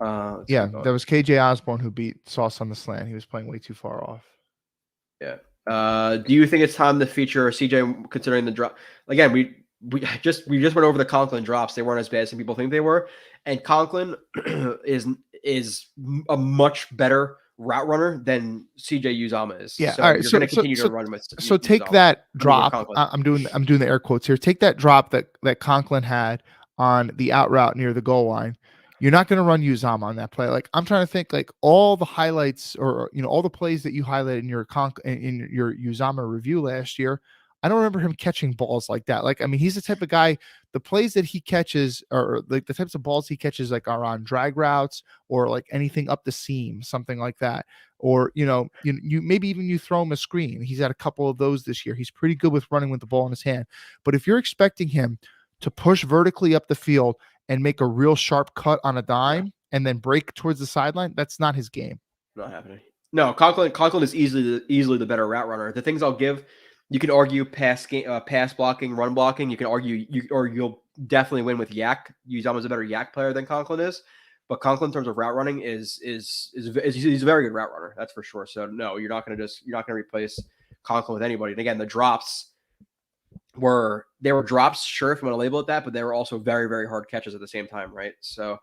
Yeah, that was KJ Osborne who beat Sauce on the slant. He was playing way too far off. Yeah. Do you think it's time to feature CJ considering the drop? Again, we just went over the Conklin drops. They weren't as bad as some people think they were. And Conklin is a much better route runner than CJ Uzama is. Yeah. So all right. you're going to continue to run with. So take Uzama. that drop. Conklin. I'm doing the air quotes here. Take that drop that Conklin had on the out route near the goal line. You're not going to run Uzama on that play. Like I'm trying to think, like all the highlights or all the plays that you highlighted in your Uzama review last year. I don't remember him catching balls like that. Like I mean, he's the type of guy. The plays that he catches, or like the types of balls he catches, like are on drag routes or like anything up the seam, something like that. Or you maybe even you throw him a screen. He's had a couple of those this year. He's pretty good with running with the ball in his hand. But if you're expecting him to push vertically up the field and make a real sharp cut on a dime and then break towards the sideline, that's not his game. Not happening. No, Conklin is easily the better route runner. The things I'll give, you can argue pass blocking, run blocking. You can argue you'll definitely win with Yak. Uzama's a better Yak player than Conklin is, but Conklin in terms of route running is he's a very good route runner. That's for sure. So no, you're not going to replace Conklin with anybody. And again, the drops were drops, sure, if you want to label it that, but they were also very, very hard catches at the same time, right? So,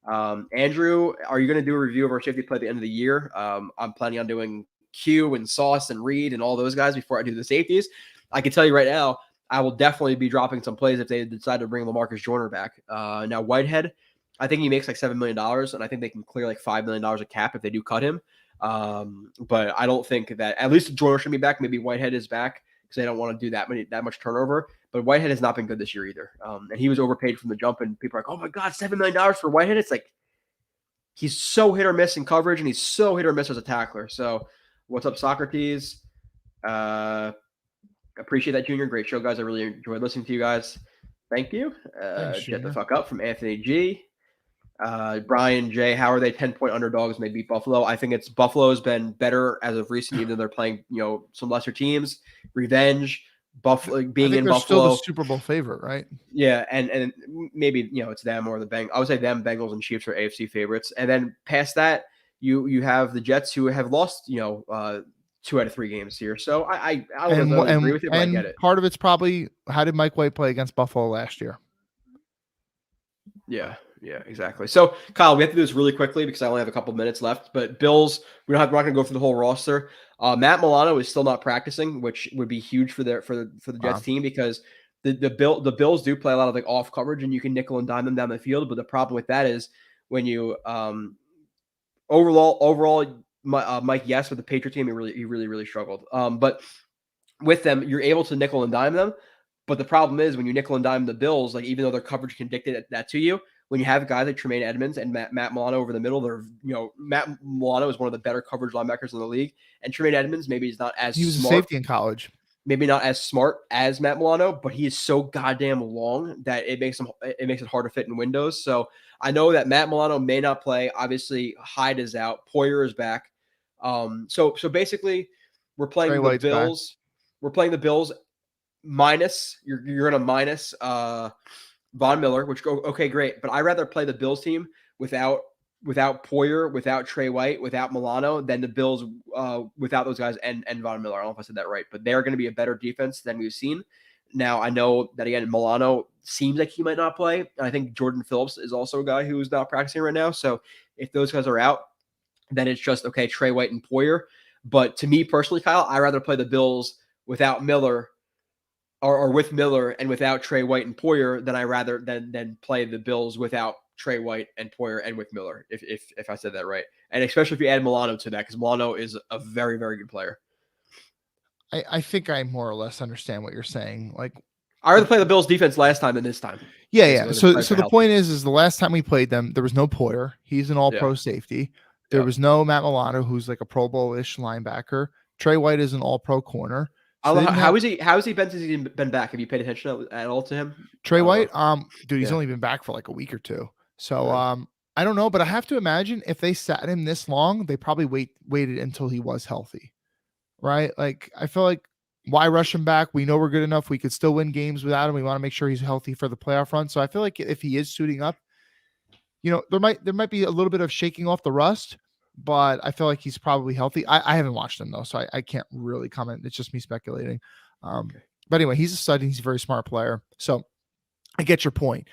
Andrew, are you going to do a review of our safety play at the end of the year? I'm planning on doing Q and Sauce and Reed and all those guys before I do the safeties. I can tell you right now, I will definitely be dropping some plays if they decide to bring LaMarcus Joyner back. Now, Whitehead, I think he makes like $7 million, and I think they can clear like $5 million of cap if they do cut him. But I don't think that at least Joyner should be back. Maybe Whitehead is back, because they don't want to do that much turnover. But Whitehead has not been good this year either. And he was overpaid from the jump, and people are like, oh my God, $7 million for Whitehead. It's like, he's so hit or miss in coverage, and he's so hit or miss as a tackler. So what's up, Socrates? Appreciate that, Junior. Great show, guys. I really enjoyed listening to you guys. Thank you. Thanks, Get the fuck up from Anthony G. Brian J, how are they 10-point underdogs and they beat Buffalo? I think Buffalo's been better as of recent, even though they're playing, some lesser teams. Revenge, Buffalo being in Buffalo. Still the Super Bowl favorite, right? Yeah, and maybe it's them or the Bengals. I would say them, Bengals and Chiefs are AFC favorites. And then past that, you have the Jets, who have lost 2 out of 3 games here. So I don't agree with it, but I get it. Part of it's probably, how did Mike White play against Buffalo last year? Yeah, exactly. So, Kyle, we have to do this really quickly because I only have a couple minutes left. But Bills, we're not going to go through the whole roster. Matt Milano is still not practicing, which would be huge for the Jets team, because the Bills do play a lot of like off coverage, and you can nickel and dime them down the field. But the problem with that is when you overall Mike Yes with the Patriot team, he really struggled. But with them, you're able to nickel and dime them. But the problem is when you nickel and dime the Bills, like even though their coverage can dictate that to you, when you have guys like Tremaine Edmonds and Matt Milano over the middle, Matt Milano is one of the better coverage linebackers in the league, and Tremaine Edmonds maybe is not as he was smart. A safety in college, maybe not as smart as Matt Milano, but he is so goddamn long that it makes it hard to fit in windows. So I know that Matt Milano may not play. Obviously, Hyde is out. Poyer is back. So basically, we're playing the Bills. Back. We're playing the Bills minus. You're going to minus Von Miller, which okay, great. But I'd rather play the Bills team without Poyer, without Trey White, without Milano than the Bills without those guys and Von Miller. I don't know if I said that right, but they're going to be a better defense than we've seen. Now, I know that, again, Milano seems like he might not play. And I think Jordan Phillips is also a guy who's not practicing right now. So if those guys are out, then it's just, okay, Trey White and Poyer. But to me personally, Kyle, I'd rather play the Bills without Miller or with Miller and without Trey White and Poyer than play the Bills without Trey White and Poyer and with Miller, if I said that right. And especially if you add Milano to that, because Milano is a very, very good player. I think I more or less understand what you're saying. Like, I rather play the Bills defense last time than this time. Yeah. Basically, So the point is the last time we played them, there was no Poyer. He's an all-pro Yeah. safety. There Yeah. was no Matt Milano, who's like a Pro Bowl-ish linebacker. Trey White is an all-pro corner. So how is he been since he's been back? Have you paid attention at all to him? Trey White, dude, he's Yeah. only been back for like a week or two. So Yeah. I don't know, but I have to imagine if they sat him this long, they probably waited until he was healthy. Right? Like I feel like why rush him back? We know we're good enough. We could still win games without him. We want to make sure he's healthy for the playoff run. So I feel like if he is suiting up, there might be a little bit of shaking off the rust, but I feel like he's probably healthy. I haven't watched him though, so I can't really comment. It's just me speculating. Okay. But anyway, he's a stud. He's a very smart player. So I get your point.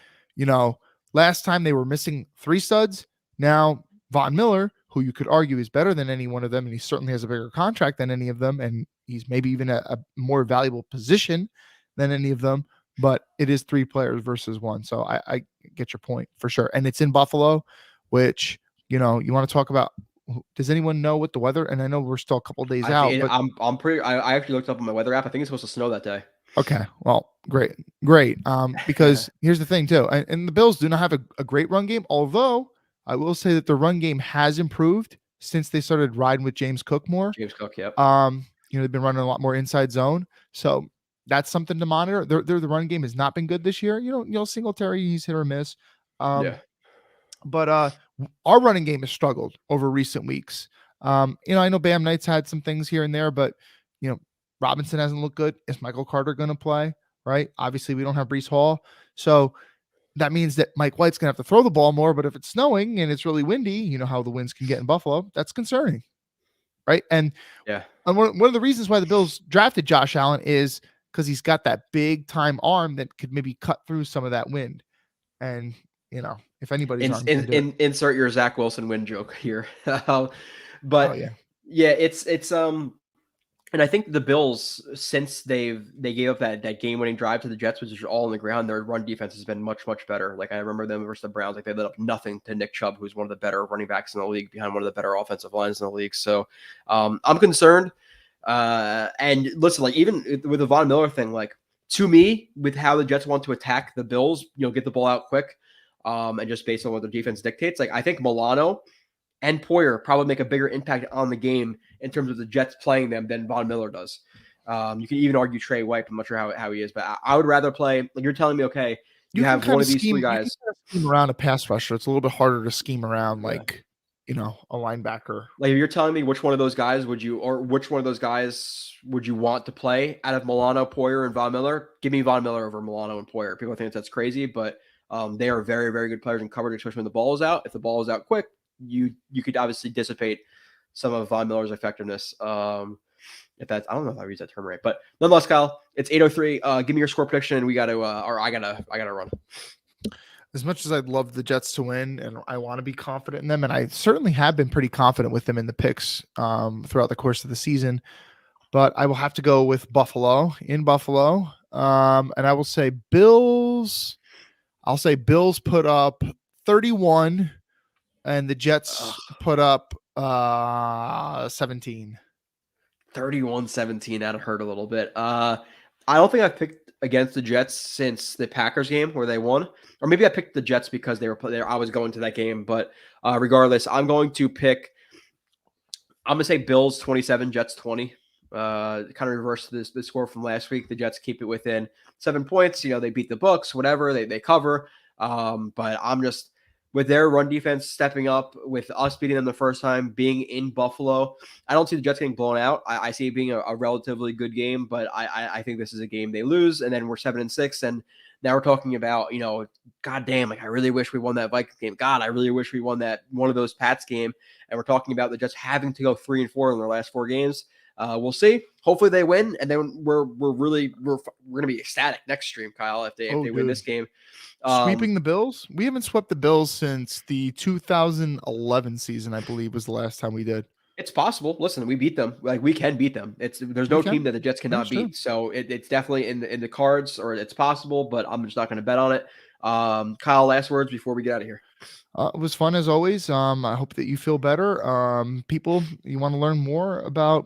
Last time they were missing 3 studs. Now Von Miller, who you could argue is better than any one of them, and he certainly has a bigger contract than any of them, and he's maybe even a more valuable position than any of them, but it is 3 players versus 1. So I get your point for sure. And it's in Buffalo, which, you want to talk about. Does anyone know what the weather? And I know we're still a couple of days out. But I actually looked up on my weather app. I think it's supposed to snow that day. Okay. Well, great. Because here's the thing too. And the Bills do not have a great run game, although I will say that the run game has improved since they started riding with James Cook more. James Cook, yep. They've been running a lot more inside zone. So that's something to monitor. The run game has not been good this year. Singletary, he's hit or miss. But our running game has struggled over recent weeks. I know Bam Knight's had some things here and there, but Robinson hasn't looked good. Is Michael Carter going to play? Right? Obviously, we don't have Breece Hall. So that means that Mike White's going to have to throw the ball more. But if it's snowing and it's really windy, you know how the winds can get in Buffalo. That's concerning. Right? And one of the reasons why the Bills drafted Josh Allen is because he's got that big time arm that could maybe cut through some of that wind. And, if anybody's insert your Zach Wilson win joke here. It's and I think the Bills, since they gave up that game-winning drive to the Jets, which is all on the ground, their run defense has been much, much better. Like I remember them versus the Browns, like they let up nothing to Nick Chubb, who's one of the better running backs in the league, behind one of the better offensive lines in the league. So I'm concerned. And listen, like even with the Von Miller thing, like to me, with how the Jets want to attack the Bills, get the ball out quick, and just based on what their defense dictates, like I think Milano and Poyer probably make a bigger impact on the game in terms of the Jets playing them than Von Miller does. You can even argue Trey White. I'm not sure how he is, but I would rather play. Like you're telling me, okay, you have one of these 3 guys. You can scheme around a pass rusher. It's a little bit harder to scheme around a linebacker. Like if you're telling me which one of those guys would you want to play out of Milano, Poyer, and Von Miller? Give me Von Miller over Milano and Poyer. People think that's crazy, but they are very, very good players in coverage, especially when the ball is out. If the ball is out quick, you could obviously dissipate some of Von Miller's effectiveness. If that's, I don't know if I use that term right, but nonetheless, Kyle, it's 8:03. Give me your score prediction, and we got to, or I gotta run. As much as I'd love the Jets to win, and I want to be confident in them, and I certainly have been pretty confident with them in the picks throughout the course of the season, but I will have to go with Buffalo in Buffalo, and I will say Bills. I'll say Bills put up 31. And the Jets put up 17. 31-17. That'd hurt a little bit. I don't think I've picked against the Jets since the Packers game where they won. Or maybe I picked the Jets because they were there. I was going to that game. But regardless, I'm going to say Bills 27, Jets 20. Kind of reverse the score from last week. The Jets keep it within 7 points. They beat the books, whatever. They cover. But I'm just... with their run defense stepping up, with us beating them the first time, being in Buffalo, I don't see the Jets getting blown out. I see it being a relatively good game, but I think this is a game they lose, and then we're 7-6, and now we're talking about, God damn, like I really wish we won that Vikings game. God, I really wish we won that one of those Pats game, and we're talking about the Jets having to go 3-4 in their last 4 games. We'll see. Hopefully they win, and then we're gonna be ecstatic next stream, Kyle, if they win this game. Sweeping the Bills? We haven't swept the Bills since the 2011 season, I believe, was the last time we did. It's possible. Listen, we beat them. Like we can beat them. There's no team that the Jets cannot beat. So it's definitely in the cards, or it's possible, but I'm just not going to bet on it. Kyle, last words before we get out of here. It was fun as always. I hope that you feel better. People, you want to learn more about,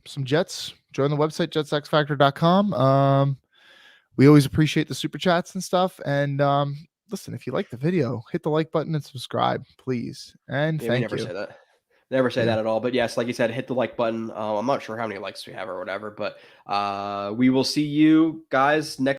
some Jets, join the website, jetsxfactor.com. we always appreciate the super chats and stuff. And listen, if you like the video, hit the like button and subscribe, please. And Yeah, we thank never you. say that. Never say Yeah. that at all. But yes, like you said, hit the like button. I'm not sure how many likes we have or whatever, but we will see you guys next.